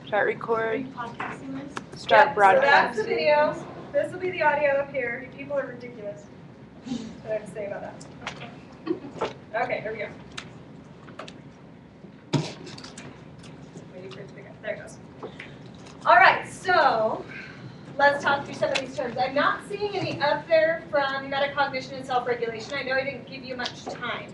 Start Are record. you podcasting this? Start So broadcasting. that's the video. This will be the audio up here. You people are ridiculous. That's what I have to say about that. Okay, here we go. Waiting for it to pick up. There it goes. All right, so let's talk through some of these terms. I'm not seeing any up there from metacognition and self-regulation. I know I didn't give you much time.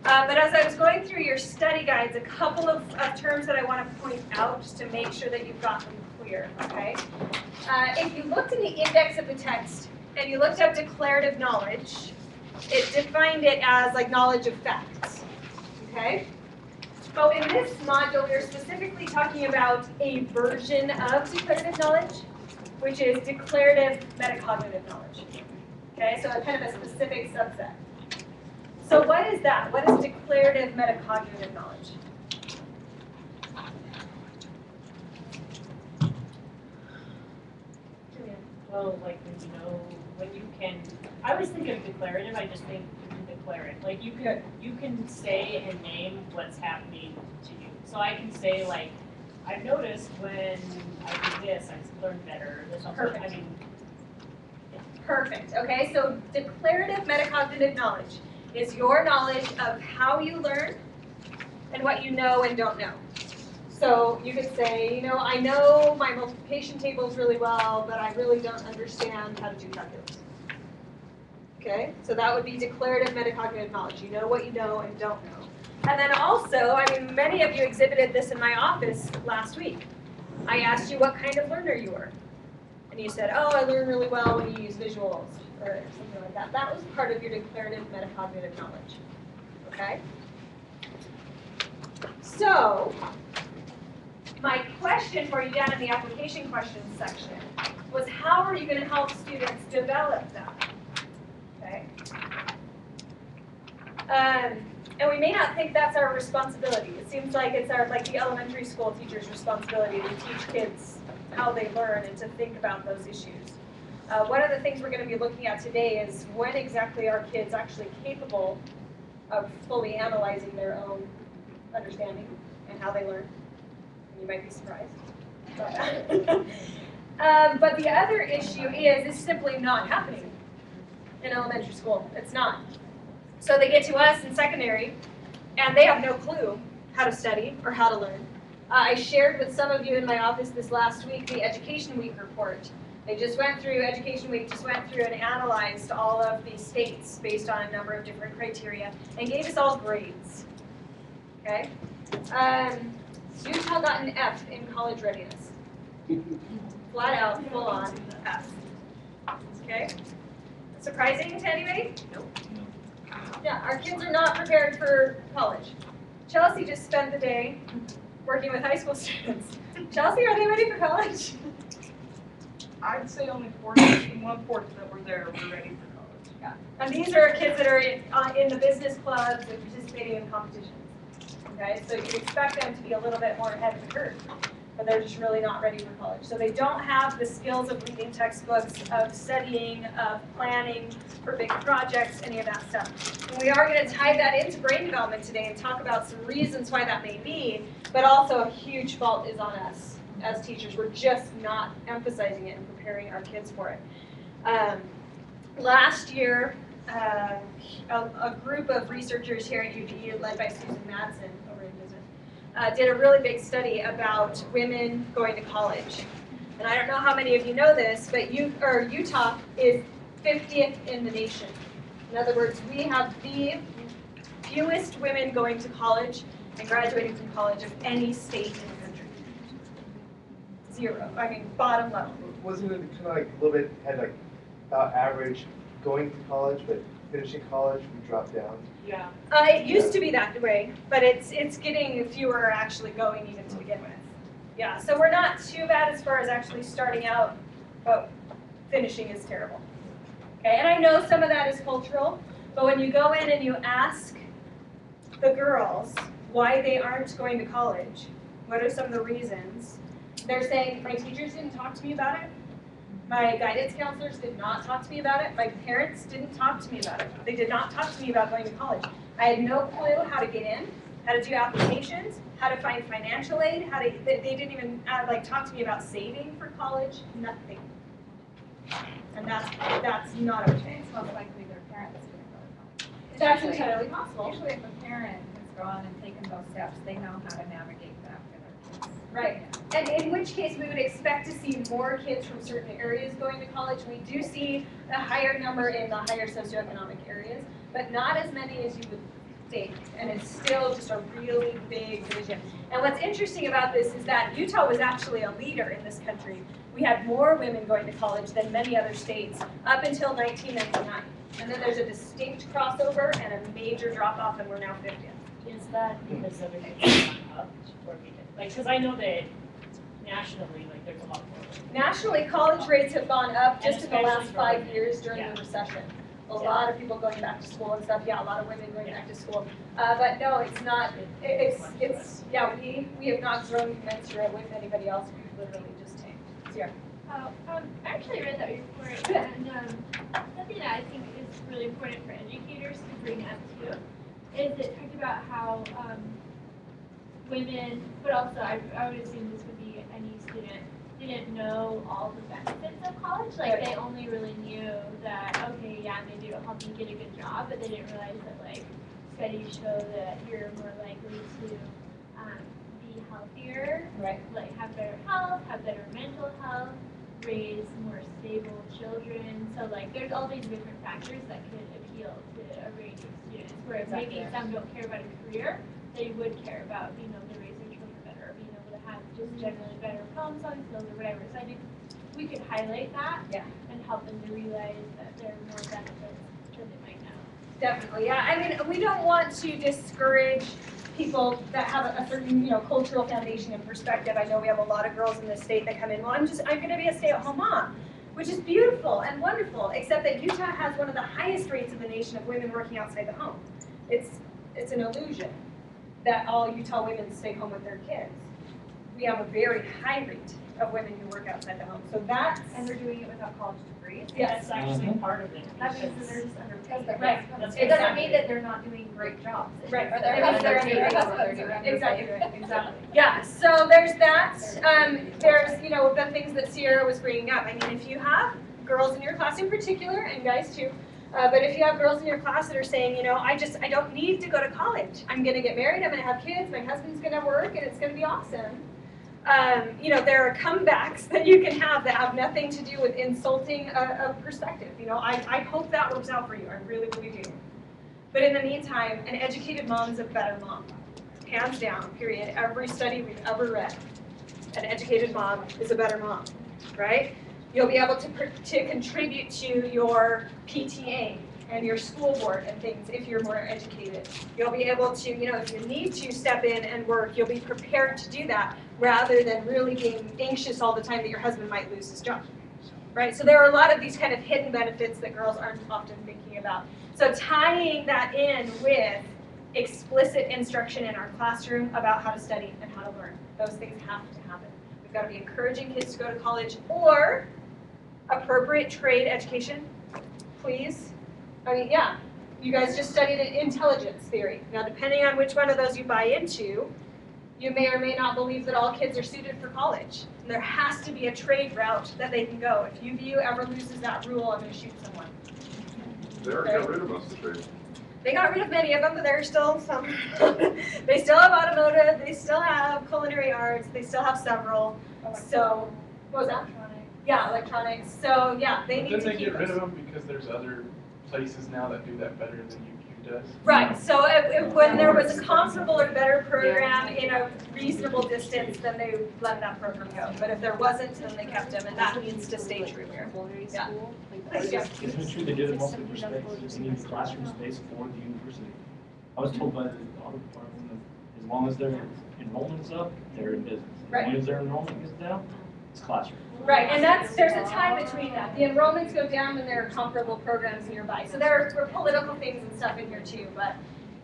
But as I was going through your study guides, a couple of terms that I want to point out just to make sure that you've got them clear, okay? If you looked in the index of the text and you looked up declarative knowledge, it defined it as like knowledge of facts, okay? So in this module, we're specifically talking about a version of declarative knowledge, which is declarative metacognitive knowledge, okay? So kind of a specific subset. So what is that? What is declarative metacognitive knowledge? Well, like when you can, I always think of declarative, I just think you can declare it. Like you can say and name what's happening to you. So I can say like, I've noticed when I do this, I learn better. Or something. Perfect. I mean, Perfect. Okay, so declarative metacognitive knowledge is your knowledge of how you learn and what you know and don't know. So you could say, I know my multiplication tables really well, but I really don't understand how to do calculus. Okay, so that would be declarative metacognitive knowledge. You know what you know and don't know. And then also, many of you exhibited this in my office last week. I asked you what kind of learner you were. And you said, oh, I learn really well when you use visuals, or something like that. That was part of your declarative metacognitive knowledge. Okay? So, my question for you down in the application questions section was, how are you going to help students develop that? Okay? And we may not think that's our responsibility. It seems like it's the elementary school teacher's responsibility to teach kids how they learn and to think about those issues. One of the things we're going to be looking at today is when exactly are kids actually capable of fully analyzing their own understanding and how they learn. And you might be surprised about that. But the other issue is it's simply not happening in elementary school. It's not. So they get to us in secondary, and they have no clue how to study or how to learn. I shared with some of you in my office this last week the Education Week report. They just went through, Education Week just went through and analyzed all of the states based on a number of different criteria and gave us all grades. Okay? Utah got an F in college readiness. Flat out, full on F. Okay? Surprising to anybody? Nope. Yeah, our kids are not prepared for college. Chelsea just spent the day working with high school students. Chelsea, are they ready for college? I'd say only 1/4 that were there were ready for college. Yeah. And these are kids that are in the business clubs and participating in competitions. Okay, so you expect them to be a little bit more ahead of the curve, but they're just really not ready for college. So they don't have the skills of reading textbooks, of studying, of planning for big projects, any of that stuff. And we are going to tie that into brain development today and talk about some reasons why that may be, but also a huge fault is on us as teachers. We're just not emphasizing it and preparing our kids for it. Last year, a group of researchers here at UVU, led by Susan Madsen over in Visit, did a really big study about women going to college. And I don't know how many of you know this, but Utah is 50th in the nation. In other words, we have the fewest women going to college and graduating from college of any state in the country. 0. Bottom level. Wasn't it kind of like a little bit, had like about average going to college, but finishing college, we dropped down? yeah. It used to be that way, but it's getting fewer actually going even to begin with. Yeah, so we're not too bad as far as actually starting out, but finishing is terrible. Okay, and I know some of that is cultural, but when you go in and you ask the girls why they aren't going to college, what are some of the reasons, they're saying, my teachers didn't talk to me about it, my guidance counselors did not talk to me about it, my parents didn't talk to me about it, they did not talk to me about going to college. I had no clue how to get in, how to do applications, how to find financial aid, they didn't even like talk to me about saving for college, nothing. And that's not okay. It's most likely their parents didn't go to college. That's Usually- entirely possible. Usually if a parent has gone and taken those steps, they know how to navigate that for their kids. Right. And in which case we would expect to see more kids from certain areas going to college. We do see a higher number in the higher socioeconomic areas, but not as many as you would think. And it's still just a really big division. And what's interesting about this is that Utah was actually a leader in this country. We had more women going to college than many other states up until 1999. And then there's a distinct crossover and a major drop off, and we're now 50th. Is that because other kids have gone up, or because I know that nationally, like there's a lot more. Nationally, college rates have gone up just in the last especially 5 for- years during yeah. the recession. A Yeah. lot of people going back to school and stuff. Yeah, a lot of women going back to school. But no, it's not. It's yeah. We have not grown commensurate with anybody else. We've literally just tanked. So, yeah. I actually read that report, and something that I think is really important for educators to bring up too is it talked about how women, but also I would assume this would be any student, didn't know all the benefits of college. Like they only really knew that, okay, yeah, maybe it'll help you get a good job, but they didn't realize that like studies show that you're more likely to be healthier, Right. like have better health, have better mental health, raise more stable children. So like there's all these different factors that could appeal to a range of students. Whereas maybe Exactly. some don't care about a career, they would care about being able to raise their children better, being able to have just generally better problem solving skills or whatever. So I think we could highlight that and help them to realize that there are more benefits than they might know. Definitely. Yeah. I mean, we don't want to discourage people that have a certain, cultural foundation and perspective. I know we have a lot of girls in this state that come in, well, I'm going to be a stay-at-home mom, which is beautiful and wonderful, except that Utah has one of the highest rates in the nation of women working outside the home. It's an illusion that all Utah women stay home with their kids. We have a very high rate of women who work outside the home. So that's, And they're doing it without college degrees? yes. That's actually part of it. That means that because- they're just underpaid. Right. That's It doesn't exactly mean that they're not doing great jobs. Right. Or they're It means they're underpaid. underpaid. That's what they're doing. Exactly right, exactly. Yeah, so there's that. There's, the things that Sierra was bringing up. I mean, if you have girls in your class in particular, and guys too, but if you have girls in your class that are saying, I don't need to go to college. I'm gonna get married, I'm gonna have kids, my husband's gonna work, and it's gonna be awesome. There are comebacks that you can have that have nothing to do with insulting a perspective. I hope that works out for you, I really, really do. But in the meantime, an educated mom is a better mom. Hands down, period. Every study we've ever read, an educated mom is a better mom, right? You'll be able to contribute to your PTA and your school board and things if you're more educated. You'll be able to, if you need to step in and work, you'll be prepared to do that rather than really being anxious all the time that your husband might lose his job, right? So there are a lot of these kind of hidden benefits that girls aren't often thinking about. So tying that in with explicit instruction in our classroom about how to study and how to learn. Those things have to happen. We've got to be encouraging kids to go to college or appropriate trade education, please. I mean, yeah, you guys just studied intelligence theory. Now, depending on which one of those you buy into, you may or may not believe that all kids are suited for college. And there has to be a trade route that they can go. If UVU ever loses that rule, I'm going to shoot someone. They already got rid of most of the trades. They got rid of many of them, but there are still some. They still have automotive, they still have culinary arts, they still have several. So, what was that? Yeah, electronics. So, yeah, they need Didn't to they keep get rid those. of them because there's other places now that do that better than UQ does? Right, so when there was a comparable or better program in a reasonable distance, then they let that program go. But if there wasn't, then they kept them, and that needs to stay true here. Yeah. Yeah. Isn't it true they did it mostly for space? They need classroom space for the university. I was told by the audit department that as long as their enrollment's up, they're in business. As Right. long as their enrollment is down, it's classroom. Right, and there's a time between that. The enrollments go down when there are comparable programs nearby. So there are political things and stuff in here too, but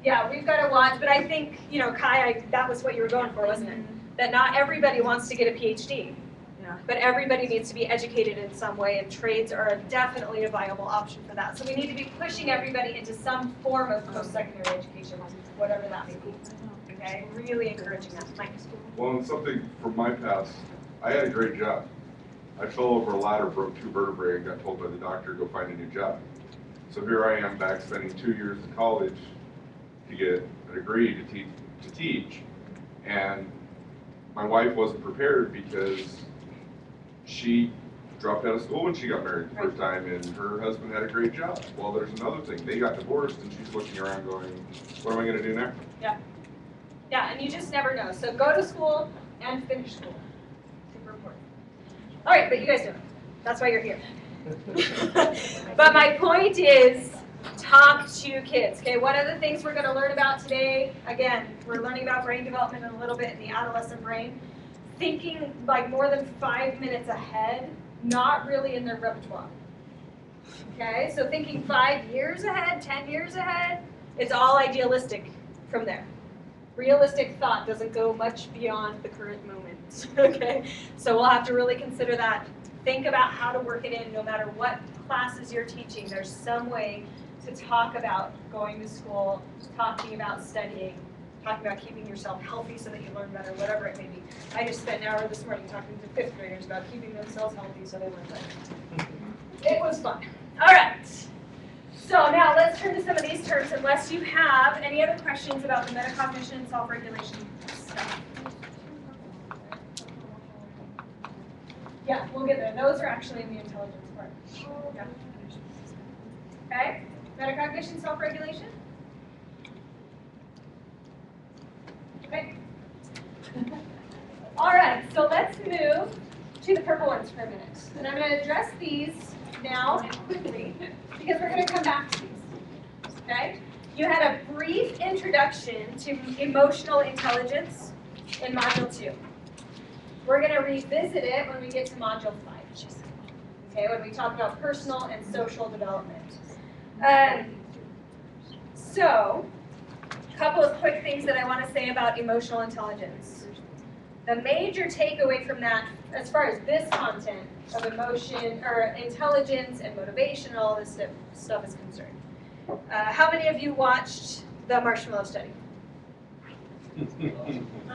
yeah, we've got to watch. But I think, Kai, that was what you were going for, wasn't it? That not everybody wants to get a PhD. Yeah. But everybody needs to be educated in some way, and trades are definitely a viable option for that. So we need to be pushing everybody into some form of post-secondary education, whatever that may be. okay? Really encouraging that. Mike. Well, and something from my past, I had a great job. I fell over a ladder, broke 2 vertebrae, and got told by the doctor to go find a new job. So here I am back spending 2 years in college to get a degree to teach. And my wife wasn't prepared because she dropped out of school when she got married the first time, and her husband had a great job. Well, there's another thing. They got divorced, and she's looking around going, what am I going to do now? Yeah, and you just never know. So go to school and finish school. Super important. All right, but you guys know. That's why you're here. But my point is, talk to kids. Okay, one of the things we're going to learn about today, again, we're learning about brain development a little bit in the adolescent brain. Thinking like more than 5 minutes ahead, not really in their repertoire. Okay, so thinking 5 years ahead, 10 years ahead, it's all idealistic from there. Realistic thought doesn't go much beyond the current moment. Okay, so we'll have to really consider that. Think about how to work it in no matter what classes you're teaching. There's some way to talk about going to school, talking about studying, talking about keeping yourself healthy so that you learn better, whatever it may be. I just spent an hour this morning talking to 5th graders about keeping themselves healthy so they learn better. It was fun. All right. So now let's turn to some of these terms, unless you have any other questions about the metacognition and self-regulation stuff. Yeah, we'll get there. Those are actually in the intelligence part. Yeah. Okay, metacognition, self-regulation. Okay. All right, so let's move to the purple ones for a minute. And I'm going to address these now quickly because we're going to come back to these. Okay? You had a brief introduction to emotional intelligence in Module 2. We're going to revisit it when we get to Module 5. Okay, when we talk about personal and social development. So, a couple of quick things that I want to say about emotional intelligence. The major takeaway from that, as far as this content of emotion or intelligence and motivation and all this stuff is concerned. How many of you watched the Marshmallow Study?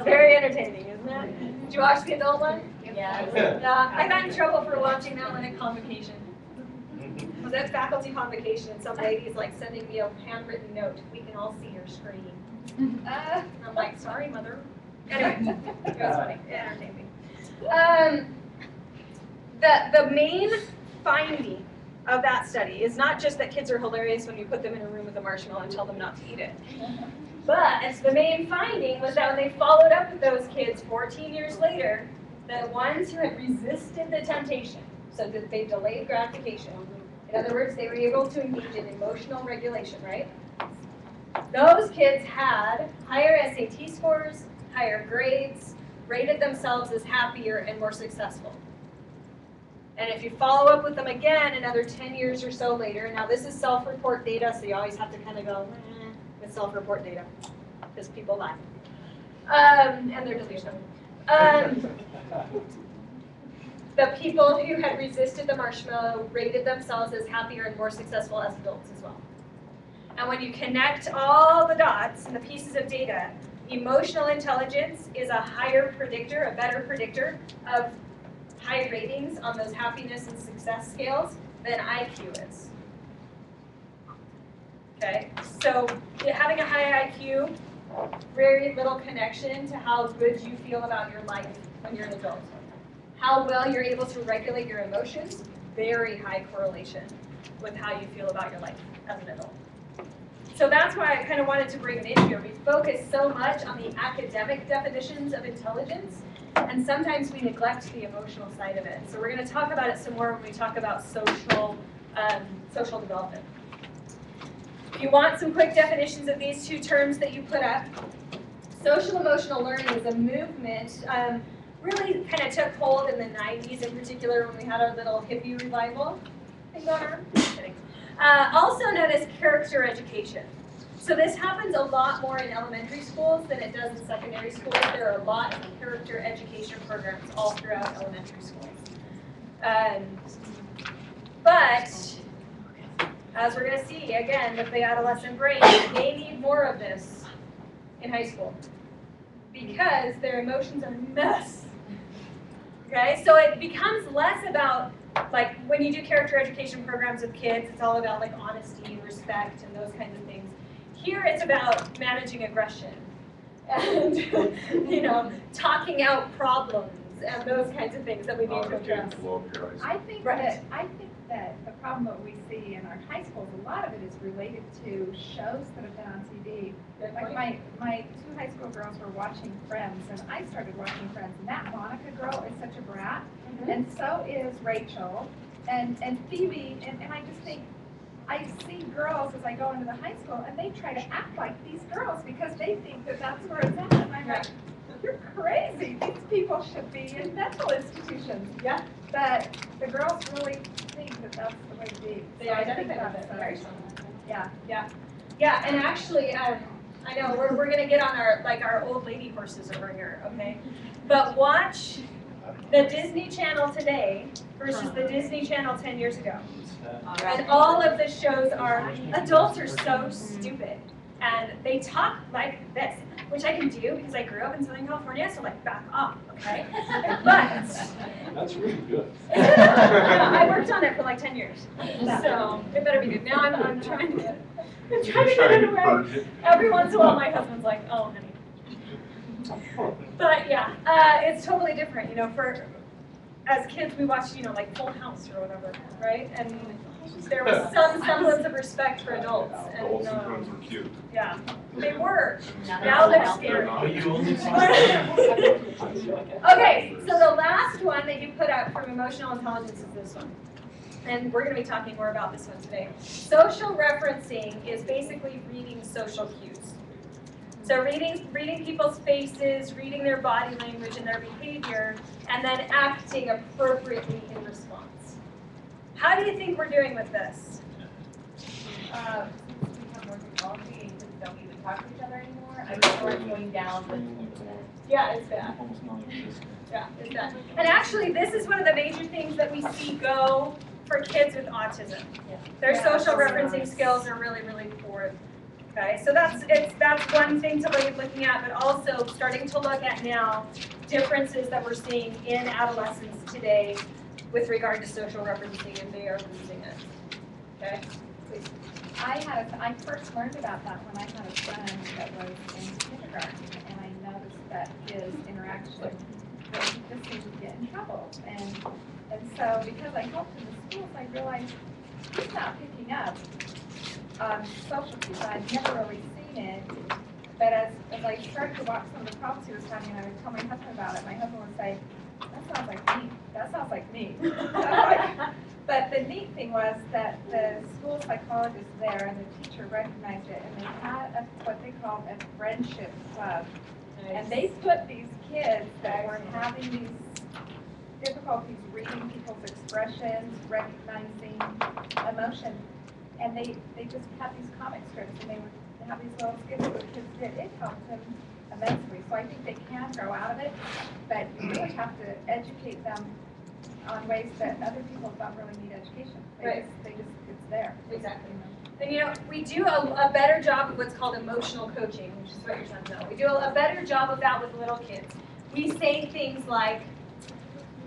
Very entertaining, isn't it? Did you watch the adult one? Yeah. I got in trouble for watching that one at convocation. I was at faculty convocation and some lady's like sending me a handwritten note. We can all see your screen. I'm like, sorry, mother. Anyway, it was funny. It entertained me. The main finding of that study is not just that kids are hilarious when you put them in a room with a marshmallow and tell them not to eat it. But the main finding was that when they followed up with those kids 14 years later, the ones who had resisted the temptation, so that they delayed gratification, in other words, they were able to engage in emotional regulation, right? Those kids had higher SAT scores, higher grades, rated themselves as happier and more successful. And if you follow up with them again another 10 years or so later, now this is self-report data, so you always have to kind of go with self-report data, because people lie. And they're delusional. The people who had resisted the marshmallow rated themselves as happier and more successful as adults as well. And when you connect all the dots and the pieces of data, emotional intelligence is a higher predictor, a better predictor of high ratings on those happiness and success scales than IQ is. Okay, so having a high IQ, very little connection to how good you feel about your life when you're an adult. How well you're able to regulate your emotions, very high correlation with how you feel about your life as an adult. So that's why I kind of wanted to bring it in here. We focus so much on the academic definitions of intelligence, and sometimes we neglect the emotional side of it. So we're going to talk about it some more when we talk about social development. If you want some quick definitions of these two terms that you put up, social emotional learning is a movement, really kind of took hold in the 90s in particular when we had our little hippie revival thing going on. Just kidding. Also known as character education. So this happens a lot more in elementary schools than it does in secondary schools. There are a lot of character education programs all throughout elementary schools. But as we're going to see, again, with the adolescent brain, they need more of this in high school. because their emotions are a mess. Okay, so it becomes less about, like, when you do character education programs with kids, it's all about like honesty, respect, and those kinds of things. Here it's about managing aggression and, you know, talking out problems and those kinds of things that we need to address. I think that the problem that we see in our high schools, a lot of it is related to shows that have been on TV. Like my 2 high school girls were watching Friends, and I started watching Friends, and that Monica girl is such a brat, and so is Rachel, and Phoebe, and I just think, I see girls as I go into the high school, and they try to act like these girls because they think that that's where it's at, and I'm like, you're crazy. These people should be in mental institutions. Yeah. But the girls really think that that's the way to be. They So I identify think with that's, it very strongly. yeah. Yeah, and actually, I know we're gonna get on our old lady horses over here, okay? But watch the Disney Channel today versus the Disney Channel 10 years ago. And all of the shows are, adults are so stupid. And they talk like this, which I can do because I grew up in Southern California, so like back off, okay? But That's really good. I worked on it for like 10 years, so it better be good. Now I'm trying to get it away. Every once in a while, my husband's like, "Oh, honey." But yeah, it's totally different. You know, as kids, we watched, you know, like Full House or whatever, right? And there was some semblance of respect for adults. The And Olsen twins were cute. yeah, they were. Now they're scary. But you only Okay, so the last one that you put up from emotional intelligence is this one. And we're going to be talking more about this one today. Social referencing is basically reading social cues. So reading people's faces, reading their body language and their behavior, and then acting appropriately in response. How do you think we're doing with this? Since we have more technology and kids don't even talk to each other anymore, I think we're going down with Yeah, it's bad. Almost non-existent. Yeah, it's bad. And actually, this is one of the major things that we see go for kids with autism. Their social referencing skills are really, really poor. Okay, so that's one thing to be looking at, but also starting to look at now differences that we're seeing in adolescents today with regard to social referencing, and they are losing it. Okay, please. I first learned about that when I had a son that was in kindergarten, and I noticed that his interaction, that he just seemed to get in trouble. And so because I helped in the schools, I realized he's not picking up social cues. I'd never really seen it. But as I started to watch some of the problems he was having, and I would tell my husband about it, my husband would say, "That sounds like me. That sounds like me." But the neat thing was that the school psychologist there and the teacher recognized it, and they had what they called a friendship club. Nice. And they put these kids that were having these difficulties reading people's expressions, recognizing emotion, and they just had these comic strips, and they would have these little skits that the kids did. It helped them immensely. So I think they can grow out of it, but you really have to educate them on ways that other people don't really need education. It's there. Exactly. And you know, we do a better job of what's called emotional coaching, which is what your sons know. We do a better job of that with little kids. We say things like,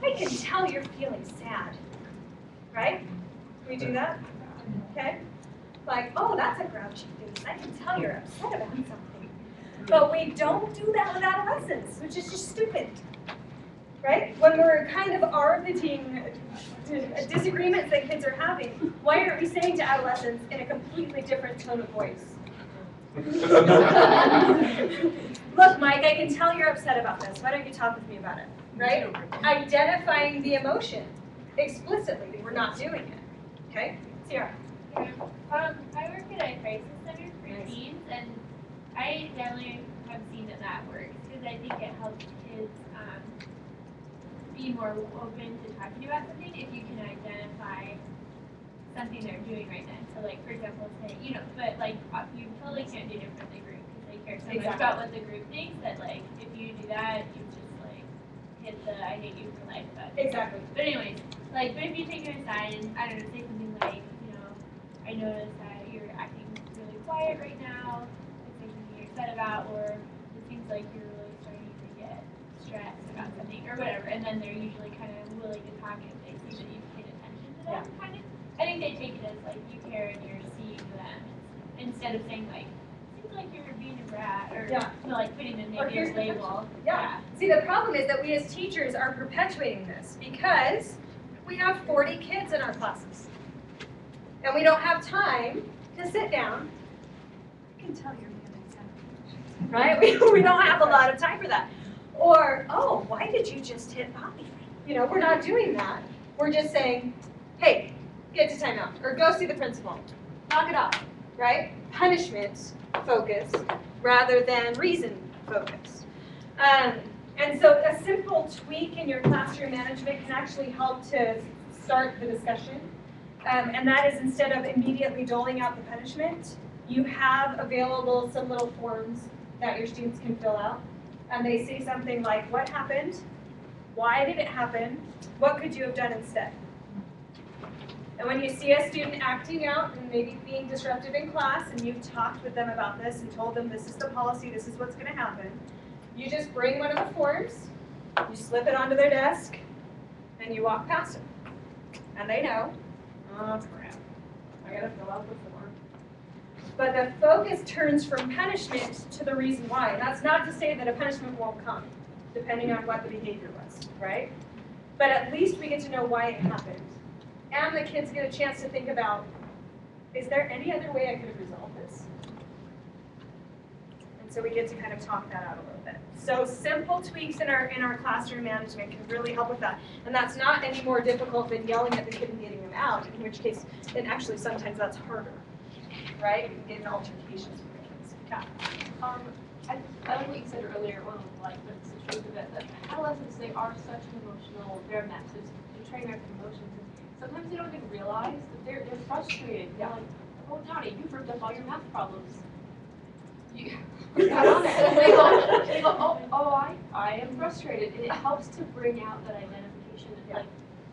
"I can tell you're feeling sad," right? We do that? Okay? Like, "Oh, that's a grouchy face. I can tell you're upset about something." But we don't do that with adolescents, which is just stupid. Right? When we're kind of arbitrating disagreements that kids are having, why aren't we saying to adolescents in a completely different tone of voice? "Look, Mike, I can tell you're upset about this. Why don't you talk with me about it?" Right? Identifying the emotion explicitly. We're not doing it. Okay? Sierra. I work at a crisis center for teens, and I definitely have seen that works because I think it helps kids be more open to talking about something if you can identify something they're doing right then. So, like, for example, say, you know, but like you totally can't do it for the group because they care so much about what the group thinks that, like, if you do that, you just like hit the "I hate you for life" button. Exactly. But anyways, like, but if you take them aside and I don't know, say something like, you know, "I noticed that you're acting really quiet right now. It's something you're upset about, or it seems like you're really starting stressed about something or whatever, and then they're usually kind of willing to talk if they see that you've paid attention to them, kind of. I think they take it as like you care and you're seeing them, instead of saying like, seems like you're being a brat, or Yeah. you know, like putting a Or here's negative the label. Yeah. See, the problem is that we as teachers are perpetuating this because we have 40 kids in our classes. And we don't have time to sit down. I can tell you're really excited. Right? We don't have a lot of time for that. Or, oh, why did you just hit Bobby? You know, we're not doing that. We're just saying, hey, get to timeout, or go see the principal. Knock it off, right? Punishment focus rather than reason focus. And so a simple tweak in your classroom management can actually help to start the discussion. And that is, instead of immediately doling out the punishment, you have available some little forms that your students can fill out. And they say something like, what happened? Why did it happen? What could you have done instead? And when you see a student acting out and maybe being disruptive in class, and you've talked with them about this and told them this is the policy, this is what's going to happen, you just bring one of the forms, you slip it onto their desk, and you walk past them. And they know, oh crap, I gotta fill out the form. But the focus turns from punishment to the reason why. And that's not to say that a punishment won't come, depending on what the behavior was, right? But at least we get to know why it happened. And the kids get a chance to think about, is there any other way I could have resolved this? And so we get to kind of talk that out a little bit. So simple tweaks in our classroom management can really help with that. And that's not any more difficult than yelling at the kid and getting them out, in which case, and actually sometimes that's harder, right? You can get in altercations with the kids. Yeah. I like what you said earlier, well, like, but it's the truth of it, that adolescents, they are such an emotional, they're a mess, they're trained with emotions, and sometimes they don't even realize that they're frustrated. They're like, oh, Tony, you've ripped up all your math problems. You're not on it. They go, I am frustrated, and it helps to bring out that identification, and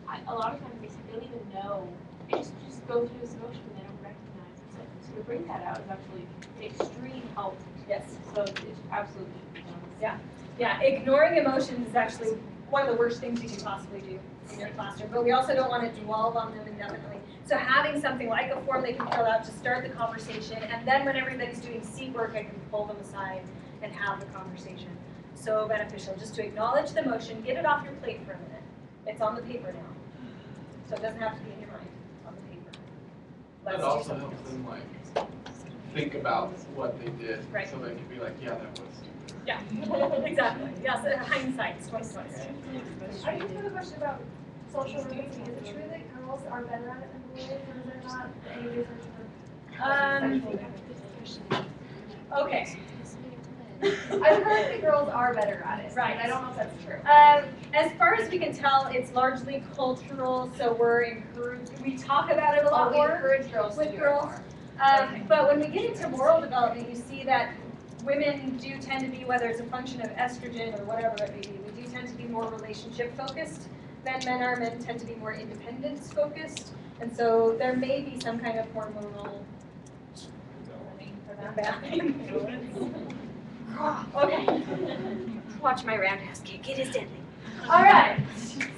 like, a lot of times they don't even know, they just go through this emotion and they don't recognize it, so to bring that out is actually an extreme help. Yes. So it's absolutely. Yeah, ignoring emotions is actually one of the worst things you can possibly do in your classroom, but we also don't want to dwell on them indefinitely. So having something like a form they can fill out to start the conversation, and then when everybody's doing seat work, I can pull them aside and have the conversation. So beneficial, just to acknowledge the emotion, get it off your plate for a minute. It's on the paper now. So it doesn't have to be in your mind, it's on the paper. That also helps them like think about what they did, Right. so they can be like, yeah, that was stupid. Yeah, exactly. Yeah, so hindsight is 20/20. I just have a question about social literacy. Is it true that girls are better at it than boys, or is there not any research for Okay. I've heard that girls are better at it. Right. I don't know if that's true. As far as we can tell, it's largely cultural, so we're encouraged, we talk about it a lot We more encourage girls with to do girls. it more. But when we get into moral development, you see that women do tend to be, whether it's a function of estrogen or whatever it may be, we do tend to be more relationship focused than men are. Men tend to be more independence focused. And so there may be some kind of hormonal Okay. Watch my roundhouse kick. It is deadly. All right.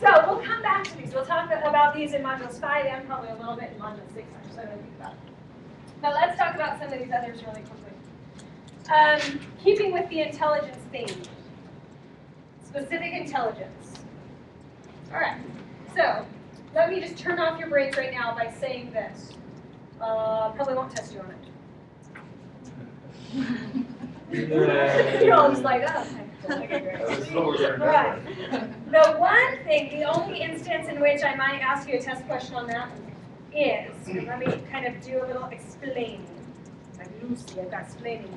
So we'll come back to these. We'll talk about these in modules 5 and probably a little bit in module 6. Actually, I don't think about it. Now let's talk about some of these others really quickly. Keeping with the intelligence theme. Specific intelligence. All right. So let me just turn off your brains right now by saying this. Probably won't test you on it. You're all just like, oh. Okay, great. Right. The one thing, the only instance in which I might ask you a test question on that is, let me kind of do a little explaining. Like Lucy, I've got explaining.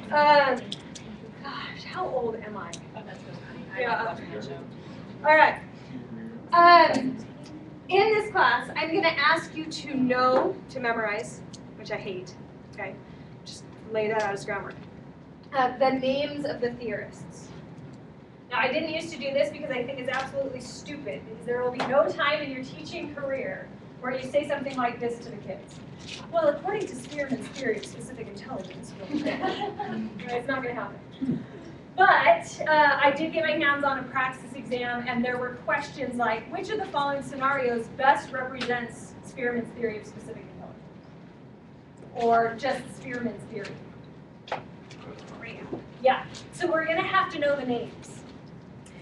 Gosh, how old am I? Yeah. All right. In this class, I'm going to ask you to know, to memorize, which I hate. Okay, just lay that out as groundwork. The names of the theorists. Now, I didn't used to do this because I think it's absolutely stupid, because there will be no time in your teaching career where you say something like this to the kids. Well, according to Spearman's theory of specific intelligence, it's not going to happen. But I did get my hands on a praxis exam, and there were questions like, which of the following scenarios best represents Spearman's theory of specific intelligence? Or just Spearman's theory? Yeah, so we're gonna have to know the names.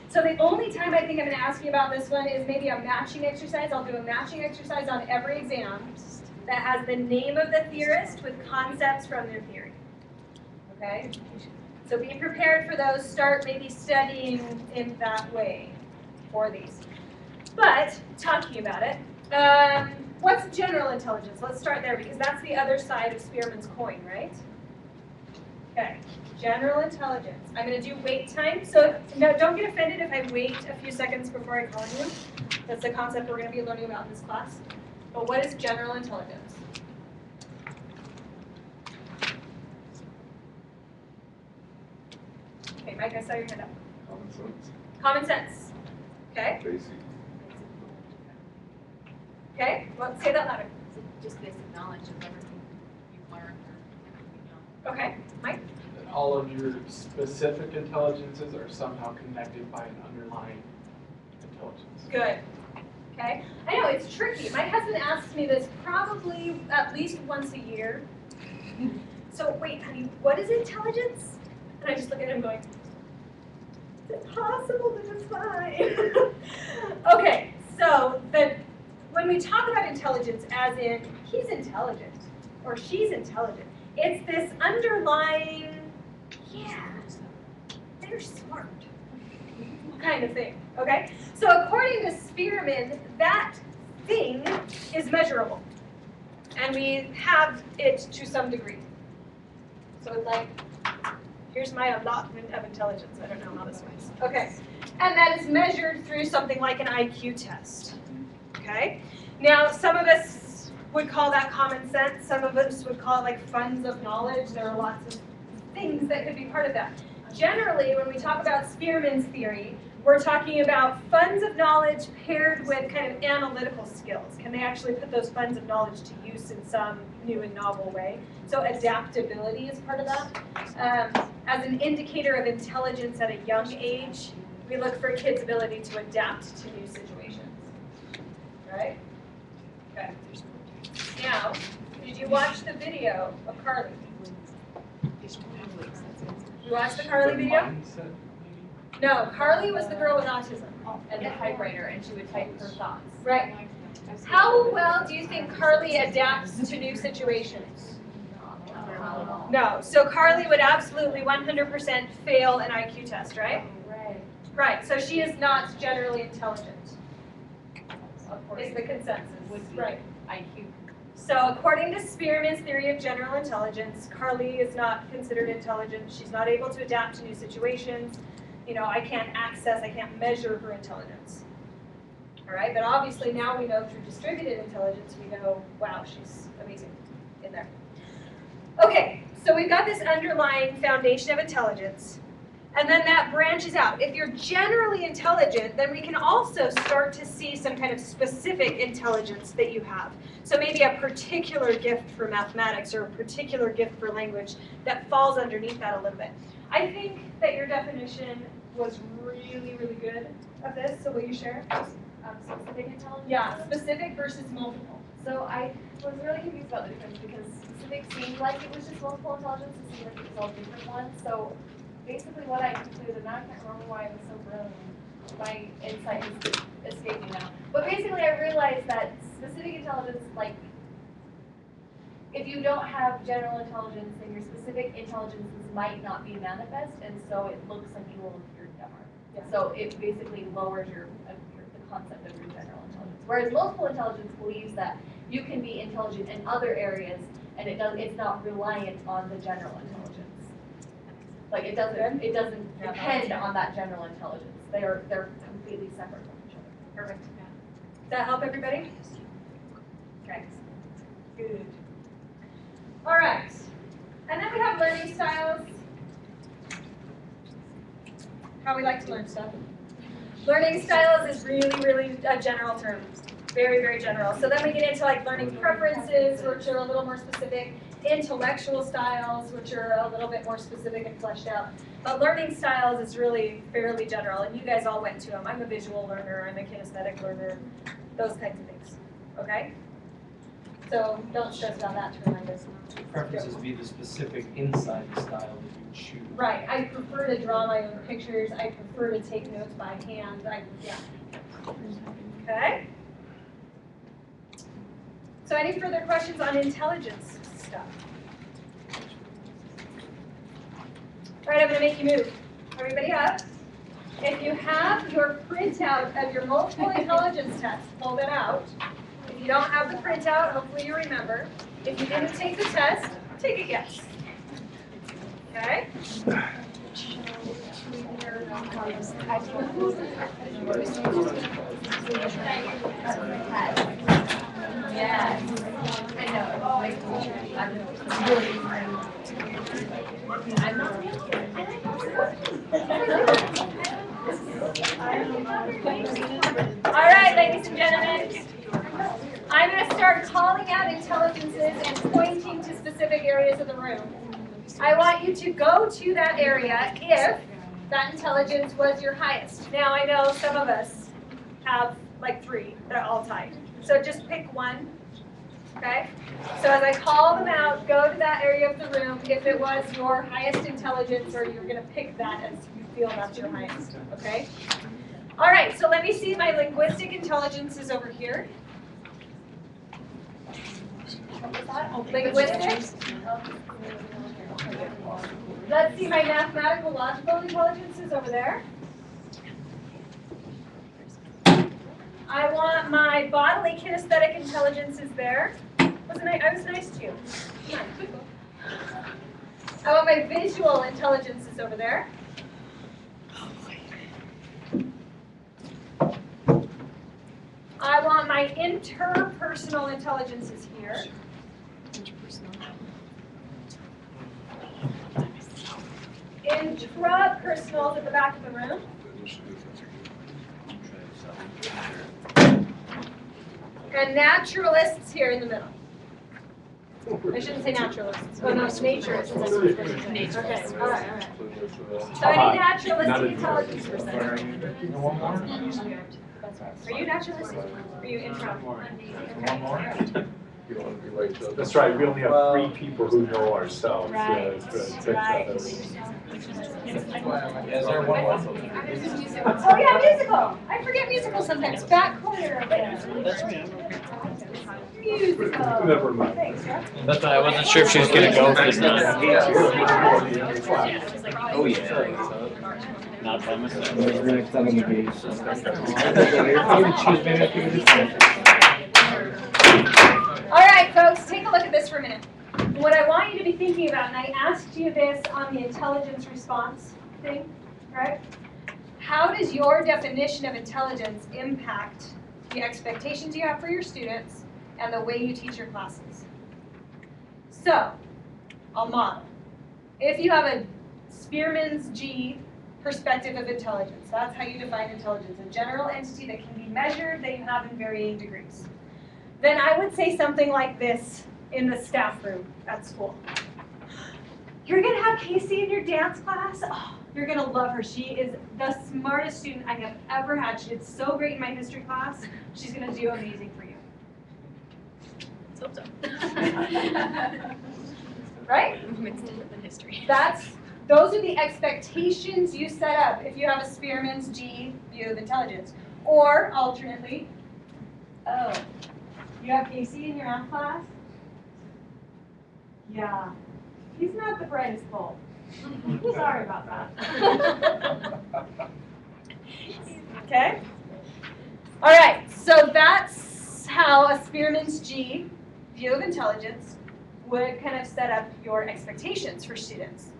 So the only time I think I'm gonna ask you about this one is maybe a matching exercise. I'll do a matching exercise on every exam that has the name of the theorist with concepts from their theory. Okay? So be prepared for those. Start maybe studying in that way for these. But talking about it, what's general intelligence? Let's start there because that's the other side of Spearman's coin, right? Okay, general intelligence. I'm going to do wait time. So no, don't get offended if I wait a few seconds before I call you. That's the concept we're going to be learning about in this class. But what is general intelligence? Okay, Mike, I saw your hand up. Common sense. Common sense. Okay. Basic. Okay. Well, say that louder. Just basic knowledge of everything you've learned or everything you know. Okay, Mike. And all of your specific intelligences are somehow connected by an underlying intelligence. Good. Okay. I know it's tricky. My husband asks me this probably at least once a year. So wait, honey, what is intelligence? And I just look at him going, it's impossible to define. Okay, so when we talk about intelligence as in he's intelligent or she's intelligent, it's this underlying, yeah, they're smart kind of thing, okay? So according to Spearman, that thing is measurable. And we have it to some degree. So it's like, here's my allotment of intelligence. I don't know how this works. Okay. And that is measured through something like an IQ test. Okay? Now, some of us would call that common sense. Some of us would call it like funds of knowledge. There are lots of things that could be part of that. Generally, when we talk about Spearman's theory, we're talking about funds of knowledge paired with kind of analytical skills. Can they actually put those funds of knowledge to use in some new and novel way? So adaptability is part of that. As an indicator of intelligence at a young age, we look for kids' ability to adapt to new situations. Right? Okay. Now, did you watch the video of Carly? You watched the Carly video? Mindset, maybe? No, Carly was the girl with autism. And the typewriter, and she would type her thoughts. Right. How well do you think Carly adapts to new situations? No. So Carly would absolutely 100% fail an IQ test, right? Right. Right. So she is not generally intelligent. Is the consensus. Right. IQ. So according to Spearman's theory of general intelligence, Carly is not considered intelligent. She's not able to adapt to new situations. You know, I can't measure her intelligence. All right, but obviously now we know through distributed intelligence, we know, wow, she's amazing in there. Okay, so we've got this underlying foundation of intelligence, and then that branches out. If you're generally intelligent, then we can also start to see some kind of specific intelligence that you have. So maybe a particular gift for mathematics or a particular gift for language that falls underneath that a little bit. I think that your definition was really, really good of this, so will you share? Specific intelligence? Yeah, specific versus multiple. So I was really confused about the difference because specific seemed like it was just multiple intelligence, it seemed like it was all different ones. So basically what I concluded, and I can't remember why I was so brilliant, my insight is escaping now. But basically I realized that specific intelligence, like, if you don't have general intelligence, then your specific intelligences might not be manifest, and so it looks like you will appear dumber. Yeah. So it basically lowers the concept of your general intelligence. Whereas multiple intelligence believes that you can be intelligent in other areas, and it's not reliant on the general intelligence. Like it doesn't depend on that general intelligence. They're completely separate from each other. Perfect. Does that help everybody? Okay. Good. All right. And then we have learning styles. How we like to learn stuff. Learning styles is really, really a general term. Very, very general. So then we get into like learning preferences, which are a little more specific. intellectual styles, which are a little bit more specific and fleshed out. But learning styles is really fairly general, and you guys all went to them. I'm a visual learner, I'm a kinesthetic learner, those kinds of things, okay? So don't stress about that to remind us. Preferences be the specific inside the style that you choose. Right, I prefer to draw my own pictures, I prefer to take notes by hand, yeah. Okay? So any further questions on intelligence stuff? All right, I'm gonna make you move. Everybody up. If you have your printout of your multiple intelligence test, pull that out. If you don't have the printout, hopefully you remember. If you didn't take the test, take a guess. Okay? Yes, I know. I'm not All right, ladies and gentlemen. I'm going to start calling out intelligences and pointing to specific areas of the room. I want you to go to that area if that intelligence was your highest. Now, I know some of us have like 3, they're all tied. So just pick one, okay? So as I call them out, go to that area of the room if it was your highest intelligence, or you're going to pick that as you feel that's your highest, okay? All right, so let me see my linguistic intelligences over here. Linguistics. Let's see my mathematical logical intelligences over there. I want my bodily kinesthetic intelligences there. I was nice to you. Come on. I want my visual intelligences over there. I want my interpersonal intelligences here. Intrapersonal at the back of the room. And naturalists here in the middle. I shouldn't say naturalists. Oh no, it's naturists. Okay, all right. So any naturalistic intelligence for Are you naturalistic? Are you intra? One more? You don't want to be late, so. That's right, we only have 3 people who know ourselves. Right. Is there one more? Oh yeah, musical. I forget musical sometimes. Back corner. Musical. Never mind. Thanks, Jeff. That's why I wasn't sure if she was gonna go this time. Oh, yeah. Not by myself. All right, folks, take a look at this for a minute. What I want you to be thinking about, and I asked you this on the intelligence response thing, right? How does your definition of intelligence impact the expectations you have for your students and the way you teach your classes? So, I'll model. If you have a Spearman's G perspective of intelligence, that's how you define intelligence, a general entity that can be measured that you have in varying degrees. Then I would say something like this in the staff room at school. You're gonna have Casey in your dance class? Oh, you're gonna love her. She is the smartest student I have ever had. She did so great in my history class. She's gonna do amazing for you. Let's hope so. Right? Mixed in with the history. Those are the expectations you set up if you have a Spearman's G view of intelligence. Or, alternately, oh, you have Casey in your math class? Yeah, he's not the brightest bulb. Sorry about that. Okay? All right, so that's how a Spearman's G view of intelligence would kind of set up your expectations for students.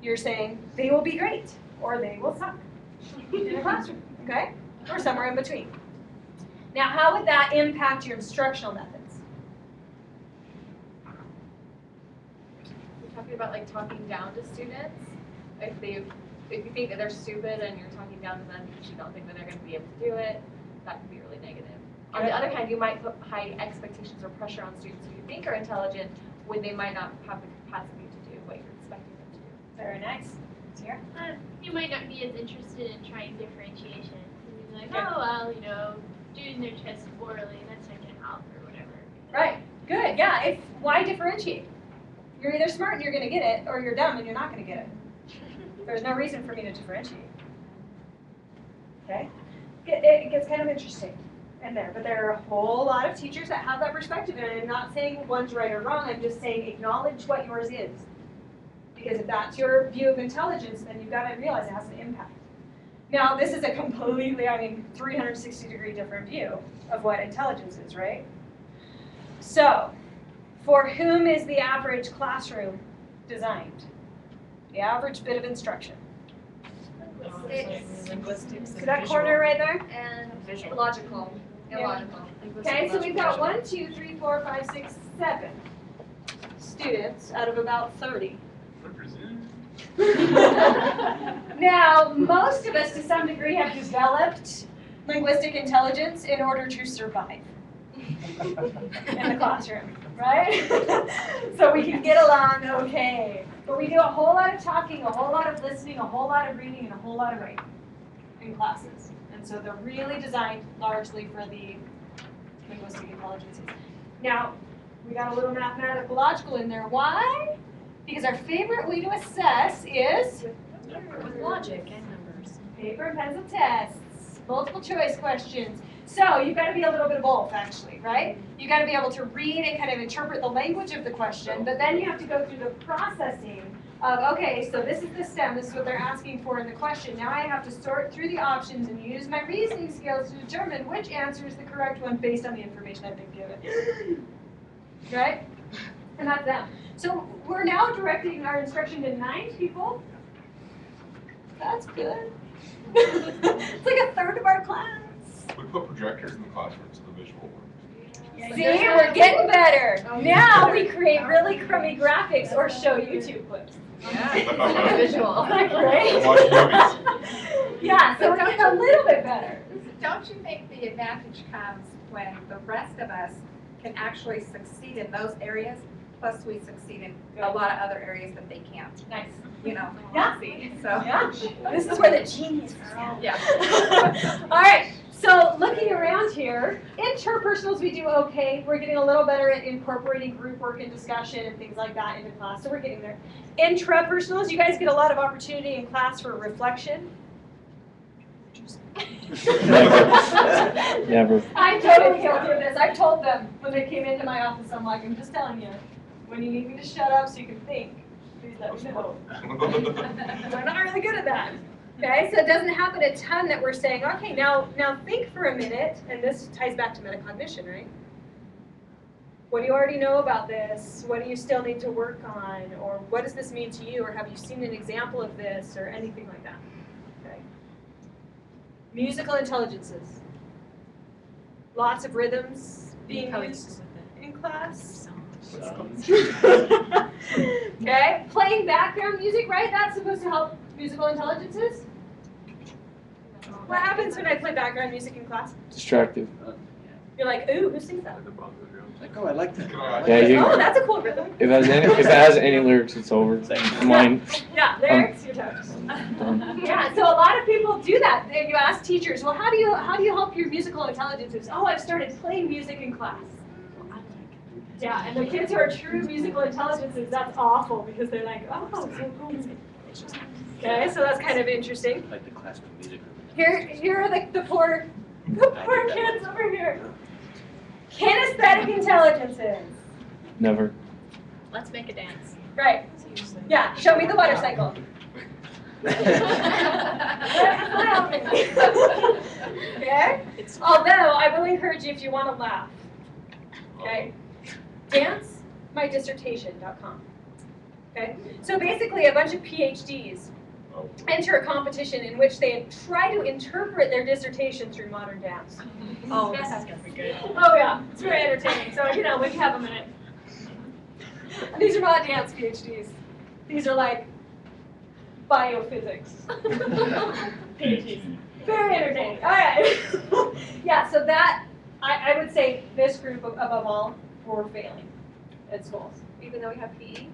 You're saying they will be great, or they will suck in a classroom, okay? Or somewhere in between. Now, how would that impact your instructional methods? You're talking about like talking down to students. If you think that they're stupid and you're talking down to them because you don't think that they're going to be able to do it, that can be really negative. On the other hand, you might put high expectations or pressure on students who you think are intelligent when they might not have the capacity to do what you're expecting them to do. Very nice. Sarah? You might not be as interested in trying differentiation. You'd be like, oh, well, you know, doing their test poorly, that's not going to help or whatever. Right. Good. Yeah. Why differentiate? You're either smart and you're going to get it, or you're dumb and you're not going to get it. There's no reason for me to differentiate. Okay? It gets kind of interesting in there, but there are a whole lot of teachers that have that perspective, and I'm not saying one's right or wrong, I'm just saying acknowledge what yours is. Because if that's your view of intelligence, then you've got to realize it has an impact. Now, this is a completely, 360-degree different view of what intelligence is, right? So, for whom is the average classroom designed? The average bit of instruction. Linguistics. See that corner right there? And illogical. Illogical. Okay, so we've got 1, 2, 3, 4, 5, 6, 7 students out of about 30. Now, most of us to some degree have developed linguistic intelligence in order to survive in the classroom, right? So we can get along okay. But we do a whole lot of talking, a whole lot of listening, a whole lot of reading, and a whole lot of writing in classes. And so they're really designed largely for the linguistic intelligences. Now, we got a little mathematical logical in there. Why? Because our favorite way to assess is With logic and numbers. paper and pencil tests, multiple choice questions. So you've got to be a little bit of both, actually, right? You've got to be able to read and kind of interpret the language of the question, but then you have to go through the processing of, okay, so this is the STEM, this is what they're asking for in the question. Now I have to sort through the options and use my reasoning skills to determine which answer is the correct one based on the information I've been given. Right? And that's them. So we're now directing our instruction to 9 people. That's good. It's like a third of our class. We put projectors in the classroom so the visual works. See, we're getting better. Now we create really crummy graphics or show YouTube clips. Yeah. Visual. Right? Watch movies. Yeah, so we're getting a little bit better. Don't you think the advantage comes when the rest of us can actually succeed in those areas, plus we succeed in a lot of other areas that they can't? Nice. You know? Yeah. So. Yeah. This is where the genius is. Yeah. All right. So looking around here, interpersonals we do okay. We're getting a little better at incorporating group work and discussion and things like that into class. So we're getting there. Intrapersonals, you guys get a lot of opportunity in class for reflection. Never. I'm totally guilty of this. I've told them when they came into my office, I'm like, I'm just telling you, when you need me to shut up so you can think, please let me know. I'm not really good at that. Okay, so it doesn't happen a ton that we're saying, okay, now think for a minute, and this ties back to metacognition, right? What do you already know about this? What do you still need to work on? Or what does this mean to you? Or have you seen an example of this? Or anything like that, okay? Musical intelligences. Lots of rhythms being used in class. Okay, playing background music, right? That's supposed to help musical intelligences. What happens when I play background music in class? Distractive. You're like, ooh, who sings that? Like, oh, I like that. Yeah, you. Oh, that's a cool rhythm. If it has any lyrics, it's over. Mine. Yeah, lyrics, you're toast. Yeah, so a lot of people do that. You ask teachers, well, how do you help your musical intelligences? Oh, I've started playing music in class. Yeah, and the kids who are true musical intelligences, that's awful because they're like, oh, so cool. Okay, so that's kind of interesting. Like the classical music room. Here are the poor kids over here. Kinesthetic intelligences. Never. Let's make a dance. Right. Yeah, show me the water cycle. Okay? Although, I will encourage you if you want to laugh. Okay? Dance mydissertation.com. Okay? So basically, a bunch of PhDs enter a competition in which they try to interpret their dissertation through modern dance. Oh, this is gonna be good. Oh yeah, it's very entertaining. So, you know, when you have a minute. These are not dance PhDs. These are like biophysics. PhDs. Very entertaining. All right. Yeah, so that, I would say this group above all, we're failing. at schools? Even though we have PE?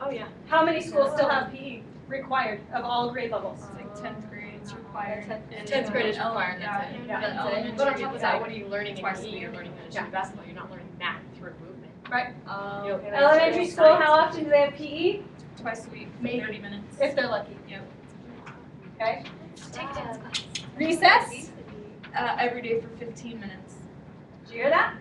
Oh, yeah. How many schools still have PE required of all grade levels? It's like 10th grade is required. 10th grade is required, Yeah. that's it. Yeah. But Elementary on top of is that, like what are you learning in twice a PE? year. You're learning how to shoot basketball, you're not learning math through movement. Right. You know, Elementary school, how often do they have PE? Twice a week, Maybe. 30 minutes. If they're lucky. Yep. Okay. Take dance class. Recess? Every day for 15 minutes. Did you hear that?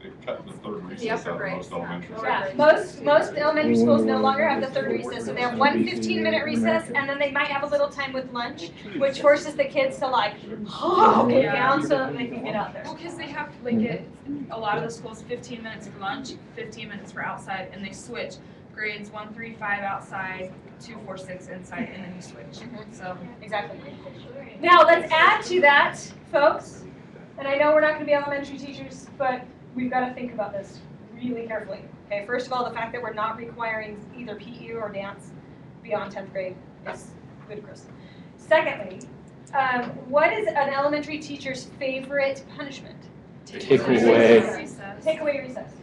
They cut the third recess upper out of grades, most elementary Yeah, schools. most elementary schools no longer have the third recess, so they have one 15-minute recess, and then they might have a little time with lunch, which forces the kids to like, get down so that they can get out there. Well, because they have, like, a lot of the schools, 15 minutes for lunch, 15 minutes for outside, and they switch grades 1, 3, 5 outside, 2, 4, 6 inside, and then you switch. So Exactly. Now, let's add to that, folks, and I know we're not gonna be elementary teachers, but we've gotta think about this really carefully. Okay, first of all, the fact that we're not requiring either PE or dance beyond 10th grade is ludicrous. Secondly, what is an elementary teacher's favorite punishment? Take away. recess. Take away recess.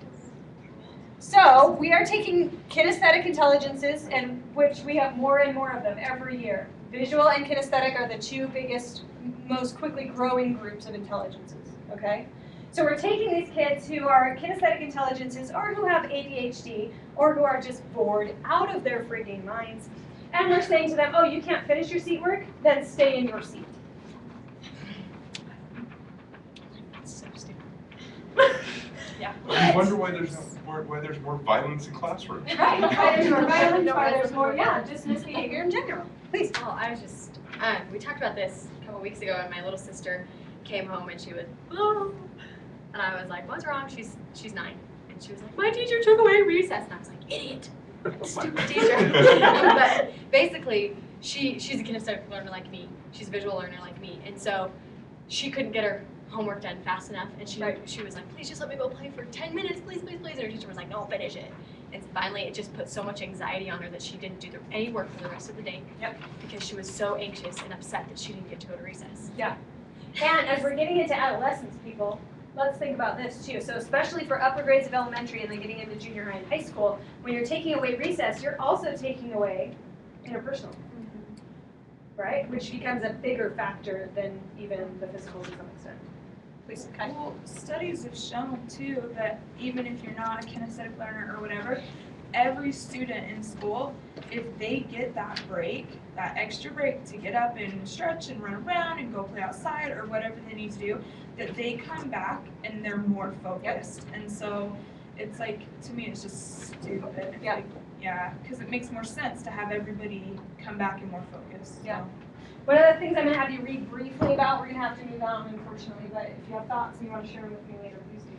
So we are taking kinesthetic intelligences, and which we have more and more of them every year. Visual and kinesthetic are the two biggest, most quickly growing groups of intelligences, okay? So we're taking these kids who are kinesthetic intelligences or who have ADHD or who are just bored out of their freaking minds, and we're saying to them, oh, you can't finish your seat work? Then stay in your seat. So stupid. Yeah. I wonder why there's more violence in classrooms. Right, why there's more violence, why there's more, yeah, just misbehavior in general. Please. Well, I was just, we talked about this a couple weeks ago, and my little sister came home and she was, oh, and I was like, what's wrong? She's 9, and she was like, my teacher took away recess, and I was like, idiot, stupid teacher. But basically, she's a kinesthetic learner like me, she's a visual learner like me, and so she couldn't get her homework done fast enough, and she was like, please just let me go play for 10 minutes, please, please, please, and her teacher was like, no, finish it. And finally, it just put so much anxiety on her that she didn't do any work for the rest of the day. Yep. Because she was so anxious and upset that she didn't get to go to recess. Yeah. And as we're getting into adolescence, people, let's think about this too. So especially for upper grades of elementary and then getting into junior high and high school, when you're taking away recess, you're also taking away interpersonal, right? Which becomes a bigger factor than even the physical to some extent. Please, Kai. Well, studies have shown too that even if you're not a kinesthetic learner or whatever, every student in school, if they get that break, that extra break to get up and stretch and run around and go play outside or whatever they need to do, that they come back and they're more focused. And so it's like, to me, it's just stupid. Yeah. Like, yeah, because it makes more sense to have everybody come back and more focused. So. Yeah. One of the things I'm going to have you read briefly about, we're going to have to move on, unfortunately, but if you have thoughts and you want to share them with me later, please do.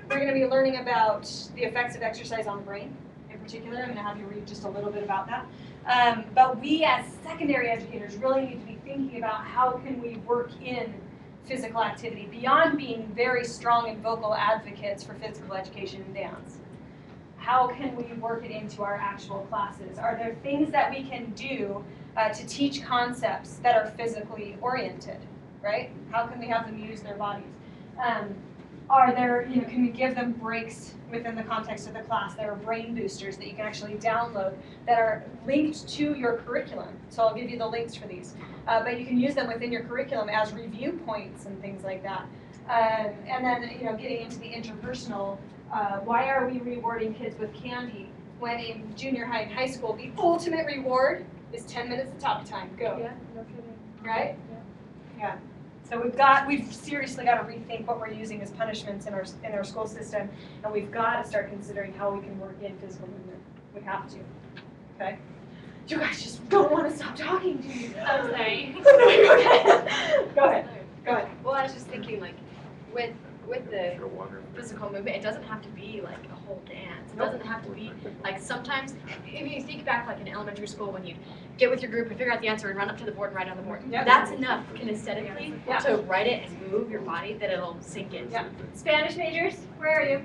We're going to be learning about the effects of exercise on the brain in particular. I'm going to have you read just a little bit about that. But we as secondary educators really need to be thinking about how can we work in physical activity beyond being very strong and vocal advocates for physical education and dance. How can we work it into our actual classes? Are there things that we can do to teach concepts that are physically oriented, right? How can we have them use their bodies? Are there, can we give them breaks within the context of the class? There are brain boosters that you can actually download that are linked to your curriculum. So I'll give you the links for these. But you can use them within your curriculum as review points and things like that. And then, getting into the interpersonal, why are we rewarding kids with candy when in junior high and high school, the ultimate reward is 10 minutes of talk time, go. Yeah, no kidding. Right? Yeah. So we've seriously got to rethink what we're using as punishments in our school system, and we've got to start considering how we can work in physical movement. We have to. Okay? You guys just don't want to stop talking to me. I'm sorry. Go ahead. Go ahead. Well, I was just thinking, like, with the physical movement, it doesn't have to be like a whole dance. It doesn't have to be like sometimes. If you think back, like in elementary school, when you get with your group and figure out the answer and run up to the board and write on the board, that's enough kinesthetically to write it and move your body that it'll sink in. Yeah. Spanish majors, where are you?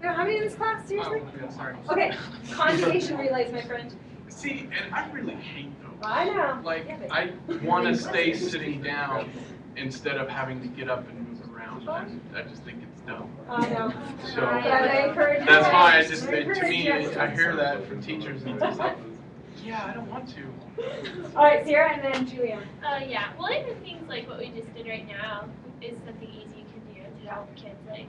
How many in this class? Seriously? Sorry. Okay. Conjugation relays, my friend. See, and I really hate those. I know. Like, I want to stay sitting down instead of having to get up and move around. I just think it's dumb. I know. So I encourage you. that's why I just, I to encourage me, you. I hear that from teachers and it's like, yeah, I don't want to. All right, Sierra, and then Julia. Yeah, well, even things like what we just did right now is something easy you can do to help kids like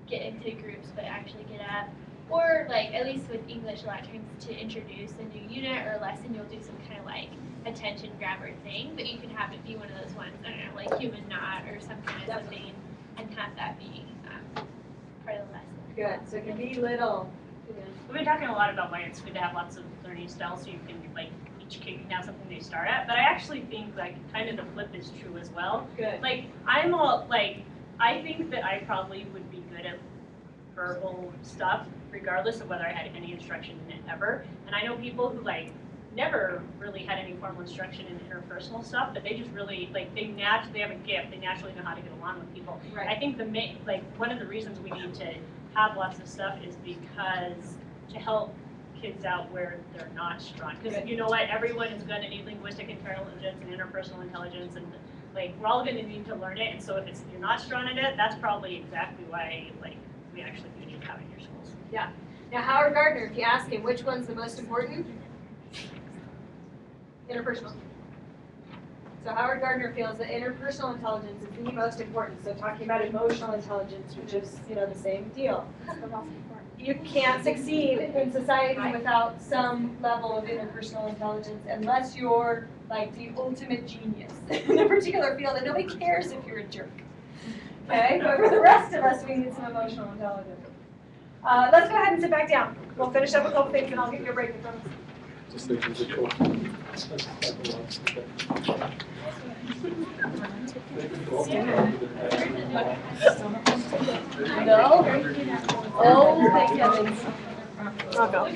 get into groups but actually get at, or like at least with English a lot of times to introduce a new unit or lesson you'll do some kind of like attention grabber thing, but you can have it be one of those ones, I don't know, like human knot or some kind of something, and have that be part of the lesson. Good, so it can be little. We've been talking a lot about why it's good to have lots of learning styles so you can like each kid can have something they start at, but I actually think like kind of the flip is true as well. Good. Like I'm all like I think that I probably would be good at verbal stuff regardless of whether I had any instruction in it ever. And I know people who like never really had any formal instruction in interpersonal stuff, but they just really like they have a gift. They naturally know how to get along with people. Right. I think one of the reasons we need to have lots of stuff is because to help kids out where they're not strong. Because you know what, everyone is going to need linguistic intelligence and interpersonal intelligence, and like we're all going to need to learn it. And so if you're not strong in it, that's probably exactly why like we actually do need to have it in your schools. Yeah. Now Howard Gardner, if you ask him which one's the most important, interpersonal. So Howard Gardner feels that interpersonal intelligence is the most important. So talking about emotional intelligence, which is the same deal. You can't succeed in society without some level of interpersonal intelligence unless you're like the ultimate genius in a particular field, and nobody cares if you're a jerk. Okay, but for the rest of us, we need some emotional intelligence. Let's go ahead and sit back down. We'll finish up a couple things, and I'll give you a break. I promise. Just thinking it's cool. No? Oh, thank heavens. I'll go.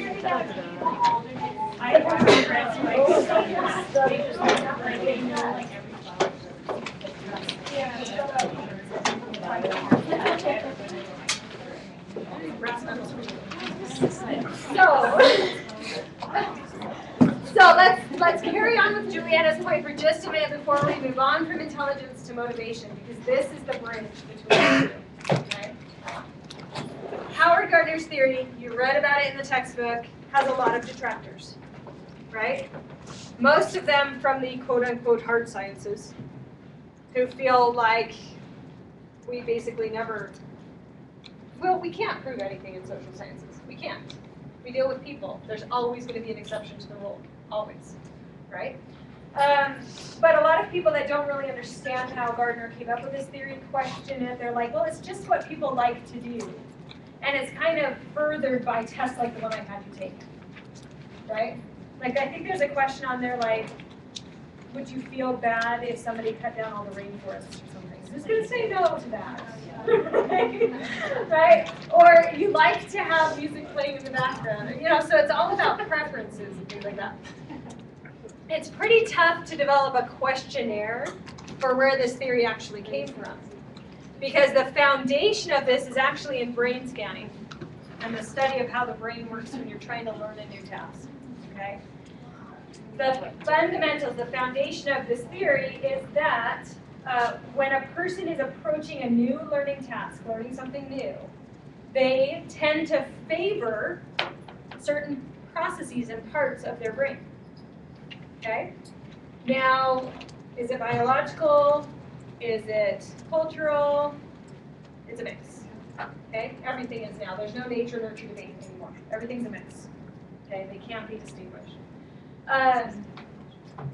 So let's carry on with Juliana's point for just a minute before we move on from intelligence to motivation, because this is the bridge between the two. Okay? Howard Gardner's theory, you read about it in the textbook, has a lot of detractors, right? Most of them from the quote-unquote hard sciences, who feel like we basically never, well, we can't prove anything in social sciences. We can't. We deal with people. There's always going to be an exception to the rule, always, right? But a lot of people that don't really understand how Gardner came up with this theory question it. They're like, well, it's just what people like to do. And it's kind of furthered by tests like the one I had you take, right? Like, I think there's a question on there like, would you feel bad if somebody cut down all the rainforests or something? Who's going to say no to that? Right? Or you like to have music playing in the background. So it's all about preferences and things like that. It's pretty tough to develop a questionnaire for where this theory actually came from, because the foundation of this is actually in brain scanning and the study of how the brain works when you're trying to learn a new task. Okay? The fundamentals, the foundation of this theory is that when a person is approaching a new learning task, learning something new, they tend to favor certain processes and parts of their brain. Okay? Now, is it biological? Is it cultural? It's a mix. Okay? Everything is now. There's no nature-nurture debate anymore. Everything's a mix. Okay? They can't be distinguished.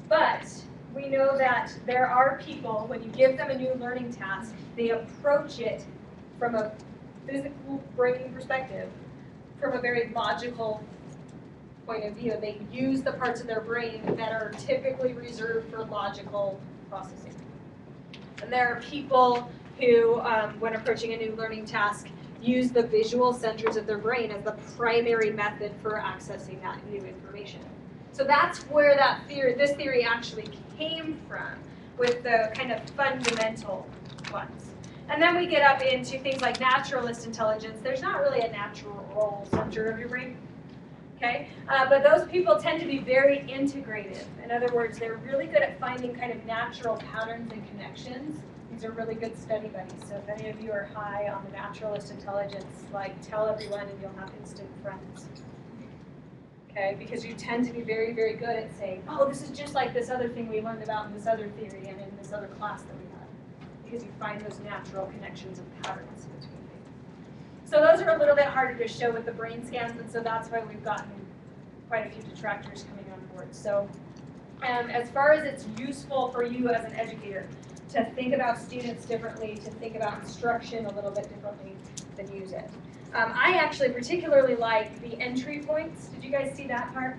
But we know that there are people, when you give them a new learning task, they approach it from a physical brain perspective, from a very logical point of view. They use the parts of their brain that are typically reserved for logical processing. And there are people who, when approaching a new learning task, use the visual centers of their brain as the primary method for accessing that new information. So that's where this theory actually came from, with the kind of fundamental ones. And then we get up into things like naturalist intelligence. There's not really a natural center of your brain, okay? But those people tend to be very integrative. In other words, they're really good at finding kind of natural patterns and connections These are really good study buddies. So if any of you are high on the naturalist intelligence, like tell everyone and you'll have instant friends. Okay, because you tend to be very, very good at saying, oh, this is just like this other thing we learned about in this other theory and in this other class that we had. Because you find those natural connections and patterns between things. So those are a little bit harder to show with the brain scans, and so that's why we've gotten quite a few detractors coming on board. So as far as it's useful for you as an educator to think about students differently, to think about instruction a little bit differently, then use it. I actually particularly like the entry points. Did you guys see that part?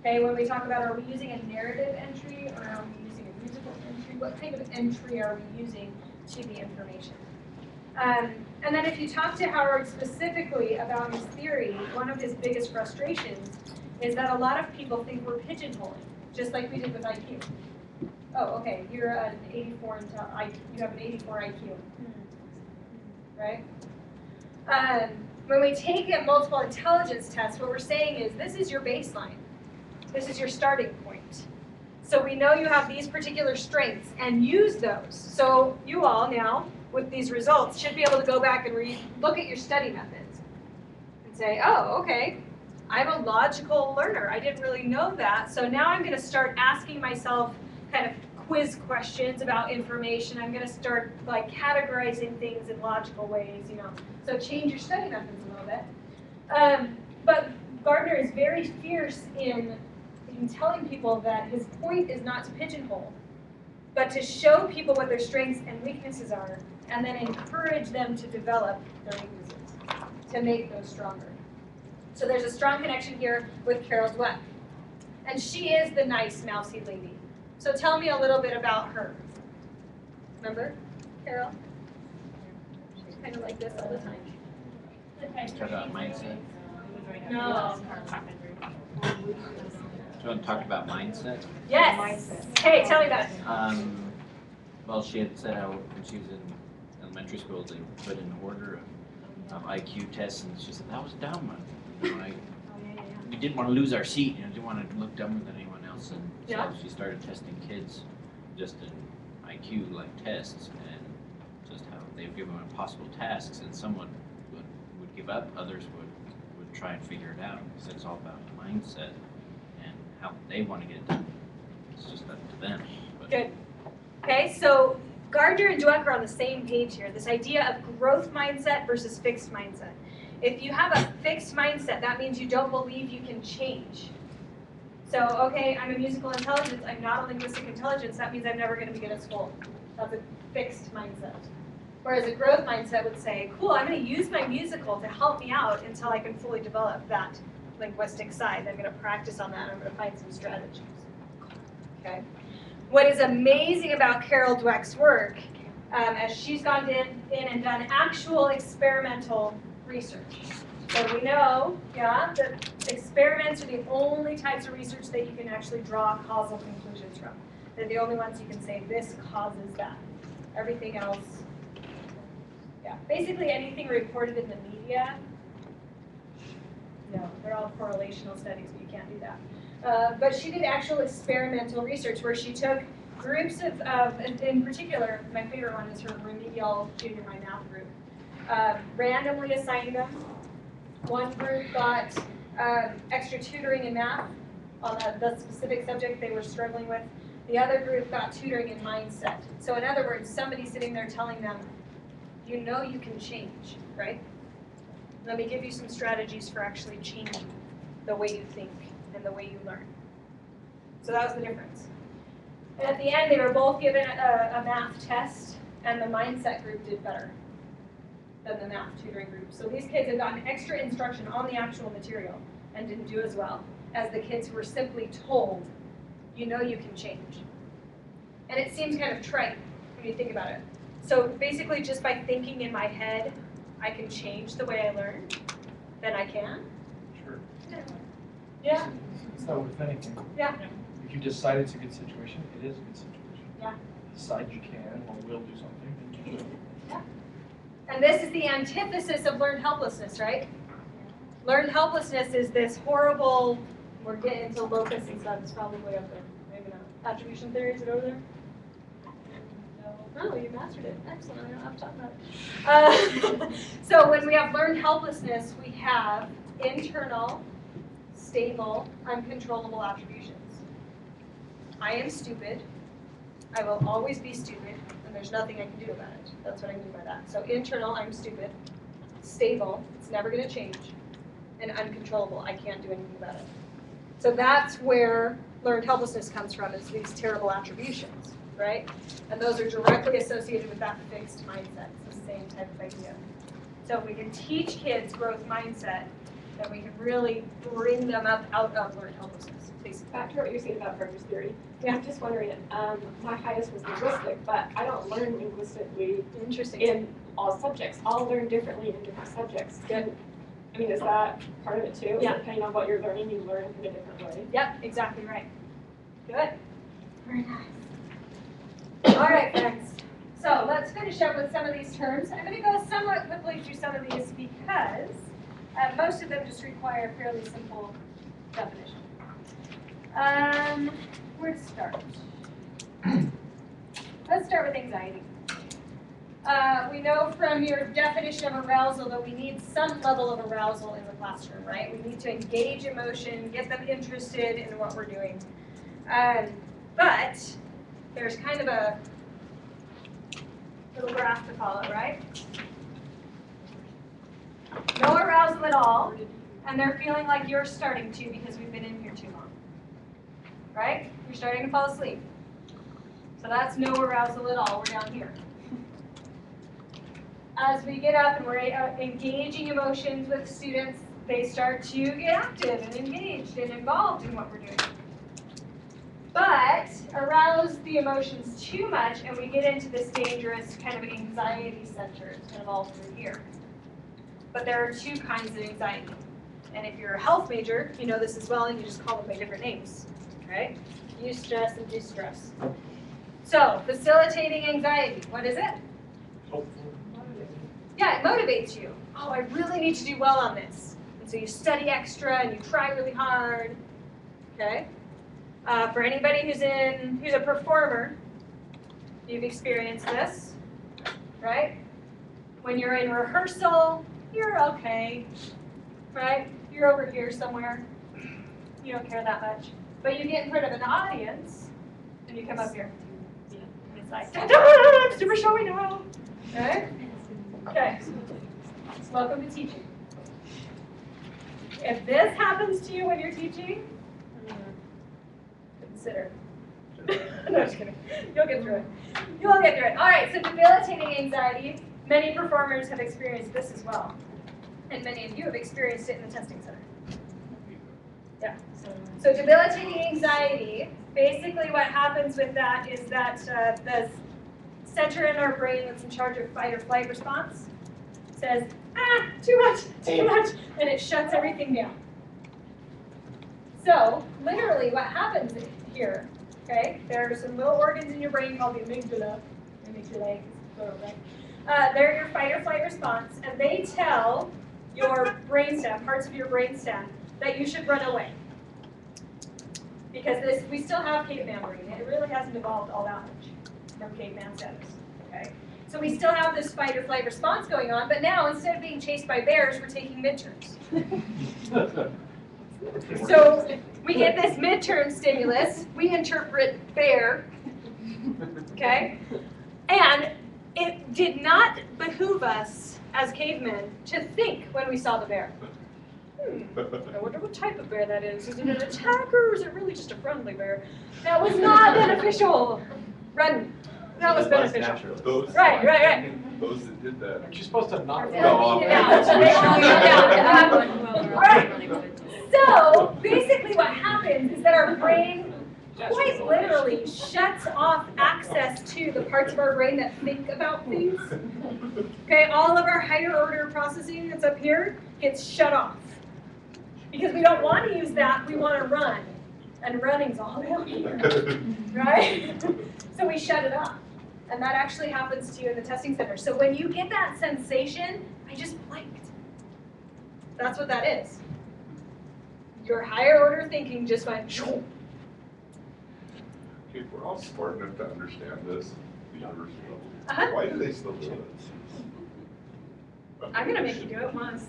Okay, when we talk about are we using a narrative entry or are we using a musical entry? What kind of entry are we using to the information? And then if you talk to Howard specifically about his theory, one of his biggest frustrations is that a lot of people think we're pigeonholing, just like we did with IQ. Oh, okay, you're an 84 you have an 84 IQ, right? When we take a multiple intelligence test, what we're saying is this is your baseline. This is your starting point. So we know you have these particular strengths and use those. So you all now, with these results, should be able to go back and look at your study methods and say, oh, okay, I'm a logical learner. I didn't really know that. So now I'm going to start asking myself kind of quiz questions about information. I'm going to start like categorizing things in logical ways, you know. So change your study methods a little bit. But Gardner is very fierce in telling people that his point is not to pigeonhole, but to show people what their strengths and weaknesses are, and then encourage them to develop their weaknesses, to make those stronger. So there's a strong connection here with Carol Dweck. And she is the nice, mousy lady. So tell me a little bit about her. Remember, Carol? She's kind of like this all the time. Talk about mindset. No. Do you want to talk about mindset? Yes. Hey, tell me about it. Well, she had said how when she was in elementary school, they put in order of IQ tests, and she said that was dumb. You know, we didn't want to lose our seat, you know, didn't want to look dumber than anyone else, and so she started testing kids just in IQ like tests, and just how they would give them impossible tasks, and someone would give up, others would try and figure it out. So it's all about mindset and how they want to get it done. It's just up to them. But good. Okay, so Gardner and Dweck are on the same page here. This idea of growth mindset versus fixed mindset. If you have a fixed mindset, that means you don't believe you can change. So, okay, I'm a musical intelligence, I'm not a linguistic intelligence, that means I'm never going to be good at school. That's a fixed mindset. Whereas a growth mindset would say, cool, I'm going to use my musical to help me out until I can fully develop that linguistic side. I'm going to practice on that, and I'm going to find some strategies. Okay. What is amazing about Carol Dweck's work, as she's gone in and done actual experimental research. So we know, that experiments are the only types of research that you can actually draw causal conclusions from. They're the only ones you can say, this causes that. Everything else, basically anything reported in the media, they're all correlational studies, but you can't do that. But she did actual experimental research where she took groups of in particular, my favorite one is her remedial junior high math group, randomly assigned them. One group got extra tutoring in math on the specific subject they were struggling with. The other group got tutoring in mindset. So in other words, somebody sitting there telling them, you know you can change, right? Let me give you some strategies for actually changing the way you think and the way you learn. So that was the difference. And at the end, they were both given a math test, and the mindset group did better than the math tutoring group. So these kids had gotten extra instruction on the actual material and didn't do as well as the kids who were simply told, you know you can change. And it seems kind of trite when you think about it. So basically just by thinking in my head, I can change the way I learn, then I can. Sure. Yeah. It's not with anything. Yeah. If you decide it's a good situation, it is a good situation. Yeah. Decide you can or will do something, then you will. Yeah. And this is the antithesis of learned helplessness, right? Learned helplessness is this horrible, we're getting into locus and stuff, it's probably way up there. Maybe not. Attribution theory, is it over there? No. Oh, you mastered it. Excellent. I don't have to talk about it. So when we have learned helplessness, we have internal, stable, uncontrollable attributions. I am stupid. I will always be stupid, and there's nothing I can do about it. That's what I mean by that. So internal, I'm stupid. Stable, it's never going to change. And uncontrollable, I can't do anything about it. So that's where learned helplessness comes from, is these terrible attributions, right? And those are directly associated with that fixed mindset. It's the same type of idea. So if we can teach kids growth mindset, then we can really bring them up out of learned helplessness. Please. Back to what you were saying about purpose theory. Yeah. I'm just wondering, my highest was linguistic, but I don't learn linguistically Interesting. in all subjects. I'll learn differently in different subjects. Good. I mean, is that part of it too? Yeah. Depending on what you're learning, you learn in a different way. Yep, exactly right. Good. Very nice. All right, friends. So let's finish up with some of these terms. I'm going to go somewhat quickly through some of these because most of them just require a fairly simple definition. Where to start? Let's start with anxiety. We know from your definition of arousal that we need some level of arousal in the classroom, right? We need to engage emotion, get them interested in what we're doing. But there's kind of a little graph to follow, right? No arousal at all, and they're feeling like you're starting to because we've been in here too long. Right? You're starting to fall asleep. So that's no arousal at all. We're down here. As we get up and we're engaging emotions with students, they start to get active and engaged and involved in what we're doing. But arouse the emotions too much and we get into this dangerous kind of anxiety center. It's kind of all through here. But there are two kinds of anxiety. And if you're a health major, you know this as well, and you just call them by different names. Okay? Eustress and distress. So, facilitating anxiety, what is it? Yeah, it motivates you. Oh, I really need to do well on this. And so you study extra and you try really hard. Okay? For anybody who's a performer, you've experienced this, right? When you're in rehearsal, you're okay, right? You're over here somewhere. You don't care that much. But you get in front of an audience, and you come up here. And it's like, I'm super showy now. Okay? Okay. Welcome to teaching. If this happens to you when you're teaching, consider. No, just kidding. You'll get through it. You'll get through it. All right, so debilitating anxiety. Many performers have experienced this as well. And many of you have experienced it in the testing center. Yeah. So debilitating anxiety, basically what happens with that is that the center in our brain that's in charge of fight or flight response says, too much, and it shuts everything down. So literally what happens here, okay, there are some little organs in your brain called the amygdala, right? They're your fight or flight response, and they tell your brainstem, parts of your brainstem, that you should run away. Because we still have caveman brain. It really hasn't evolved all that much from caveman status. Okay? So we still have this fight or flight response going on, but now instead of being chased by bears, we're taking midterms. So we get this midterm stimulus, we interpret bear, okay? And it did not behoove us as cavemen to think when we saw the bear. I wonder what type of bear that is. Is it an attacker or is it really just a friendly bear? That was not beneficial. Run. That was beneficial. Those, Right. Those that did that. Aren't you supposed to not? Right. So basically what happens is that our brain quite literally shuts off access to the parts of our brain that think about things. Okay, all of our higher order processing that's up here gets shut off. Because we don't want to use that, we want to run. And running's all down here, right? So we shut it off. And that actually happens to you in the testing center. So when you get that sensation, I just blanked. That's what that is. Your higher order thinking just went, shoo. Okay, if we're all smart enough to understand this, university Uh-huh. level. Why do they still do it? I'm gonna make you do it once.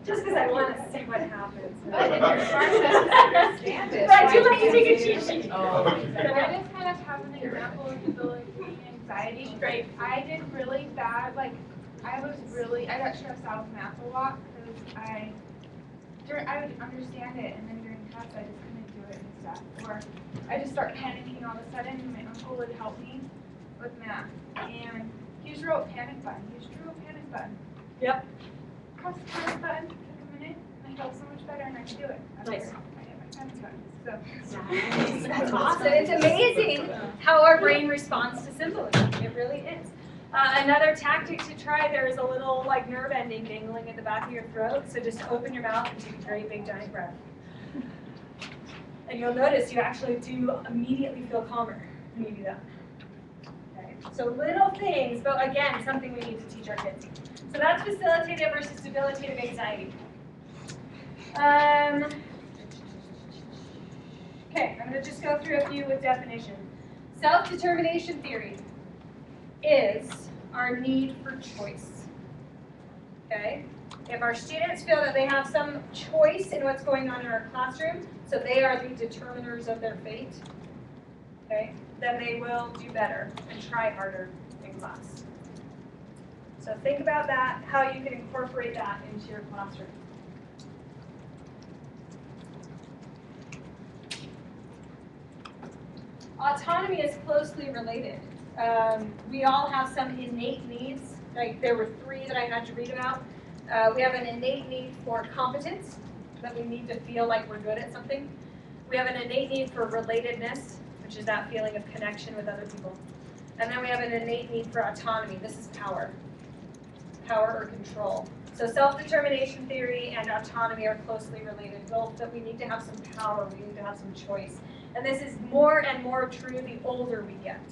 Just because I want to see what happens. But if you're smart enough to understand it. But I do why like to can't take a you? cheat sheet. Can I just kind of have an example of debilitating anxiety? Great. I did really bad, like, I got stressed out with math a lot because I would understand it and then during tests I just couldn't do it and stuff. Or I just start panicking all of a sudden and my uncle would help me with math. And he just wrote panic button. He just drew a panic button. Yep. Press the panic button, took a minute, and I felt so much better and I could do it. Nice. I hit my panic button. So. That's awesome. It's amazing how our brain responds to symbolism. It really is. Another tactic to try, there is a little like nerve ending dangling at the back of your throat. So just open your mouth and take a very big giant breath. And you'll notice you actually do immediately feel calmer when you do that. Okay. So little things, but again, something we need to teach our kids. So that's facilitative versus debilitative anxiety. Okay, I'm going to just go through a few with definition. Self-determination theory is our need for choice. Okay? If our students feel that they have some choice in what's going on in our classroom, so they are the determiners of their fate, okay, then they will do better and try harder in class. So think about that, how you can incorporate that into your classroom. Autonomy is closely related. We all have some innate needs. Like there were 3 that I had to read about. We have an innate need for competence, that we need to feel like we're good at something. We have an innate need for relatedness, which is that feeling of connection with other people. And then we have an innate need for autonomy. This is power. Power or control. So self-determination theory and autonomy are closely related, both that we need to have some power, we need to have some choice. And this is more and more true the older we get.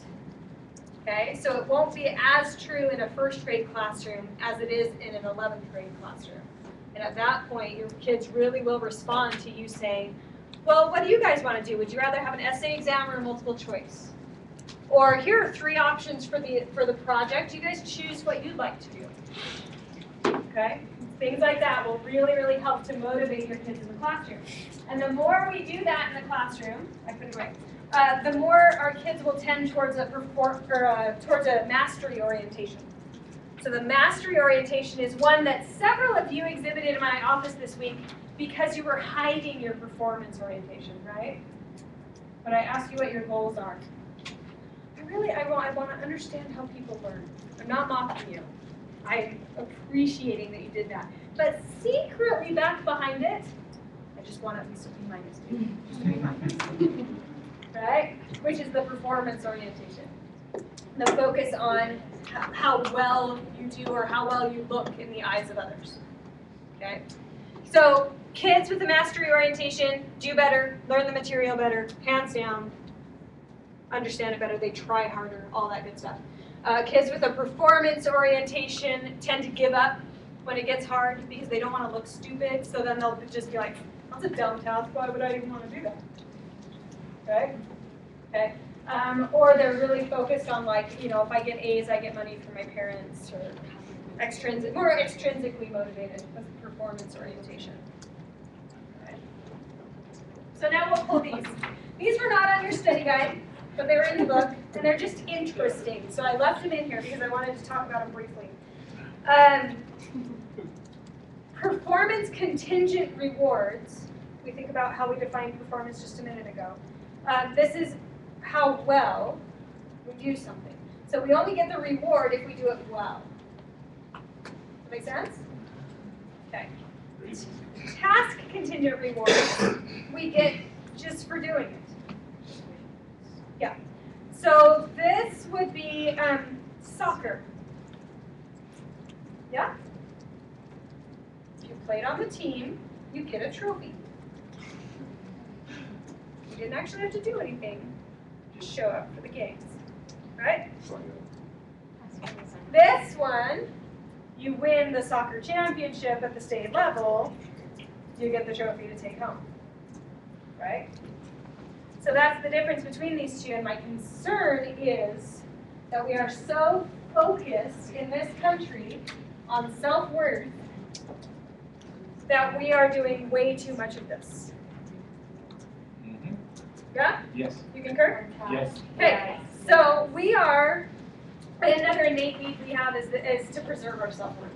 Okay, so it won't be as true in a first grade classroom as it is in an 11th grade classroom. And at that point, your kids really will respond to you saying, well, what do you guys want to do? Would you rather have an essay exam or a multiple choice? Or here are 3 options for the project. You guys choose what you'd like to do. Okay? Things like that will really, really help to motivate your kids in the classroom. And the more we do that in the classroom, the more our kids will tend towards towards a mastery orientation. So the mastery orientation is one that several of you exhibited in my office this week because you were hiding your performance orientation, right? When I ask you what your goals are. I want to understand how people learn. I'm not mocking you. I'm appreciating that you did that. But secretly back behind it, I just want at least a B-. Right? Which is the performance orientation. The focus on how well you do or how well you look in the eyes of others. Okay? So kids with the mastery orientation do better, learn the material better, hands down, understand it better, they try harder, all that good stuff. Kids with a performance orientation tend to give up when it gets hard because they don't want to look stupid, so then they'll just be like, that's a dumb task, why would I even want to do that? Okay? Okay. Or they're really focused on like, if I get A's, I get money from my parents, or more extrinsically motivated with performance orientation. Okay. So now we'll pull these. These were not on your study guide, but they were in the book, and they're just interesting. So I left them in here because I wanted to talk about them briefly. Performance contingent rewards. We think about how we defined performance just a minute ago. This is how well we do something. So we only get the reward if we do it well. Does that make sense? Okay. Task contingent rewards we get just for doing it. Yeah. So this would be soccer. Yeah? If you played on the team, you get a trophy. You didn't actually have to do anything. Just show up for the games. Right? This one, you win the soccer championship at the state level, you get the trophy to take home. Right? So that's the difference between these two, and my concern is that we are so focused in this country on self-worth that we are doing way too much of this. Yeah? Yes. You concur? Yes. Okay, so we are, another innate need we have is to preserve our self-worth.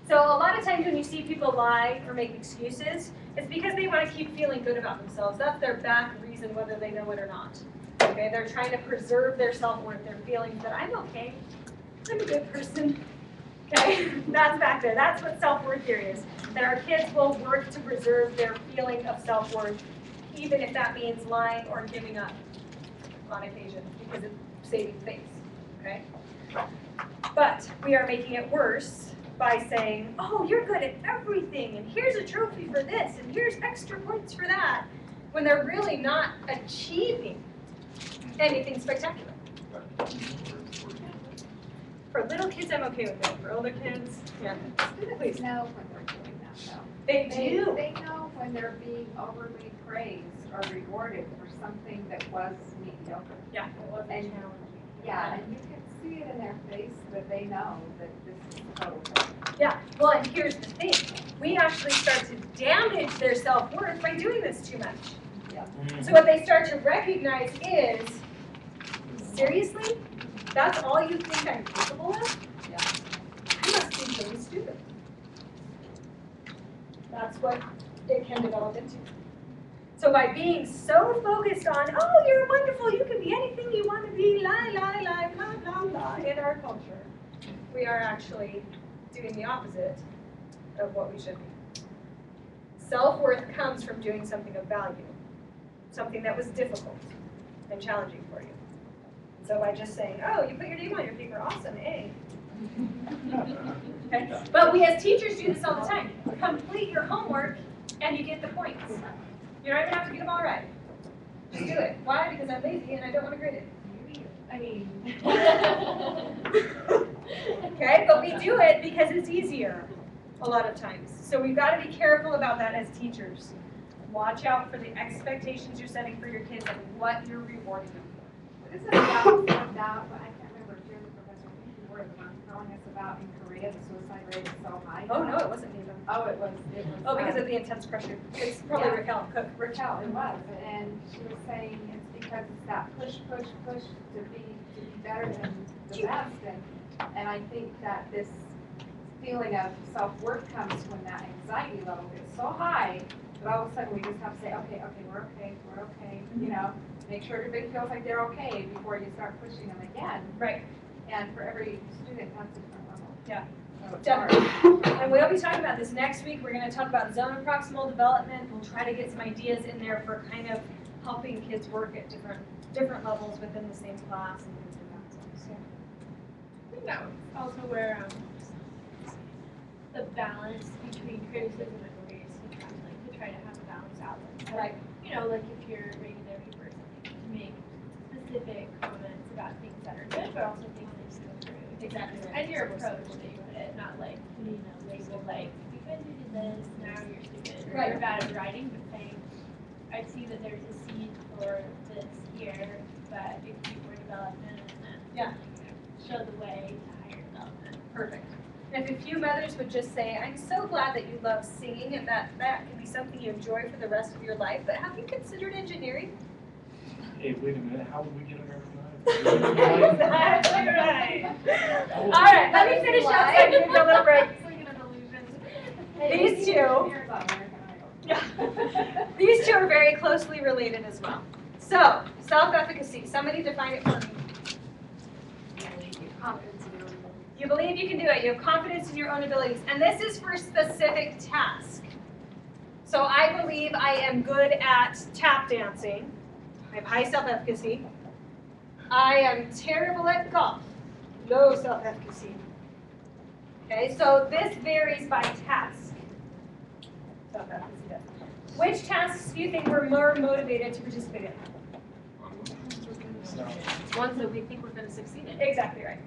So a lot of times when you see people lie or make excuses, it's because they want to keep feeling good about themselves. That's their back reason, whether they know it or not. Okay, they're trying to preserve their self-worth, their feelings that I'm okay, I'm a good person. Okay, that's back there. That's what self-worth theory is. That our kids will work to preserve their feeling of self-worth, even if that means lying or giving up on occasion because it's saving face. Okay? But we are making it worse by saying, oh, you're good at everything, and here's a trophy for this, and here's extra points for that, when they're really not achieving anything spectacular. For little kids, I'm okay with it. For older kids, yeah. Students know when they're doing that, though. They do. They know when they're being overly praised or rewarded for something that was mediocre. Yeah. And, yeah, and you can see it in their face that they know that this is total. Yeah, well, and here's the thing. We actually start to damage their self-worth by doing this too much. Yeah. So what they start to recognize is, seriously? That's all you think I'm capable of? Yeah. I must be really stupid. That's what it can develop into. So by being so focused on, oh, you're wonderful, you can be anything you want to be, lie, lie, lie, blah, blah, blah, in our culture, we are actually doing the opposite of what we should be. Self-worth comes from doing something of value, something that was difficult and challenging for you. So by just saying, oh, you put your name on your paper, awesome, A. Okay? But we as teachers do this all the time. Complete your homework and you get the points. You don't even have to get them all right. Just do it. Why? Because I'm lazy and I don't want to grade it. I mean. Okay, but we do it because it's easier a lot of times. So we've got to be careful about that as teachers. Watch out for the expectations you're setting for your kids and what you're rewarding them for. This is about, but I can't remember if you're the professor, you were the one telling us about in Korea, the suicide rate is so high. Oh, no, it wasn't me though. Oh, it was. Oh, because of the intense pressure. It's probably Raquel Cook. Raquel, it was, and she was saying it's because it's that push to be better than the best, and I think that this feeling of self-worth comes when that anxiety level gets so high that all of a sudden we just have to say, okay, we're okay, you know, make sure everybody feels like they're okay before you start pushing them again. Right. And for every student, that's a different level. Yeah. So it's Definitely. And we'll be talking about this next week. We're going to talk about zone of proximal development. We'll try to get some ideas in there for kind of helping kids work at different levels within the same class and things like that. So, I think that was also where the balance between criticism and praise to try to have a balanced outlet. So, right. You know, like if you're rating their paper or something, to make specific comments about things that are good, but also things that you improve. Exactly right. And your approach that you put it, not like putting a label like, because you did this, now you're stupid, or Right. you're bad at writing, but saying, I see that there's a seed for this here, but if you were development and then Yeah. show the way to higher development. Perfect. And if a few mothers would just say, I'm so glad that you love singing and that can be something you enjoy for the rest of your life, but have you considered engineering? Hey, wait a minute, how would we get American Idol? Exactly right. All right, let me finish up so I can give you a little break. These two, yeah, these two are very closely related as well. So, self-efficacy, somebody define it for me. You believe you can do it. You have confidence in your own abilities. And this is for a specific task. So I believe I am good at tap dancing. I have high self-efficacy. I am terrible at golf. Low self-efficacy. Okay, so this varies by task. Self-efficacy does. Which tasks do you think we're more motivated to participate in? Ones that we think we're going to succeed in. Exactly right.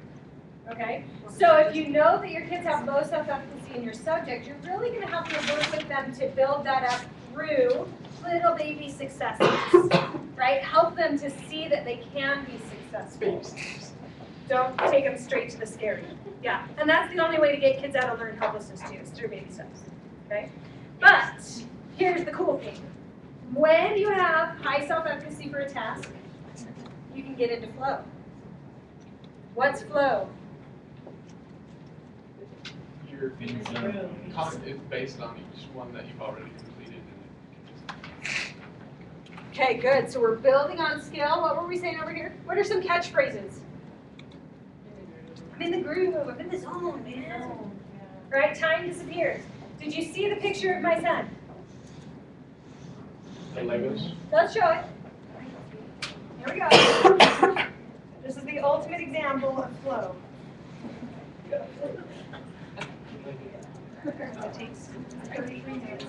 Okay? So if you know that your kids have low self-efficacy in your subject, you're really going to have to work with them to build that up through little baby successes, right? Help them to see that they can be successful. Don't take them straight to the scary. Yeah, and that's the only way to get kids out of learned helplessness too, is through baby steps, okay? But here's the cool thing. When you have high self-efficacy for a task, you can get into flow. What's flow? Your comment is based on each one that you've already completed. Okay, good. So we're building on skill. What were we saying over here? What are some catchphrases? I'm in the groove. I'm in the zone, man. Right? Time disappears. Did you see the picture of my son? The Legos? Let's show it. Here we go. This is the ultimate example of flow. It takes 33 minutes.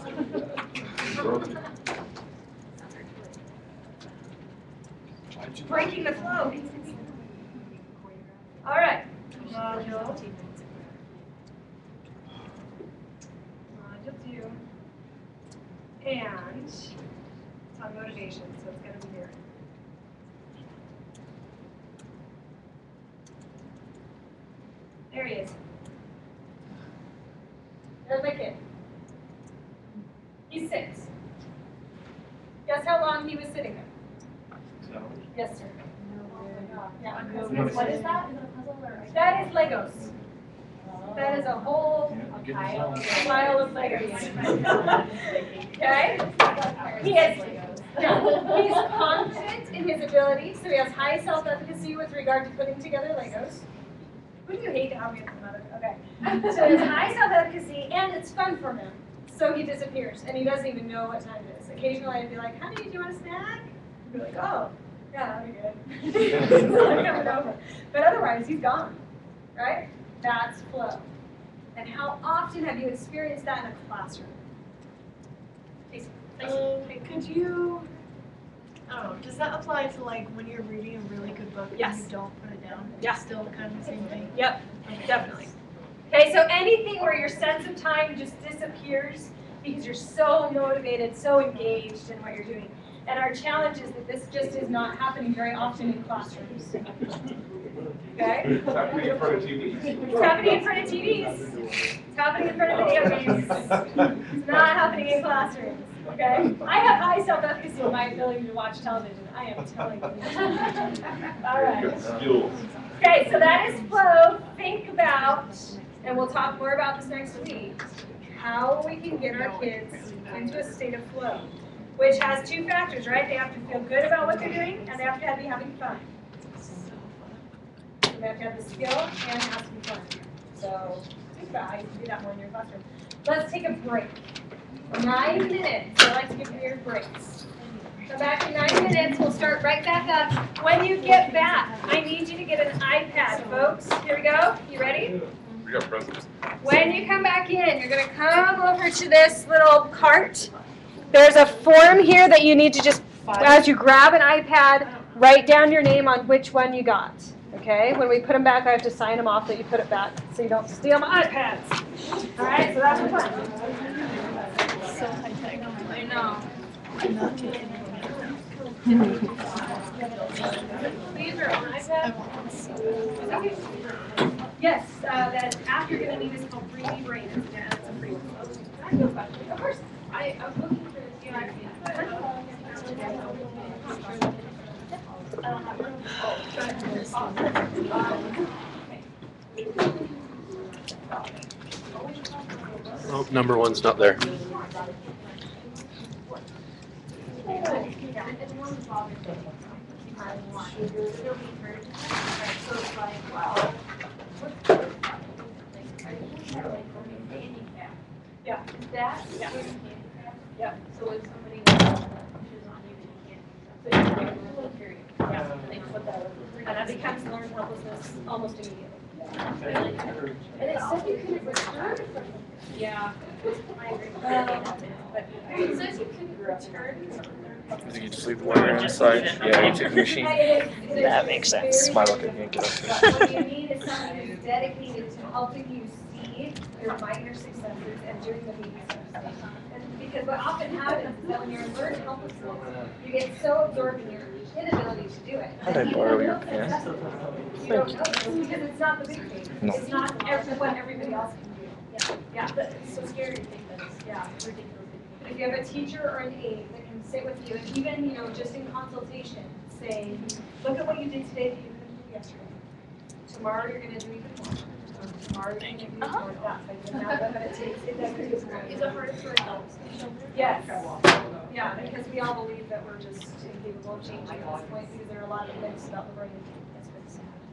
Breaking the flow. All right. Module 2. And it's on motivation, so it's going to be here. There he is. There's my kid. He's 6. Guess how long he was sitting there? Yes, sir. Yeah. What is that? Is it a puzzle or? That is Legos. That is a whole pile of Legos. Okay? He's confident in his ability, so he has high self-efficacy with regard to putting together Legos. Who do you hate to have me as a mother? Okay. So he has high self-efficacy, and it's fun for him. So he disappears, and he doesn't even know what time it is. Occasionally I'd be like, honey, do you want a snack? He'd be like, oh, yeah, that'd be good. So I'm coming over. But otherwise, he's gone, right? That's flow. And how often have you experienced that in a classroom? Could you, I don't know, does that apply to like when you're reading a really good book and you don't put it down? Yeah. It's still kind of the same thing? Yep, definitely. Okay, so anything where your sense of time just disappears because you're so motivated, so engaged in what you're doing. And our challenge is that this just is not happening very often in classrooms. Okay? It's happening in front of TVs. It's happening in front of TVs. It's happening in front of video games. It's not happening in classrooms. Okay? I have high self-efficacy in my ability to watch television. I am telling you. All right. Skills. Okay, so that is flow. Think about, and we'll talk more about this next week, how we can get our kids into a state of flow, which has 2 factors, right? They have to feel good about what they're doing, and they have to be having fun. They have to have the skill and it has to be fun. So think about how you can do that more in your classroom. Let's take a break. 9 minutes. I like to give weird breaks. Come back in 9 minutes. We'll start right back up. When you get back, I need you to get an iPad, folks. Here we go. You ready? We got presents. When you come back in, you're going to come over to this little cart. There's a form here that you need to just, as you grab an iPad, write down your name on which one you got. Okay? When we put them back, I have to sign them off that you put it back so you don't steal my iPads. All right? So that's the fun. So high-tech. I know. These are on iPad. Okay. Yes, that app you're going to need is called 3D Brain. Yeah, it's a free one. Of course. I was looking for this, you know, Oh, number 1's not there. Yeah. That? Yeah. Yeah. So if somebody pushes on you and you can't, so you can do a period. Yeah. And that becomes learned helplessness almost immediately. And it said you couldn't return from. Yeah. I agree. But It says you couldn't return from. I think you just leave the wire inside. Yeah, you take the machine. That makes sense. Smile at me and get up. What you need is someone who's dedicated to helping you see your minor successes and doing the baby steps. And because what often happens is that when you're in learned helplessness, you get so absorbed in your inability to do it. How did I borrow your pen? You don't know this because it's not the big thing. No. It's not what everybody else can do. Yeah, but it's so scary to think that it's, ridiculous. But if you have a teacher or an aide that can sit with you, and even, just in consultation, say, look at what you did today that you couldn't do yesterday. Tomorrow you're gonna do even more. Tomorrow you're gonna do even more of that. But it doesn't take more. Is it harder for adults? Yes. Yeah, because we all believe that we're just incapable of changing at this point because there are a lot of myths about the brain.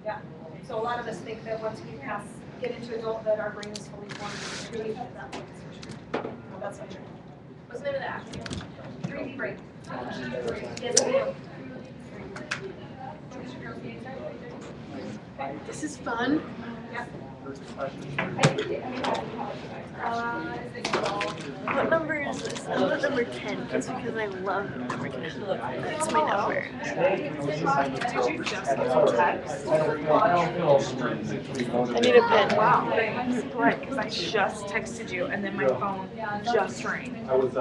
Yeah. So a lot of us think that once we get into adulthood, our brain is fully formed and created at that point. No, that's not true. What's the name of the acronym? 3D brain. Yes, ma'am. This is fun. Yep. What number is this? I'm at number 10 just because I love number 10. That's my number. Did you just get a text? I need a pen. Wow. What? Because I just texted you and then my phone just rang. I was,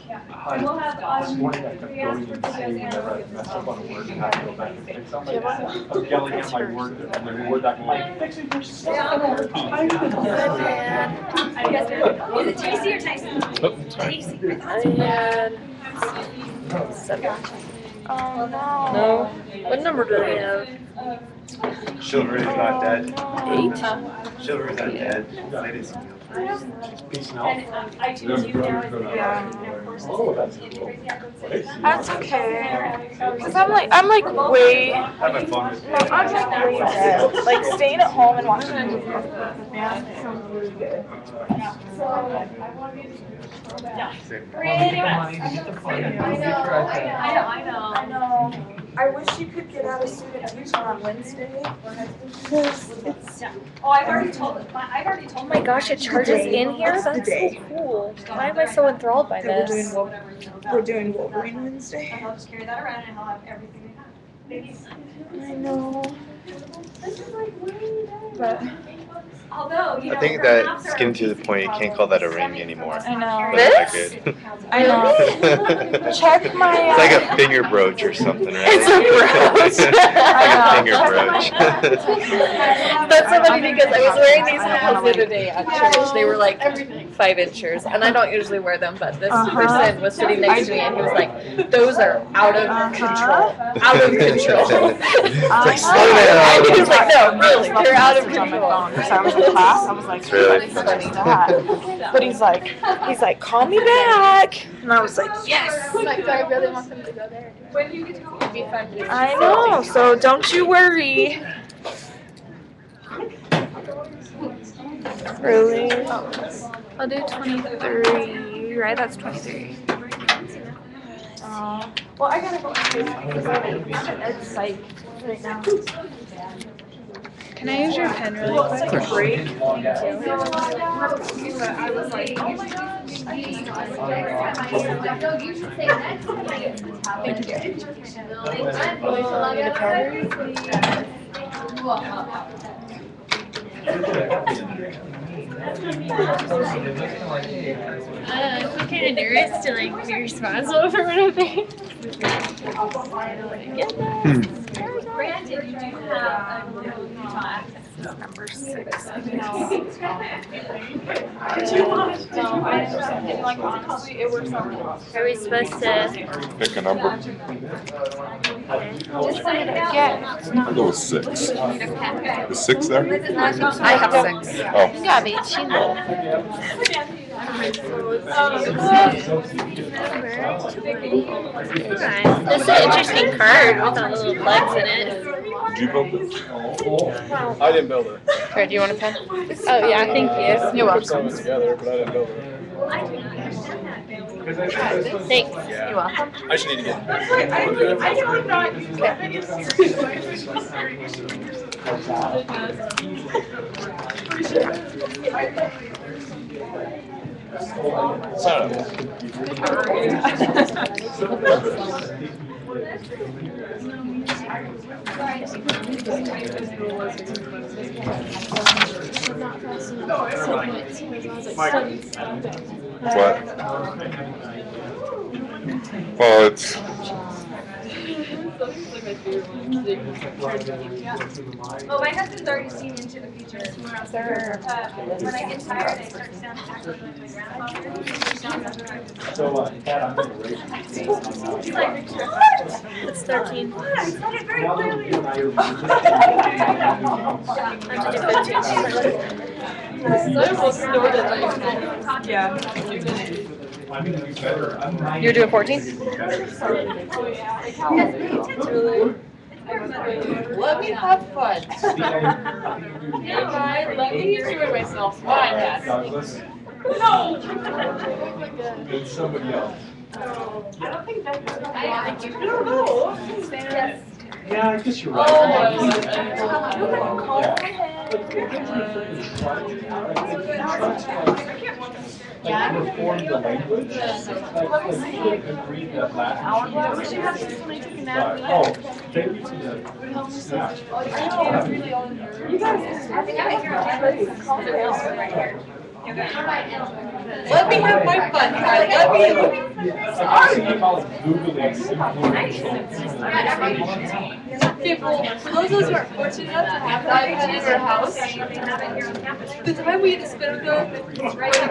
this morning I kept going insane whenever I messed up on a word and had to go back and fix something. I was yelling at my word and then the word back, I'm like, fix it yourself. Is it Tracy or Tyson? Tracy. I had 7. Oh no. No. What number do they have? Chivalry's not dead. 8? Chivalry's not dead. Ladies. Peace now. That's okay. Cause I'm like way. I have my phone with me. I'm like way dead. Like staying at home and watching it. Sounds really good. I know. I wish you could get out of student teaching on Wednesday. Because it's. Oh, I've already told. Oh my gosh, it charges in here? That's so cool. Why am I so enthralled by this? We're doing Wolverine Wednesday. And I'll just carry that around and I'll have everything they have. I know. But Although, I think that it's getting to the point you can't call that a ring anymore. I know. But it's not good. I know. Check my. It's like a finger brooch or something, right? It's a brooch. Like a finger brooch. That's so funny because I was wearing these heels the other day at church. They were like 5 inches, and I don't usually wear them, but this person was sitting next to me and he was like, those are out of control. Out of control. Like, slow down. He was like, no, really, they're out of control. Because I was in class, I was like, It's really what is that? But he's like, call me back. And I was like, yes. Like, do I really want them to go there? When do you get to go? It'd be fun to I know, so don't you worry. Really? I'll do 23, right? That's 23. Well, I gotta go because I'm at ed psych right now. Can I use your pen really quick? For free? I was like, oh my gosh. No, you should say next time. Thank you. I'm kind of nervous to like be responsible for one of things. Granted, you do have a little Utah accent. Number 6. Like honestly, it works out. Are we supposed to? Pick a number. Just wanted to get. I'll go with 6. Is 6 there? I have 6. Oh. You got me, Chino. This is an interesting card with all the little plugs in it. Did you build this? I didn't build it. Here, do you want a pen? Oh yeah, thank you. You're welcome. Put it together, but I didn't build it. Thanks. You're welcome. I just need to get. What? Well, it's like my favorite one. Oh, my husband's already seen Into the Future. When I get tired, I start to sound exactly like my grandfather. So, Pat, I'm gonna raise my face on He's like, what? It's 13. What? I said it very clearly. I almost snorted like Yeah. I'm gonna do better. You're doing 14? Let me have fun. Let me enjoy myself. Why, Dad? Douglas, No! it's somebody else. I don't think that's. I don't know. Yes. Yeah, I guess you're right. Oh, Like, reform the language. Like, we couldn't agree that last. Oh, thank you to the staff. You guys, I think I hear a right here. Let me have my fun, Kylie. Let me. I see you all Googling. Okay, well, for those of us who are fortunate enough to have an iPad in our house, the time we had to spend with it, we do is precious.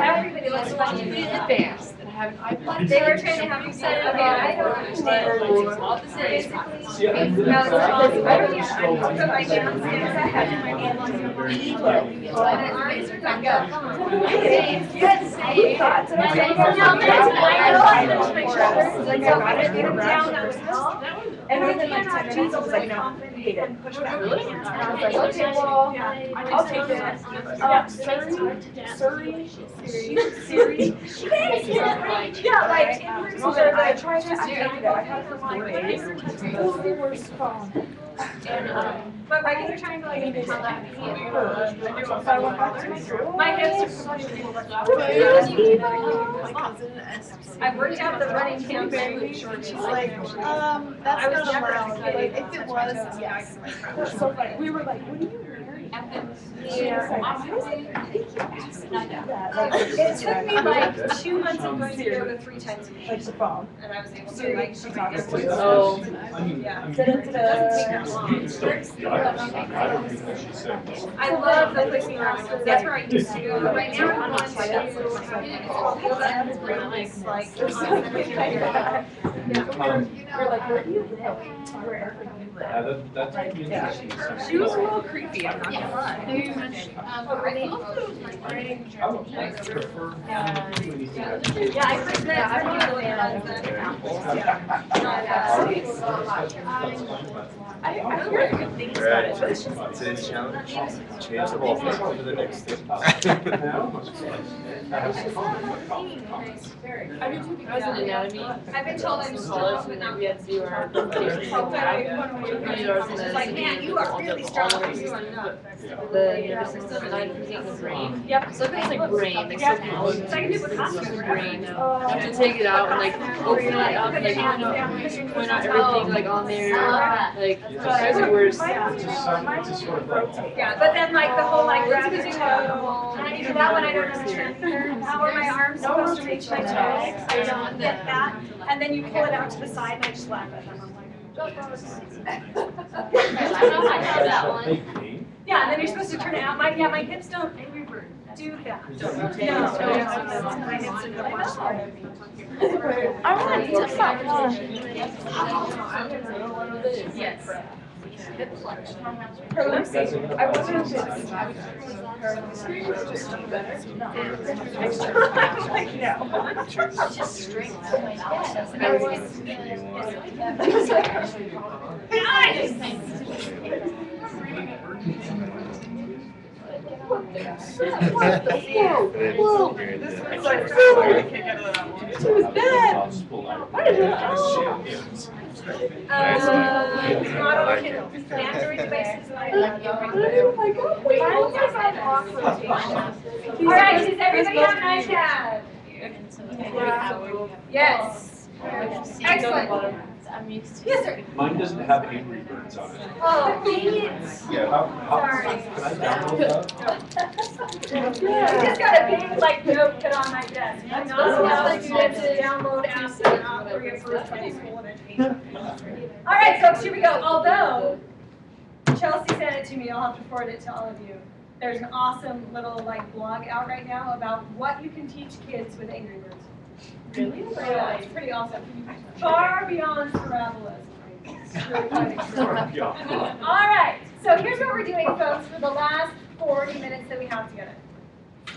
Everybody likes watching me in advance and have an iPad. They were trying to have you set up. I don't understand. It's all the same. And within like 10 minutes, I was like, no, hate it. Push back. Really? And I was like, okay, well, I'll take it. Surrey, Siri. Yeah, like, so they're like trying to do that. I had it for 4 days. It was the worst phone. But my kids are trying to like tell that My hips are I worked out the running campaign. She's like, that's not allowed. Like, if it was, yes. That's so funny. We were like, when are you married? Yeah. It took me like 2 months of going to yoga 3 times a week. Like the phone. And I was able to like, she talks. Oh. Yeah. I love the place classes. That's where I used to go. Right now I'm on to We're like, where do you live? That's interesting. She was a little creepy, I'm not gonna lie. I prefer. Yeah, I first met I don't hear good things about it, but it's just. Today's challenge, change the wallpaper for the next thing. I did too because in anatomy. I've been told I'm college when we had to do our presentations and like, man, you are really strong. You are not. the nervous system and I'm using the brain. Yep. So if it's like brain, like something else So I can do with the brain. You have to take it out and like open it up, like point out everything like on there. Like that's the worst. Yeah, but then like the whole like gravity toe, that one I don't understand. How are my arms supposed to reach my toes? I don't get that. And then you pull it out to the side and I just laugh at them. I'm like, yeah, and then you're supposed to turn it out. My hips don't do that. No, my hips are the worst part of me. I want to find Yes. I wonder if it's just better. No. Just straight. Alright, does everybody have an iPad? Yes. Excellent. I'm used to. Yes, sir. Mine doesn't have Angry Birds on it. Oh, dang it. Yeah, how, Sorry. can I download that? I just got a big like note put on my desk. I'm not allowed students to download apps that are not pre-approved by the School of Education. All right, folks, here we go. Although Chelsea sent it to me, I'll have to forward it to all of you. There's an awesome little like blog out right now about what you can teach kids with Angry Birds. Really? Yeah, it's pretty awesome. Far beyond parabolas. It's really quite extraordinary. All right, so here's what we're doing, folks, for the last 40 minutes that we have together.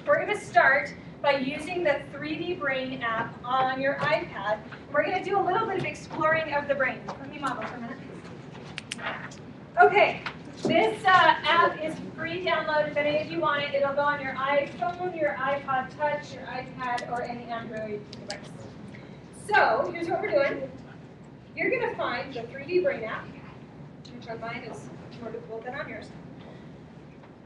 We're going to start by using the 3D Brain app on your iPad. We're going to do a little bit of exploring of the brain. Let me model for a minute. Okay, this app is free download. If any of you want it, it'll go on your iPhone, your iPod Touch, your iPad, or any Android device. So here's what we're doing. You're going to find the 3D Brain app, which on mine is more difficult than on yours.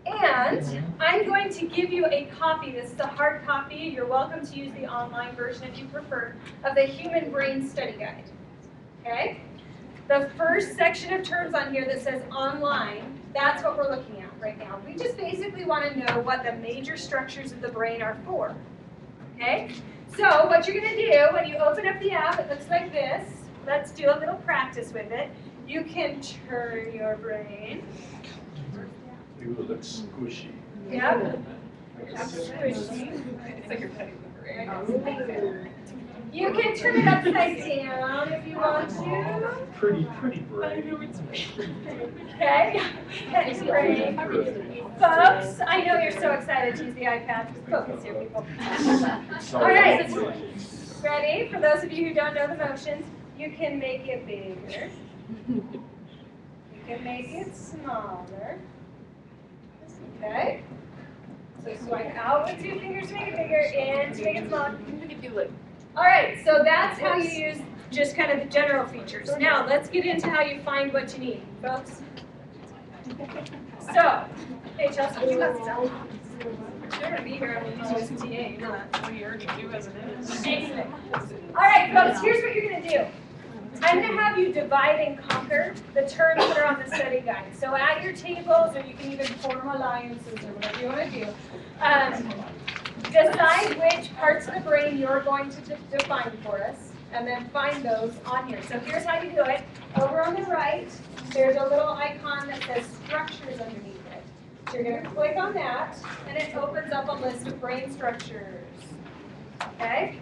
And I'm going to give you a copy. This is a hard copy. You're welcome to use the online version if you prefer, of the Human Brain Study Guide. Okay? The first section of terms on here that says online, that's what we're looking at right now. We just basically want to know what the major structures of the brain are for. Okay? So what you're going to do when you open up the app, it looks like this. Let's do a little practice with it. You can turn your brain. It looks squishy. Yep. Squishy. It's like you're petting the brain. You can turn it upside down if you want to. Pretty brain. Okay. That's great. Folks, I know you're so excited to use the iPad. Focus here, people. All right. Ready? For those of you who don't know the motions, you can make it bigger. You can make it smaller. Okay? So swipe out with 2 fingers to make it bigger and to make it smaller. All right, so that's how you use just kind of the general features. Now, let's get into how you find what you need, folks. So, hey, Chelsea, you got stuff. You're going to be here. I'm going to use you as a TA. You know that. Well, you already do as it is. All right, folks, here's what you're going to do. I'm going to have you divide and conquer the terms that are on the study guide. So at your tables, or you can even form alliances or whatever you want to do, decide which parts of the brain you're going to define for us, and then find those on here. So here's how you do it. Over on the right, there's a little icon that says structures underneath it. So you're going to click on that, and it opens up a list of brain structures. Okay?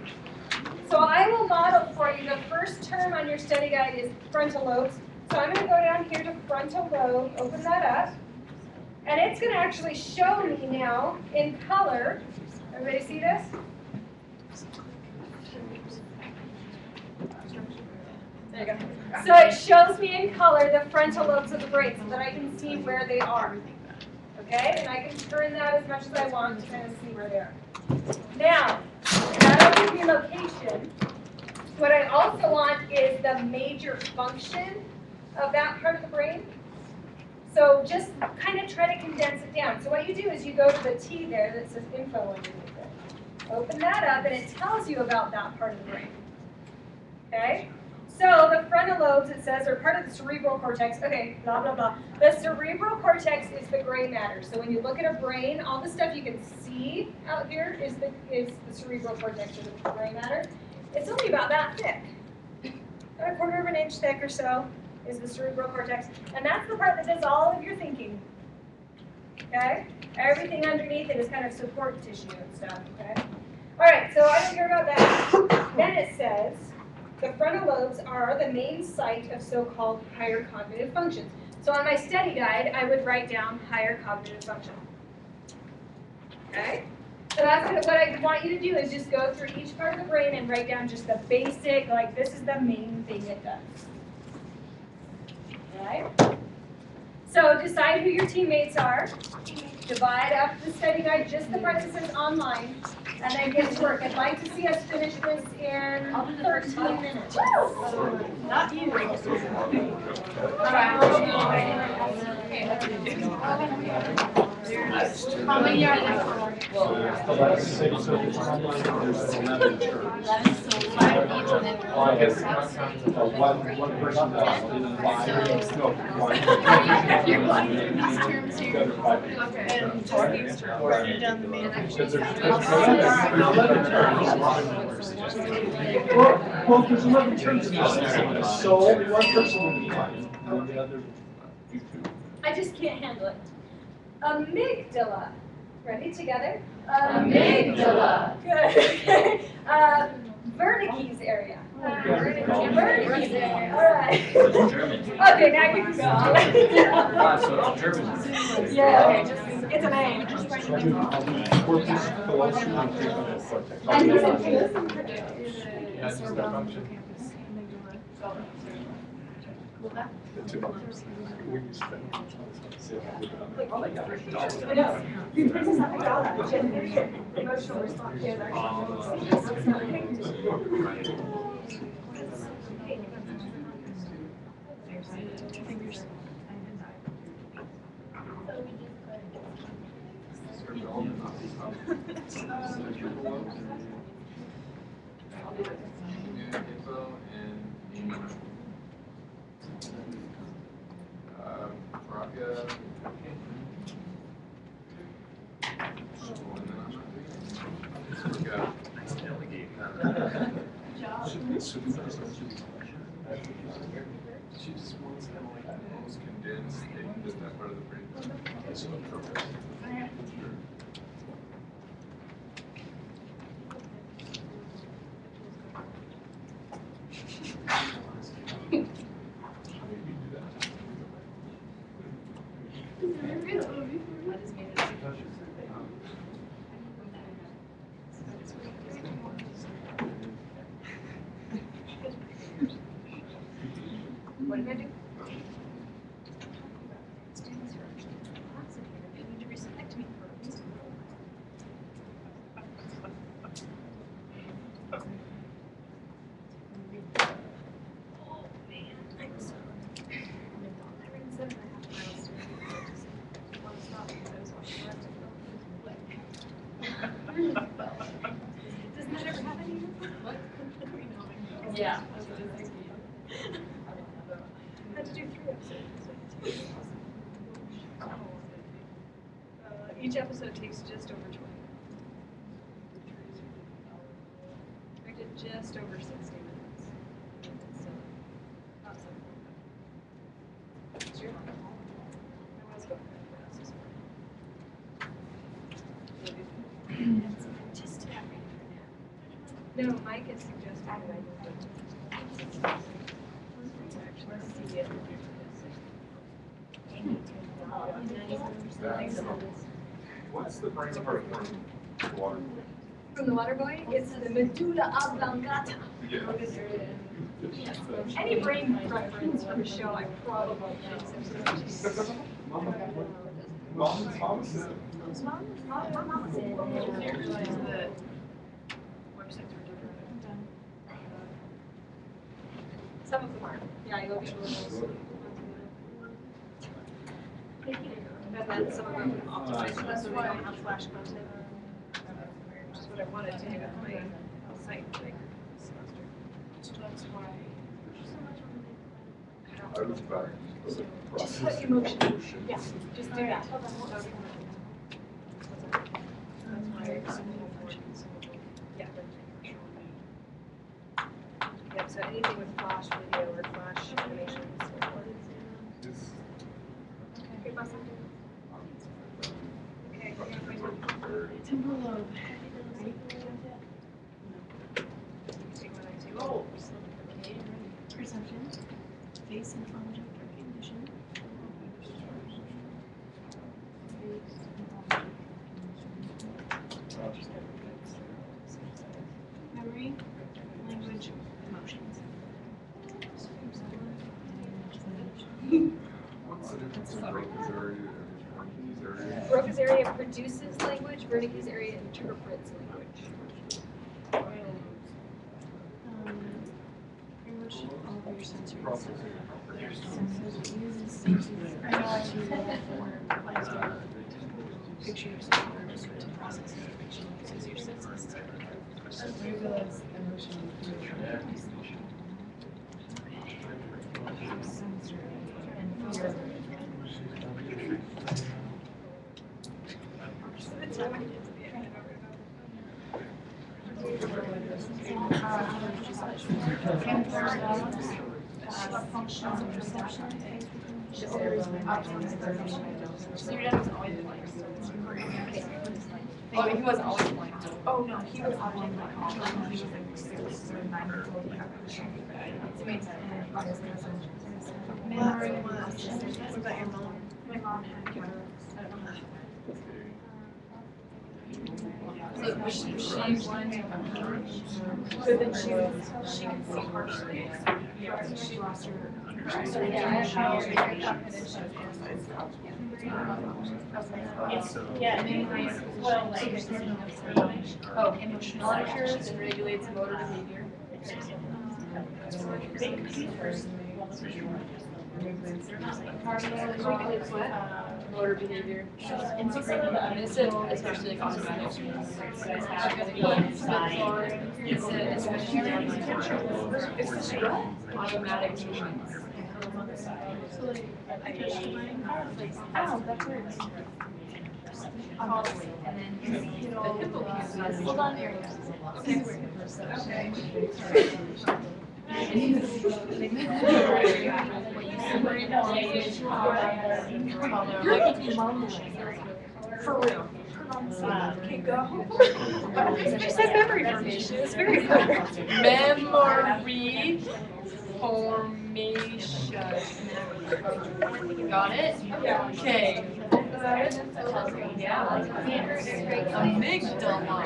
So I will model for you. The first term on your study guide is frontal lobes. So I'm going to go down here to frontal lobe, open that up, and it's going to actually show me now in color. Everybody see this? There you go. So it shows me in color the frontal lobes of the brain so that I can see where they are. Okay? And I can turn that as much as I want to kind of see where they are. Now, that'll give me location. What I also want is the major function of that part of the brain. So just kind of try to condense it down. So what you do is you go to the T there that says info underneath it. Open that up and it tells you about that part of the brain. Okay? So the frontal lobes, it says, are part of the cerebral cortex. Okay, blah, blah, blah. The cerebral cortex is the gray matter. So when you look at a brain, all the stuff you can see out here is the cerebral cortex, or the gray matter. It's only about that thick. About 1/4 of an inch thick or so is the cerebral cortex. And that's the part that does all of your thinking. Okay? Everything underneath it is kind of support tissue and stuff. Okay? All right, so I don't care about that. Then it says, the frontal lobes are the main site of so-called higher cognitive functions. So on my study guide, I would write down higher cognitive function. Okay? So that's what I want you to do is just go through each part of the brain and write down just the basic, like this is the main thing it does. Right? So decide who your teammates are. Divide up the study guide, just the part that says online, and then get to work. I'd like to see us finish this in 13 minutes. Not you. How many are there? 11, so there's online, there's 11 terms. Well, I guess one person does five. No, one. Because there's 11 terms. Well, there's 11 terms in this, so only one person will be fine, and the other. I just can't handle it. Amygdala. Ready together? Amygdala. Good. Wernicke's area. Wernicke's area. All right. Okay, now you can go. So it's German. Yeah. Okay, just it's a name. Emotional response. She just wants them like the most condensed, just that part of the brain. That's what purpose. What did I do? Doesn't that ever happen to you? Yeah. I had to do 3 episodes. Each episode takes just over 20. I did just over 60 minutes. So, not so sure. I was going just no, Mike has suggested that I do What's the brain part from the water? From the water boy, it's the medulla oblongata. Yeah. Any brain reference for a show, I probably Mama said. Mama said. I didn't realize that websites were different. Some of them are. Yeah, I looked at those. And then some of them optimized so they don't have flash content. Which is what I wanted to do with my site like semester. So that's why. I was back. Just put emotion. Yeah, just do that. That's why emotions. Yeah. Yeah, so anything with flash video or flash animations. Okay, bust it. Okay. Temporal lobe. Oh. Okay. Perception. Face and object recognition. Memory, language, emotions. What's the difference in Broca's area and Wernicke's area? Broca's area produces language, Wernicke's area interprets language. Emotion, all of your sensory. picture yourself or just to process information because your senses to regulate emotion through and fear. Functions of perception. So your dad was always blank. Oh, he wasn't always blank. Oh no, he was always blank. He was like 6 or 9 years old. Memory was. What about your mom? My mom had cataracts. I don't know. So she but then she could see partially. Yeah, she lost her. Emotional lectures and regulates motor behavior. Regulates what? Motor behavior. Especially like automatic. Automatic movements. Ow, that hurts. And then the hippocampus. Hold on here. Okay. For real. Okay, go. She said memory formation. It's very good. Memory formation. Got it? Okay. Amygdala.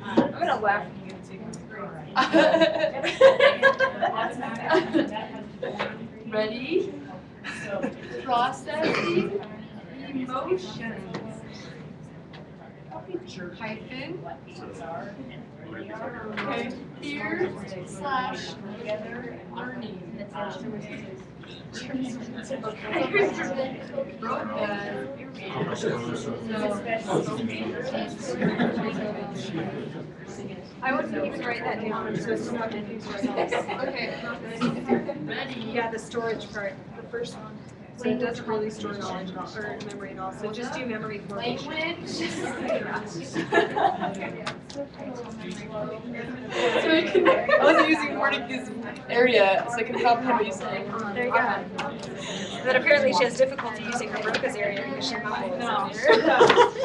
I'm gonna laugh at you too. Ready? Processing emotions. Hyphen. Okay. Fear/learning. I wouldn't even write that down. Okay. Ready? Yeah, the storage part, the first one. So it doesn't really store knowledge or memory at all. So just do memory formation. Language. So I wasn't using Wernicke's area, so I can comprehend what you're saying. There you go. But apparently she has difficulty using her Broca's area because she mumbles. No.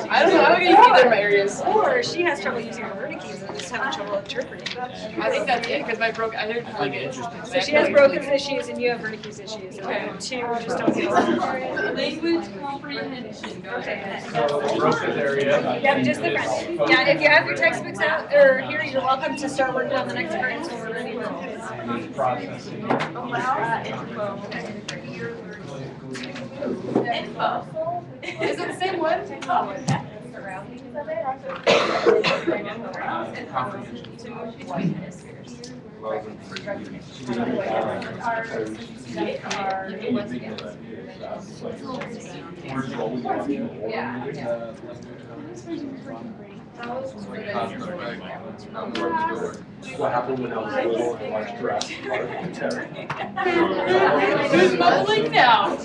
I don't know. I'm going to use either of my areas. Or she has trouble using her Wernicke's and just having trouble interpreting. I think that's it because my Broca. I didn't like it. So she has Broca's issues and you have Wernicke's issues. Okay. Two just don't get along. Language comprehension. Okay. Broca's area. Yeah, just the front. Yeah, if you have your textbooks out or here, you're welcome to start working on the next part until we're ready with kids. Info. Is it the same one? What happened when I was little and watched Jurassic Park? Who's mumbling now? Be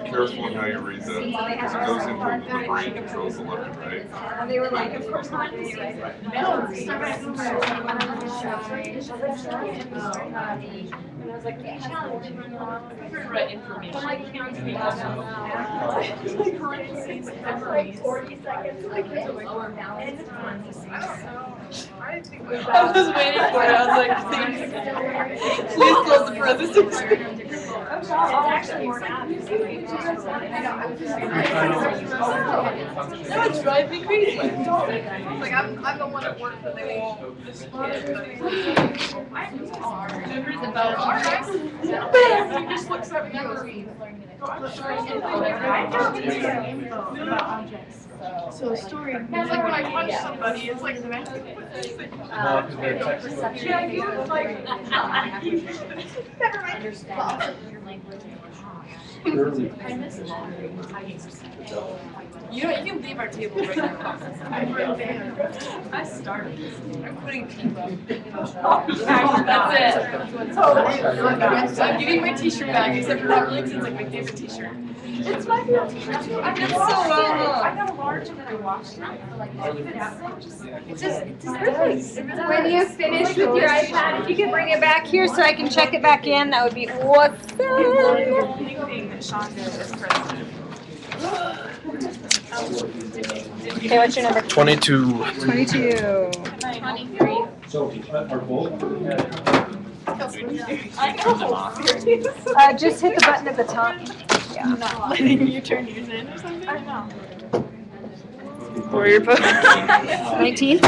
careful on how you read that, because it goes into the brain controls the left and right. And they were like, of course not. And I was like, yeah, Right information. I'm like, counting parentheses, memories. 40 seconds. Like, I was waiting for it. I was like, please close the parentheses. It's actually more now. No, it's driving me crazy. Like, I'm the one at work that they won't respond. Memories about objects. He just looks at me and goes, So story. It's like when I punch somebody, it's like You know, you can leave our table right now. I started. I'm putting people. That's it. I'm giving my t-shirt back, except for not really because it's like my favorite t-shirt. It's my favorite t-shirt too. I It's so well. I got a large and then I washed it. It's perfect. When you finish with your iPad, if you could bring it back here so I can check it back in, that would be awesome. Okay, what's your number? 22. 22. 23. So, our goal? Just hit the button at the top. Yeah. Not letting you turn yours in or something? I know. Where your phone? 19?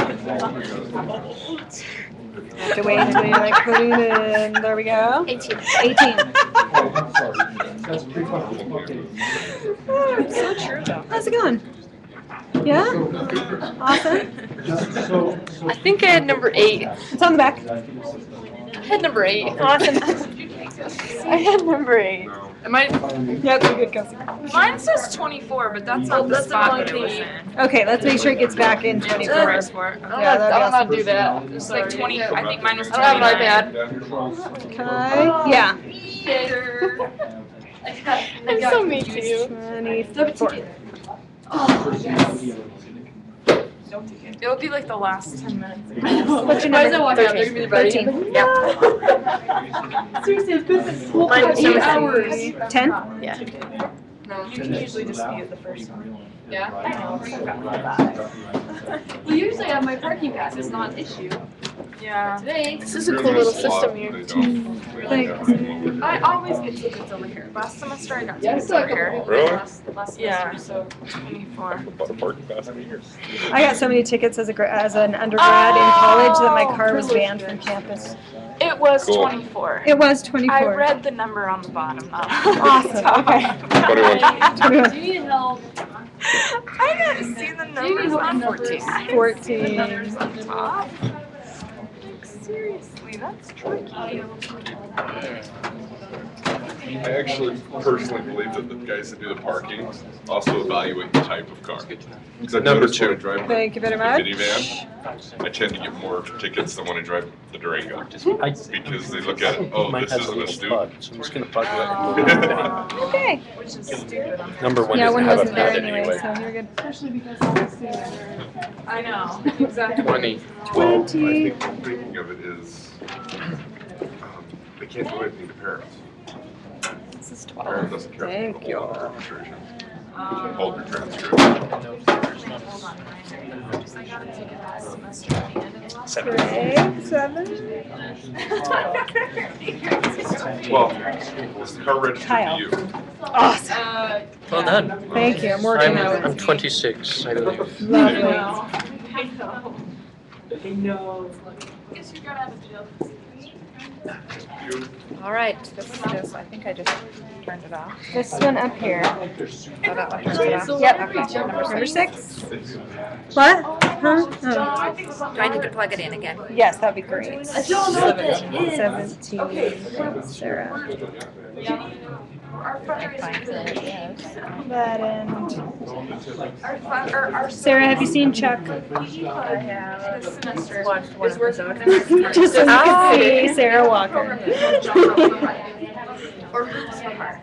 Have to wait until you like put it in. There we go. 18. 18. That's pretty fun. Okay. Oh, it's so true though. How's it going? Yeah? Awesome. I think I had number 8. It's on the back. I had number 8. Awesome. I had number 8. Am I? Yeah, it's a good guess. Mine says 24, but that's not the spot that it was in. Okay, let's make sure it gets back in 24. I don't know how to do that. It's like 20. I think mine was 29. I don't have an Okay. Yeah. I'm so mean to you. 24. It'll be like the last 10 minutes. What's your number? 13. Yep. Seriously, it's been this whole Mine was 8 number hours. 10? Yeah. No, you can usually just be at the first one. Yeah, I know. Well, usually I have my parking pass, it's not an issue. Yeah. Today. This is a cool little system here. Thanks. I always get tickets over here. Last semester I got Yeah, tickets it's like over here. Really? Last semester, so 24. Bought a parking pass in years. I got so many tickets as an undergrad in college that my car was banned from campus. It was Cool. 24. It was 24. I read the number on the bottom. Not Awesome. Okay. 21. Do you need help? I gotta see the numbers on 14. 14. The numbers on top. Like, seriously, that's tricky. I actually personally believe that the guys that do the parking also evaluate the type of car. Because I've Number noticed when I 2. drive Thank you very the much. minivan, I tend to get more tickets than when I drive the Durango. Because they look at it, oh, Mine this has a isn't a little stoop. plug, so I'm just gonna plug that. Okay. Which is stupid. Number 1 Yeah, doesn't one have a wasn't there pad anyway, anyway. so you're good. Especially because I'm a student. I know, exactly. 20. 12, I 20. think the thinking of it is, they can't do anything to parents. This is Parent 12. doesn't care. Thank you. Registration. Hold your transcript. Hold on. I got a ticket last semester at the end of the last year. Great. 7. Well, is the car registered Kyle. to you? Awesome. Well done. Thank you. I'm working on it. I'm 26, I believe. Lovely. I know. I know. I guess you're gonna have a joke. You? All right, this is, I think I just turned it off. This one up here. Oh, that one turned it off? Yep. Okay, Number 6. What? Huh? Oh. Do I need to plug it in again? Yes, that'd be great. I don't know what that is. 17. Okay. Sarah. Our fundraiser. That end. Our Sarah, have you seen Chuck? I have. This semester Is worth Just so you can see Sarah Walker. Or groups for her.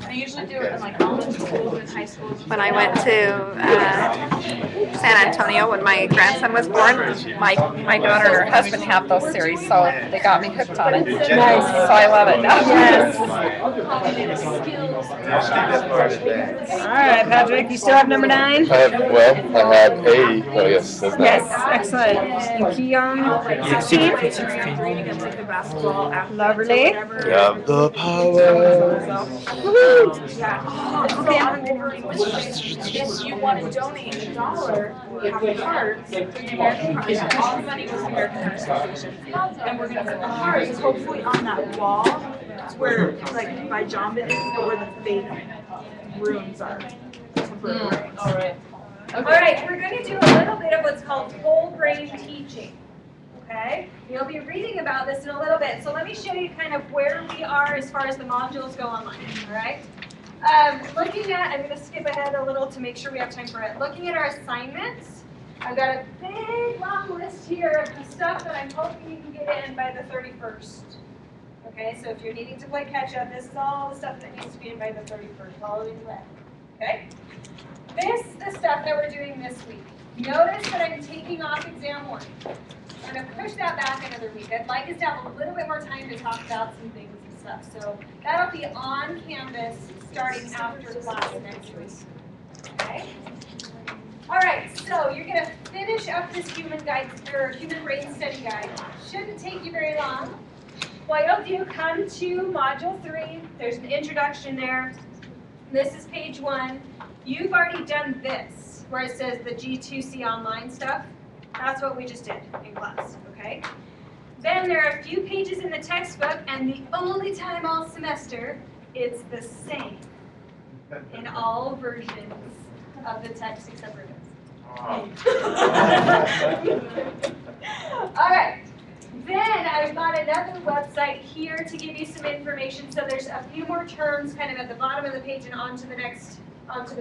I usually do it in like elementary schools and high schools. When I went to San Antonio when my grandson was born, my daughter and her husband have those series, so they got me hooked on it. Nice. So I love it now. Yes. All right, Patrick, you still have number 9? I have A. Oh, yes, that's Yes, 9. excellent. And Keon, 16. Lovely. You have the power. Woohoo! Yeah. Okay, I'm over English. If you want to donate $1 we have the cards, the American Heart, all the money goes to American Heart Association. And we're gonna put the cards hopefully on that wall where, like, by Jamba is, but where the fake rooms are. All right. All right, we're going to do a little bit of what's called whole brain teaching. Okay? You'll be reading about this in a little bit. So let me show you kind of where we are as far as the modules go online. All right? Looking at, I'm going to skip ahead a little to make sure we have time for it. Looking at our assignments, I've got a big long list here of the stuff that I'm hoping you can get in by the 31st. Okay, so if you're needing to play catch up, this is all the stuff that needs to be in by the 31st, all the way to that. Okay? This is the stuff that we're doing this week. Notice that I'm taking off exam 1. I'm going to push that back another week. I'd like us to have a little bit more time to talk about some things and stuff. So that'll be on Canvas starting after class next week. Okay? All right, so you're going to finish up this human brain study guide. Shouldn't take you very long. What you'll do, come to Module 3. There's an introduction there. This is page 1. You've already done this, where it says the G2C online stuff. That's what we just did in class, okay? Then there are a few pages in the textbook, and the only time all semester, it's the same in all versions of the text except for this. All right. Then I've got another website here to give you some information. So there's a few more terms kind of at the bottom of the page and onto the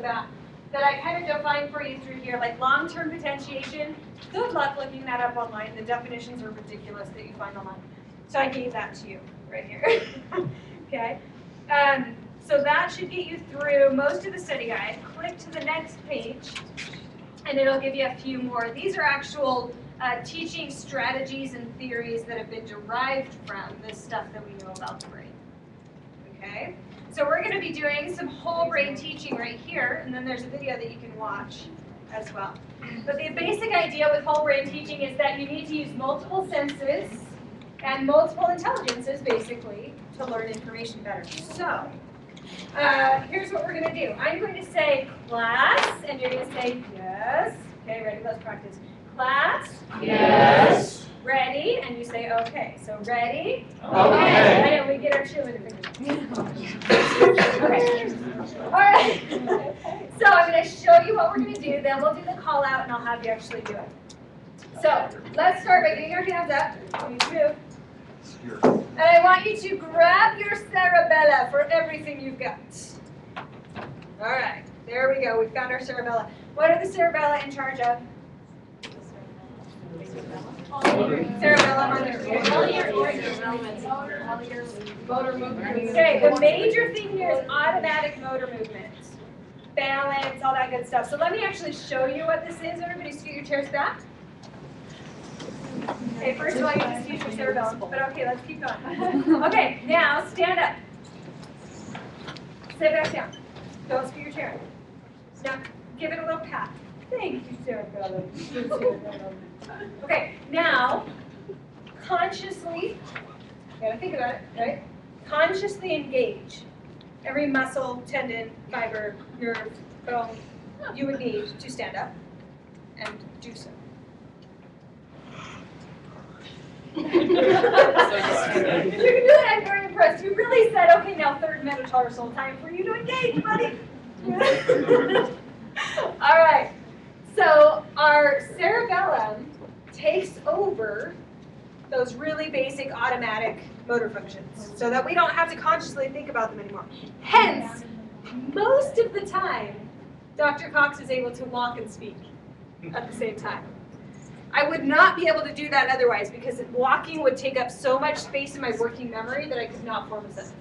back that I kind of defined for you through here, like long-term potentiation. Good luck looking that up online. The definitions are ridiculous that you find online. So I gave that to you right here. Okay. So that should get you through most of the study guide. Click to the next page, and it'll give you a few more. These are actual teaching strategies and theories that have been derived from this stuff that we know about the brain. Okay? So we're going to be doing some whole brain teaching right here, and then there's a video that you can watch as well. But the basic idea with whole brain teaching is that you need to use multiple senses and multiple intelligences, basically, to learn information better. So here's what we're going to do. I'm going to say class, and you're going to say yes. Okay, ready? Let's practice. Class? Yes. Ready? And you say okay. So ready? Okay. I know, we get our cheerleader fingers. Okay. All right. So I'm going to show you what we're going to do. Then we'll do the call out, and I'll have you actually do it. So let's start by getting your hands up. You move. And I want you to grab your cerebella for everything you've got. All right. There we go. We found our cerebella. What are the cerebella in charge of? Cerebellum on your motor movements. Okay, the major thing here is automatic motor movements. Balance, all that good stuff. So let me actually show you what this is. Everybody scoot your chairs back. Okay, first of all, you just use your cerebellum. But okay, let's keep going. Okay, now stand up. Sit back down. Don't scoot your chair. Now, give it a little pat. Thank you, cerebellum. Okay, now, consciously, gotta think about it, right? Consciously engage every muscle, tendon, fiber, nerve, bone you would need to stand up and do so. You can do it, I'm very impressed. You really said, okay, now third metatarsal, time for you to engage, buddy. All right, so our cerebellum takes over those really basic automatic motor functions so that we don't have to consciously think about them anymore. Hence, most of the time, Dr. Cox is able to walk and speak at the same time. I would not be able to do that otherwise because walking would take up so much space in my working memory that I could not form a sentence.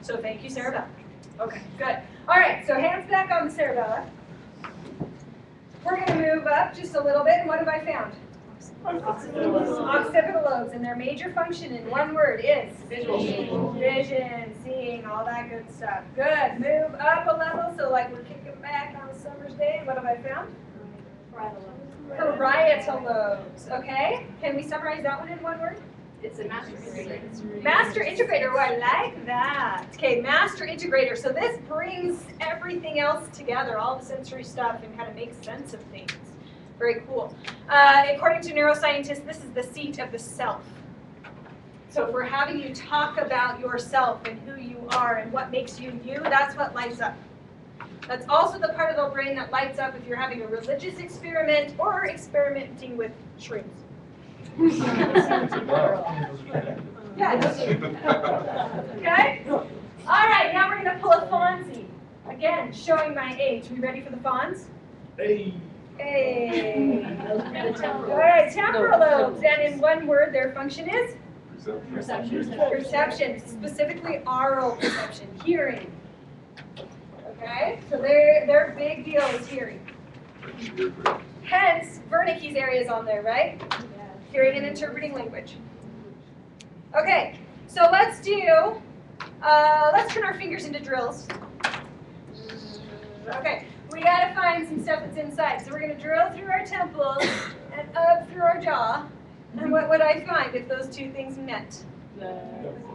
So thank you, cerebellum. Okay, good. All right, so hands back on the cerebellum. We're going to move up just a little bit, and what have I found? Occipital lobes, and their major function in one word is visual. Vision, seeing, all that good stuff. Good. Move up a level, so like we're kicking back on a summer's day. What have I found? Parietal lobes. Okay. Can we summarize that one in one word? It's a master integrator. Master integrator, oh, I like that. Okay, master integrator. So this brings everything else together, all the sensory stuff, and kind of makes sense of things. Very cool. According to neuroscientists, this is the seat of the self. So if we're having you talk about yourself and who you are and what makes you you, that's what lights up. That's also the part of the brain that lights up if you're having a religious experiment or experimenting with shrooms. Yeah, okay? All right, now we're going to pull a Fonzie. Again, showing my age. We ready for the Fonz? Hey. Hey. All right, temporal lobes. And in one word, their function is? Perception. Perception, specifically aural perception, hearing. Okay, so their big deal is hearing. Hence, Wernicke's area is on there, right? Hearing and interpreting language. Okay, so let's turn our fingers into drills. Okay, we gotta find some stuff that's inside. So we're gonna drill through our temples and up through our jaw. And what would I find if those two things met?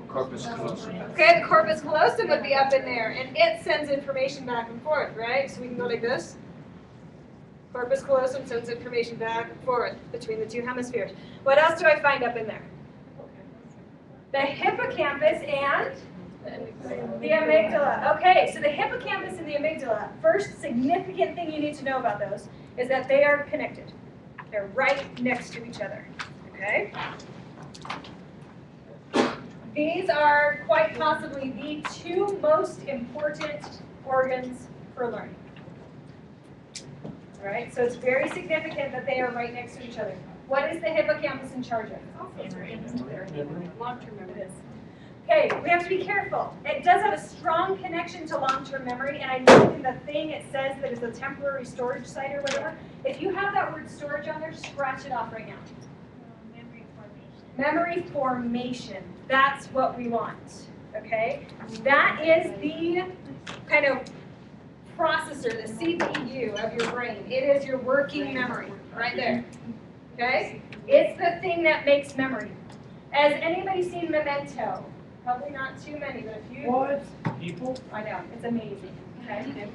Corpus callosum. Okay, the corpus callosum would be up in there, and it sends information back and forth, right? So we can go like this. Corpus callosum sends information back and forth between the two hemispheres. What else do I find up in there? The hippocampus and the amygdala. Okay, so the hippocampus and the amygdala, first significant thing you need to know about those is that they are connected. They're right next to each other, okay? These are quite possibly the two most important organs for learning. All right, so it's very significant that they are right next to each other. What is the hippocampus in charge of? Long-term memory. Okay, we have to be careful. It does have a strong connection to long-term memory, and I know in the thing it says that it's a temporary storage site or whatever. If you have that word storage on there, scratch it off right now. Memory formation. Memory formation, that's what we want, okay? That is the kind of processor, the CPU of your brain. It is your working memory, right there, okay? It's the thing that makes memory. Has anybody seen Memento? Probably not too many, but if you... What? People? I know, it's amazing. Okay.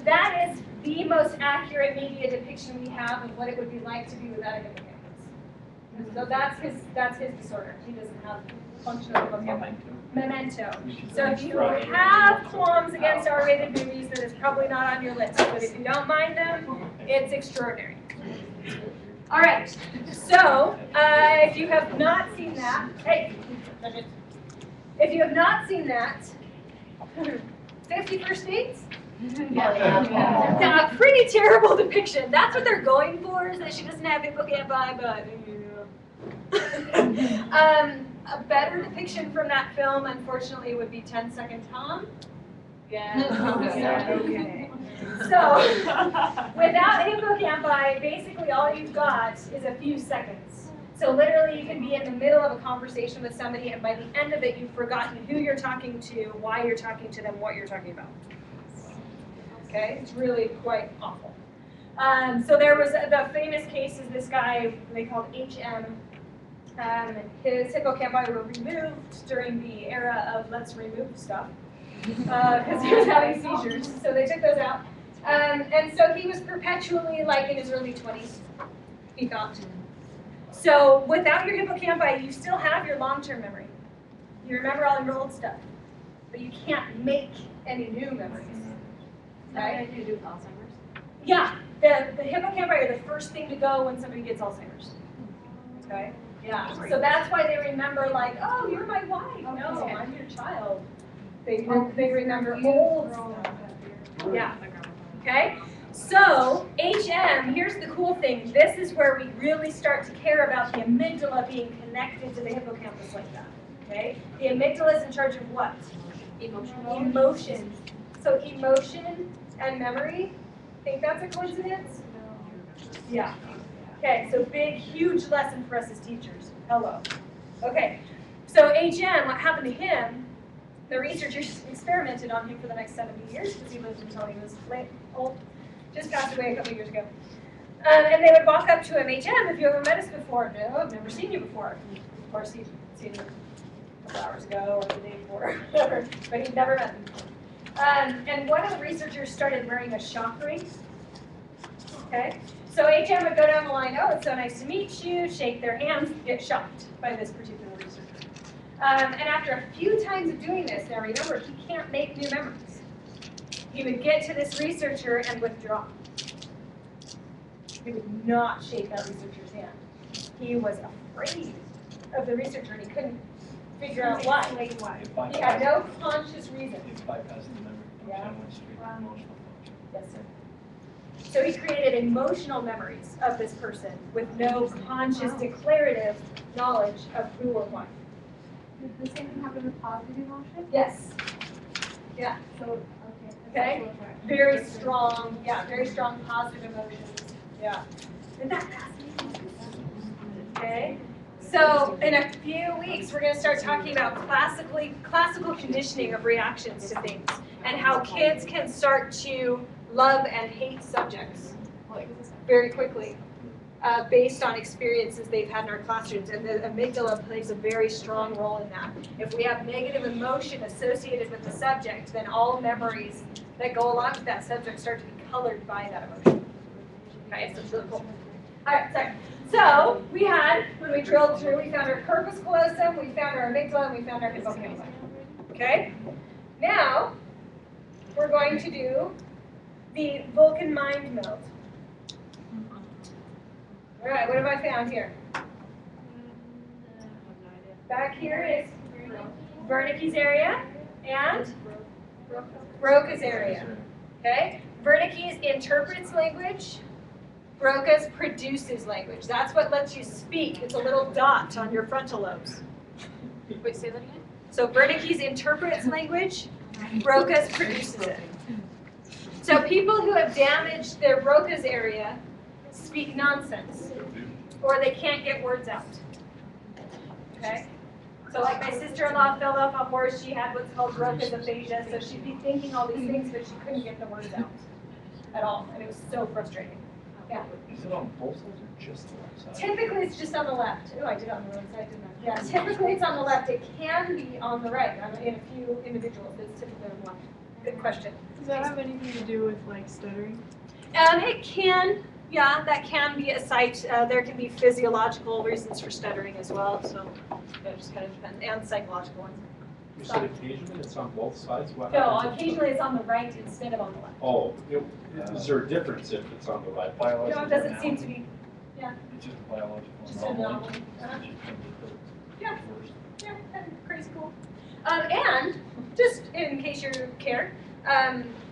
That is the most accurate media depiction we have of what it would be like to be without a hippocampus. So that's his disorder. He doesn't have functional hippocampus. Memento. So if you have qualms against R-rated movies, that is probably not on your list. But if you don't mind them, it's extraordinary. All right. So if you have not seen that, hey, if you have not seen that, 50 First Dates? Yeah, pretty terrible depiction. That's what they're going for, is that she doesn't have hippocampi, but a better depiction from that film, unfortunately, would be 10 Second Tom. Yeah. Okay. So, without hippocampi, basically all you've got is a few seconds. So literally you can be in the middle of a conversation with somebody, and by the end of it you've forgotten who you're talking to, why you're talking to them, what you're talking about. Okay, it's really quite awful. So there was the famous case is this guy they called HM. His hippocampi were removed during the era of let's remove stuff because he was having seizures. So they took those out. And so he was perpetually like in his early 20s, he thought. So without your hippocampi, you still have your long-term memory. You remember all your old stuff, but you can't make any new memories. Right? You do Alzheimer's? Yeah, the hippocampi are the first thing to go when somebody gets Alzheimer's. Okay? Yeah. So that's why they remember like, oh, you're my wife. No, I'm your child. They remember old stuff. Yeah. Okay? So, HM, here's the cool thing. This is where we really start to care about the amygdala being connected to the hippocampus like that. Okay? The amygdala is in charge of what? Emotion. So emotion and memory, think that's a coincidence? Yeah. Okay, so big, huge lesson for us as teachers. Hello. Okay, so HM, what happened to him, the researchers experimented on him for the next 70 years because he lived until he was old. Just passed away a couple years ago. And they would walk up to him, HM, have you ever met us before? No, I've never seen you before. course, he'd seen them a couple hours ago or the day before, whatever, but he'd never met them. And one of the researchers started wearing a shock ring. Okay, so HM would go down the line, oh, it's so nice to meet you, shake their hands, get shocked by this particular researcher. And after a few times of doing this, now remember, he can't make new memories. He would get to this researcher and withdraw. He would not shake that researcher's hand. He was afraid of the researcher and he couldn't figure out why. He had no conscious reason. It bypassed the memory function and went straight to emotional function. Yes, sir. So he created emotional memories of this person with no conscious declarative knowledge of who or what. Did the same thing happen with positive emotion? Yes. Yeah. So, Okay. Very strong, very strong positive emotions. Yeah. Isn't that fascinating? Okay. So in a few weeks, we're going to start talking about classical conditioning of reactions to things and how kids can start to love and hate subjects very quickly based on experiences they've had in our classrooms. And the amygdala plays a very strong role in that. If we have negative emotion associated with the subject, then all memories that go along with that subject start to be colored by that emotion. Okay, so it's really cool. All right, sorry. So we had, when we drilled through, we found our corpus callosum, we found our amygdala, and we found our hippocampus. Okay? Now, we're going to do the Vulcan mind meld. All right, what have I found here? Back here is Wernicke's area and Broca's area. Okay? Wernicke's interprets language. Broca's produces language. That's what lets you speak. It's a little dot on your frontal lobes. Wait, say that again? So Wernicke's interprets language. Broca's produces it. So people who have damaged their Broca's area speak nonsense, or they can't get words out. Okay? So like my sister-in-law fell off a horse, she had what's called Broca's aphasia, so she'd be thinking all these things, but she couldn't get the words out at all, and it was so frustrating. Yeah. Is it on both sides or just the left side? Typically, it's just on the left. Oh, I did it on the wrong side, didn't I? Yeah, typically it's on the left. It can be on the right. In a few individuals, it's typically on the left. Good question. Does that have anything to do with like stuttering? It can, yeah, that can be a site. There can be physiological reasons for stuttering as well, so it just kind of depends, and psychological ones. You said occasionally it's on both sides? What No, happens if- occasionally it's on the right instead of on the left. Oh, is there a difference if it's on the right? No, it doesn't seem to be. Yeah. It's just biological. Just an anomaly. Yeah. Yeah, that's crazy cool. And just in case you care,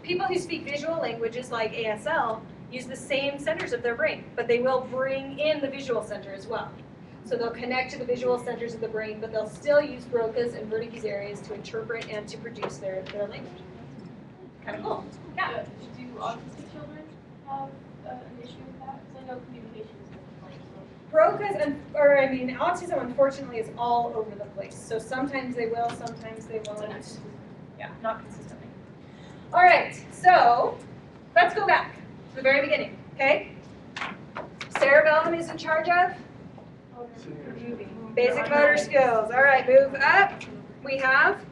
people who speak visual languages like ASL use the same centers of their brain, but they will bring in the visual center as well. So they'll connect to the visual centers of the brain, but they'll still use Broca's and Wernicke's areas to interpret and to produce their language. Kind of cool. Yeah. Do autistic children have an issue with that? Because I know communication is different. Autism unfortunately is all over the place. So sometimes they will, sometimes they won't. Yeah, not consistently. All right, so let's go back to the very beginning, okay? Cerebellum is in charge of basic motor skills. All right, move up. We have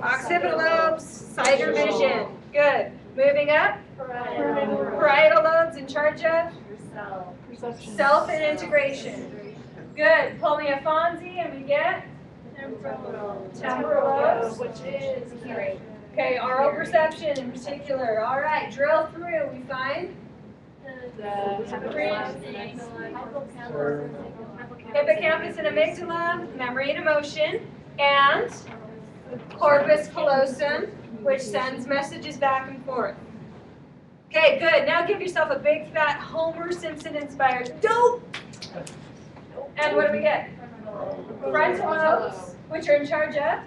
occipital lobes, sighter vision. Good. Moving up. Parietal lobes in charge of self and integration. Good. Pull me a Fonzie and we get temporal lobes, which is hearing. Okay, oral perception in particular. All right, drill through. We find hippocampus and amygdala, memory and emotion, and corpus callosum, which sends messages back and forth. Okay, good. Now give yourself a big fat Homer Simpson inspired dope. And what do we get? Frontal lobes, which are in charge of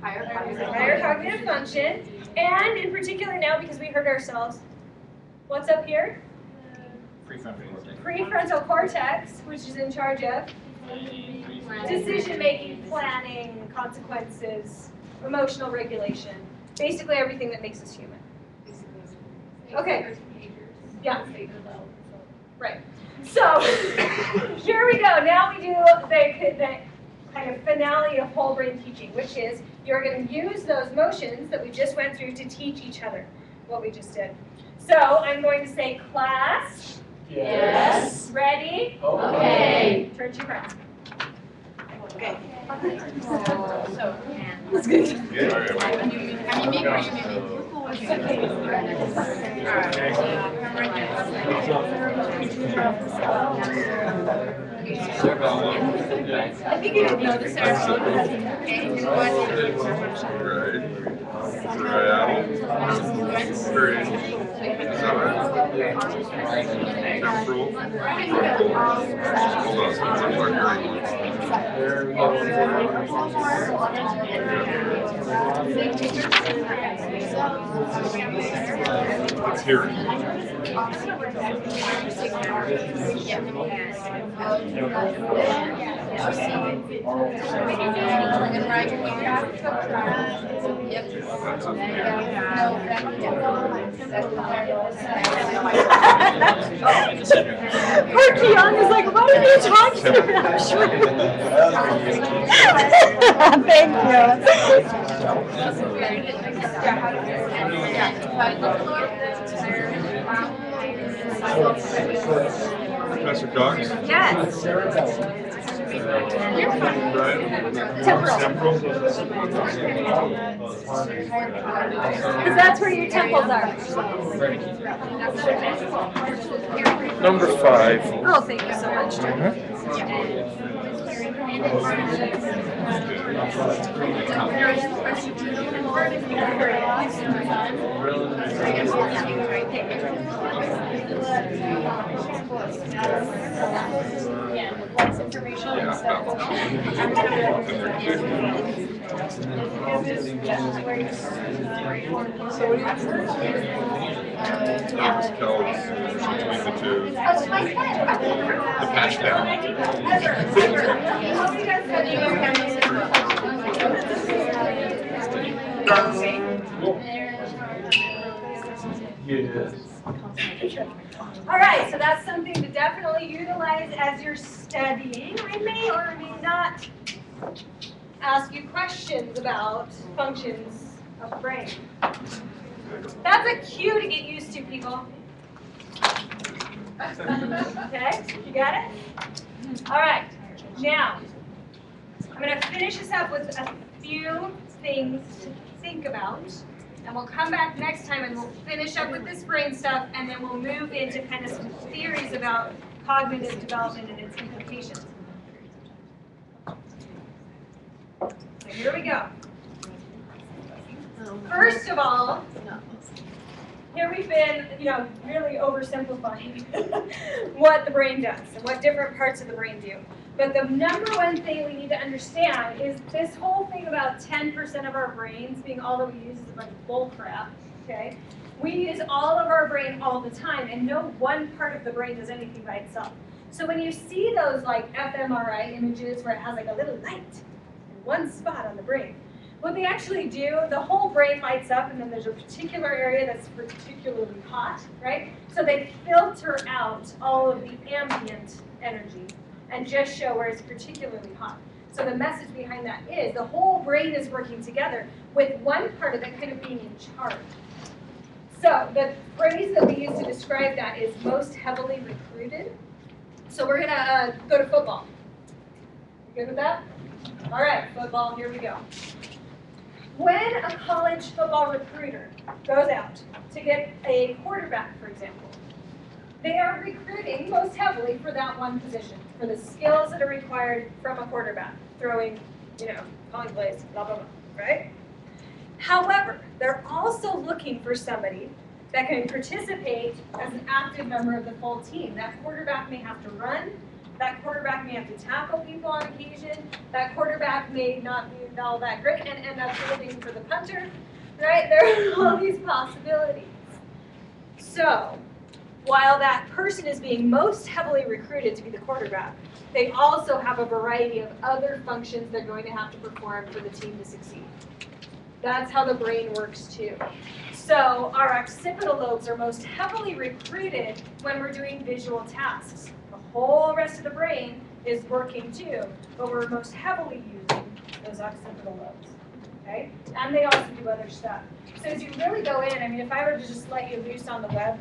higher cognitive function. And in particular now, because we heard ourselves, what's up here? Prefrontal cortex. Prefrontal cortex, which is in charge of decision-making, planning, consequences, emotional regulation, basically everything that makes us human. Okay. Yeah. Right. So here we go. Now we do kind of finale of whole brain teaching, which is you're going to use those motions that we just went through to teach each other what we just did. So I'm going to say, class. Yes. Ready? Okay. Turn to your friends. Okay. That's good. I think you don't know the ceremony. Let's hear it. Poor Keon like, what are you talking about? Thank Professor Cox? Yes. Temporal. Because that's where your temples are. Number 5. Oh, thank you so much. Between the two. The patch down. Yes. All right, so that's something to definitely utilize as you're studying. I may or may not ask you questions about functions of the brain. That's a cue to get used to, people. Okay, you got it? All right, now, I'm going to finish this up with a few things to think about. And we'll come back next time and we'll finish up with this brain stuff, and then we'll move into kind of some theories about cognitive development and its implications. So here we go. First of all, here we've been, really oversimplifying what the brain does and what different parts of the brain do. But the number one thing we need to understand is this whole thing about 10% of our brains being all that we use is a bunch of bull crap, okay? We use all of our brain all the time, and no one part of the brain does anything by itself. So when you see those like fMRI images where it has like a little light in one spot on the brain, what they actually do, the whole brain lights up, and then there's a particular area that's particularly hot, right? So they filter out all of the ambient energy and just show where it's particularly hot. So the message behind that is the whole brain is working together with one part of it kind of being in charge. So the phrase that we use to describe that is most heavily recruited. So we're gonna go to football. You good with that? All right, football, here we go. When a college football recruiter goes out to get a quarterback, for example, they are recruiting most heavily for that one position, for the skills that are required from a quarterback, throwing, calling plays, blah, blah, blah, right? However, they're also looking for somebody that can participate as an active member of the full team. That quarterback may have to run. That quarterback may have to tackle people on occasion. That quarterback may not be all that great and end up holding for the punter, right? There are all these possibilities. So, while that person is being most heavily recruited to be the quarterback, they also have a variety of other functions they're going to have to perform for the team to succeed. That's how the brain works too. So our occipital lobes are most heavily recruited when we're doing visual tasks. The whole rest of the brain is working too, but we're most heavily using those occipital lobes, okay? And they also do other stuff. So as you really go in, I mean, if I were to just let you loose on the web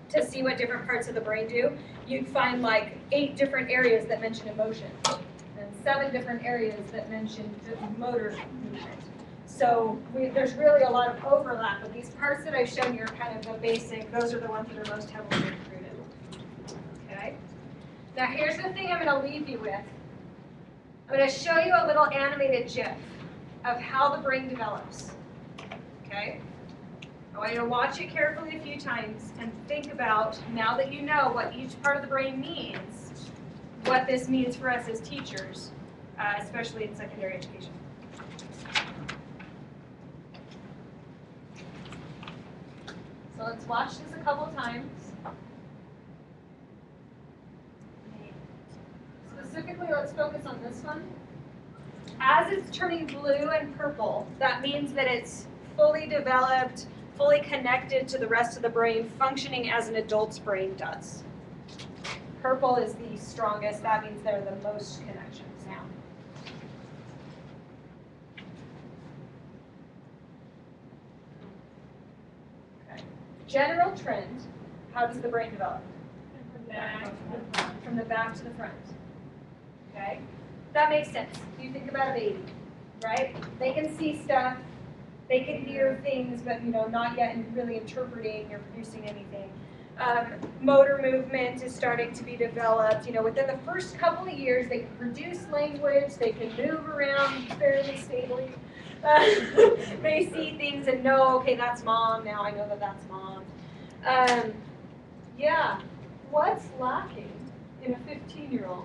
to see what different parts of the brain do, you'd find like 8 different areas that mention emotion, and 7 different areas that mention motor movement. So there's really a lot of overlap, but these parts that I've shown you are kind of the basic, those are the ones that are most heavily recruited. Okay? Now here's the thing I'm going to leave you with. I'm going to show you a little animated GIF of how the brain develops. Okay? I want you to watch it carefully a few times and think about, now that you know what each part of the brain means, what this means for us as teachers, especially in secondary education. So let's watch this a couple times. Specifically, let's focus on this one. As it's turning blue and purple, that means that it's fully developed, fully connected to the rest of the brain, functioning as an adult's brain does. Purple is the strongest, that means there are the most connections now. Okay. General trend, how does the brain develop? From the back to the front. Okay? That makes sense. You think about a baby, right? They can see stuff, they can hear things, but not yet really interpreting or producing anything. Motor movement is starting to be developed. Within the first couple of years, they can produce language, they can move around fairly stably. They see things and know, okay, that's mom, now I know that that's mom. Yeah, what's lacking in a 15-year-old?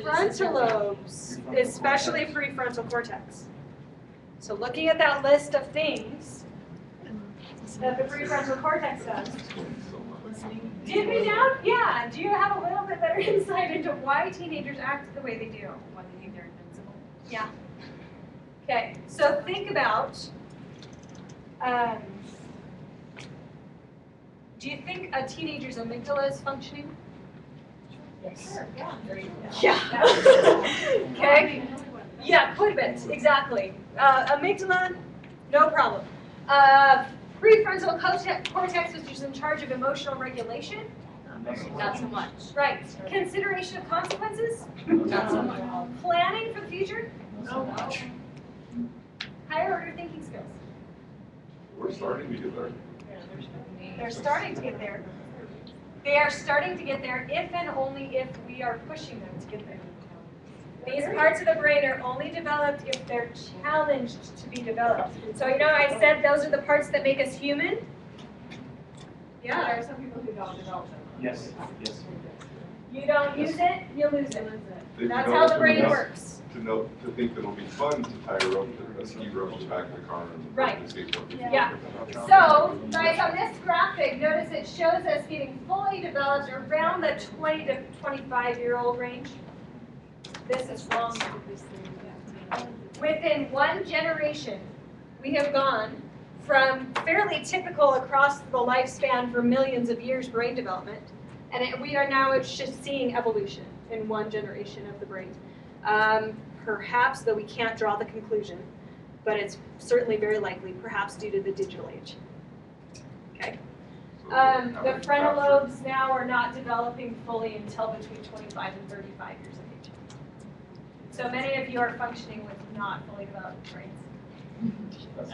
Frontal lobes, especially prefrontal cortex. So looking at that list of things that the prefrontal cortex does. Did we now? Yeah. Do you have a little bit better insight into why teenagers act the way they do? Why they think they're invincible. Yeah. Okay. So think about. Do you think a teenager's amygdala is functioning? Yes. Sure. Yeah. Okay. Yeah, quite a bit. Exactly. Amygdala, no problem. Prefrontal cortex, which is in charge of emotional regulation. Not so much. Right. Consideration of consequences. Not so much. Planning for the future. So much. Higher order thinking skills. We're starting to get there. They're starting to get there. They are starting to get there if and only if we are pushing them to get there. These parts of the brain are only developed if they're challenged to be developed. So I said those are the parts that make us human? Yeah. There are some people who don't develop them. Yes, yes. You don't use it, you lose it. They've That's how the developed brain enough works. To think that it'll be fun to tie a ski rope to the back of the car and Right. the skateboard. Yeah. So, guys, on this graphic, notice it shows us getting fully developed around the 20 to 25-year-old range. This is wrong. Within one generation, we have gone from fairly typical across the lifespan for millions of years brain development, and we are now just seeing evolution in one generation of the brain. Perhaps, though we can't draw the conclusion, but it's certainly very likely, perhaps due to the digital age. Okay. The frontal lobes now are not developing fully until between 25 and 35 years of age. So many of you are functioning with not fully developed brains. That's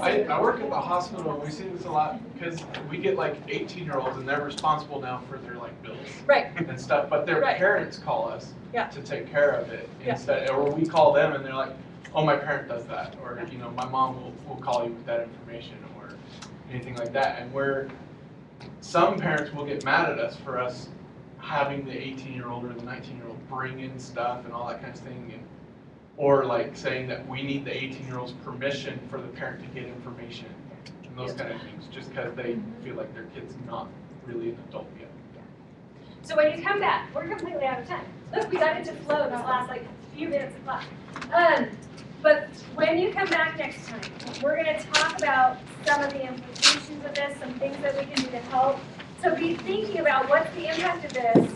I work at the hospital and we see this a lot because we get like 18-year-olds and they're responsible now for their bills and stuff, but their parents call us to take care of it instead, or we call them and they're like, oh, my parent does that, or my mom will call you with that information or anything like that, and some parents will get mad at us for us having the 18-year-old or the 19-year-old bring in stuff and all that kind of thing, or saying that we need the 18-year-old's permission for the parent to get information and those kind of things, just because they feel like their kid's not really an adult yet. So when you come back, we're completely out of time. Look, we got into flow this last few minutes of class. But when you come back next time, we're going to talk about some of the implications of this, some things that we can do to help, So be thinking about what's the impact of this.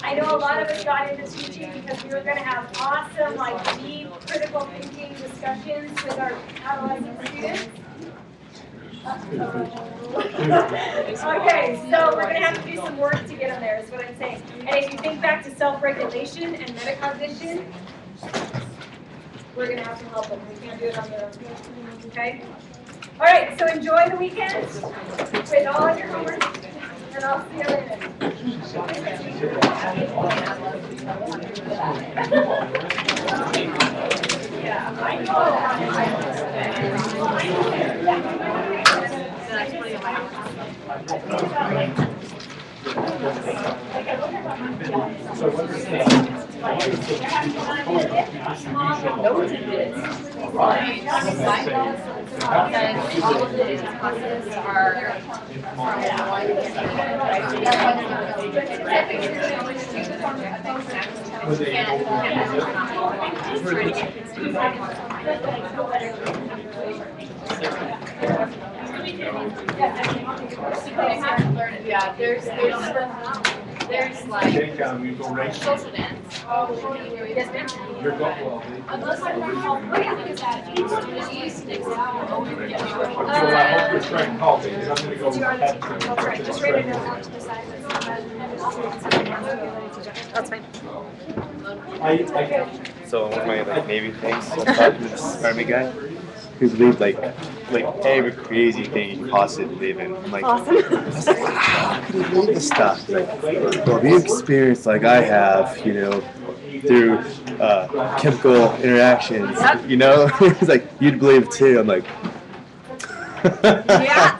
I know a lot of us got into teaching because we were going to have awesome, like, deep critical thinking discussions with our adolescent students. Okay, so we're going to have to do some work to get them there, is what I'm saying. And if you think back to self-regulation and metacognition, we're going to have to help them. We can't do it on their own. Okay? All right, so enjoy the weekend with all of your homework, and I'll see you later. Yeah, I know. Yeah, there's like social dance. Yes, ma'am. Unless I'm wrong, what is that? I hope you're trying coffee, and I'm gonna go. Just write it down to the side. That's fine. So one of my Navy things, so I'm talking to this Army guy who believed like every crazy thing you could possibly believe in. I'm like, awesome. I was like, how could you believe this stuff? He's like, well, the experience like I have, through chemical interactions, He's like, you'd believe too. I'm like, Yeah.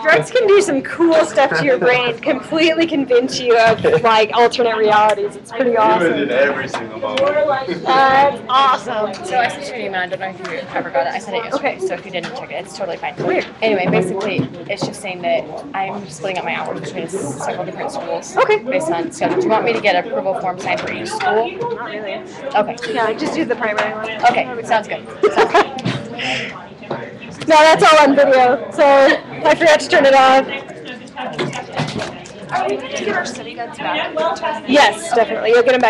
Drugs can do some cool stuff to your brain, completely convince you of like alternate realities. It's pretty awesome. in every single moment. That's awesome. So I sent you an email. I don't know if you ever got it. I sent it yesterday. Okay. So if you didn't check it, it's totally fine. Weird. Anyway, basically, it's just saying that I'm splitting up my hours between several different schools. Okay. Based on schedule. Do you want me to get a approval form signed for each school? Not really. Okay. Yeah, just do the primary one. Okay. Sounds good. Sounds good. No, that's all on video, so I forgot to turn it off. Are we going to get our study guides back? Yes, definitely. You'll get them back.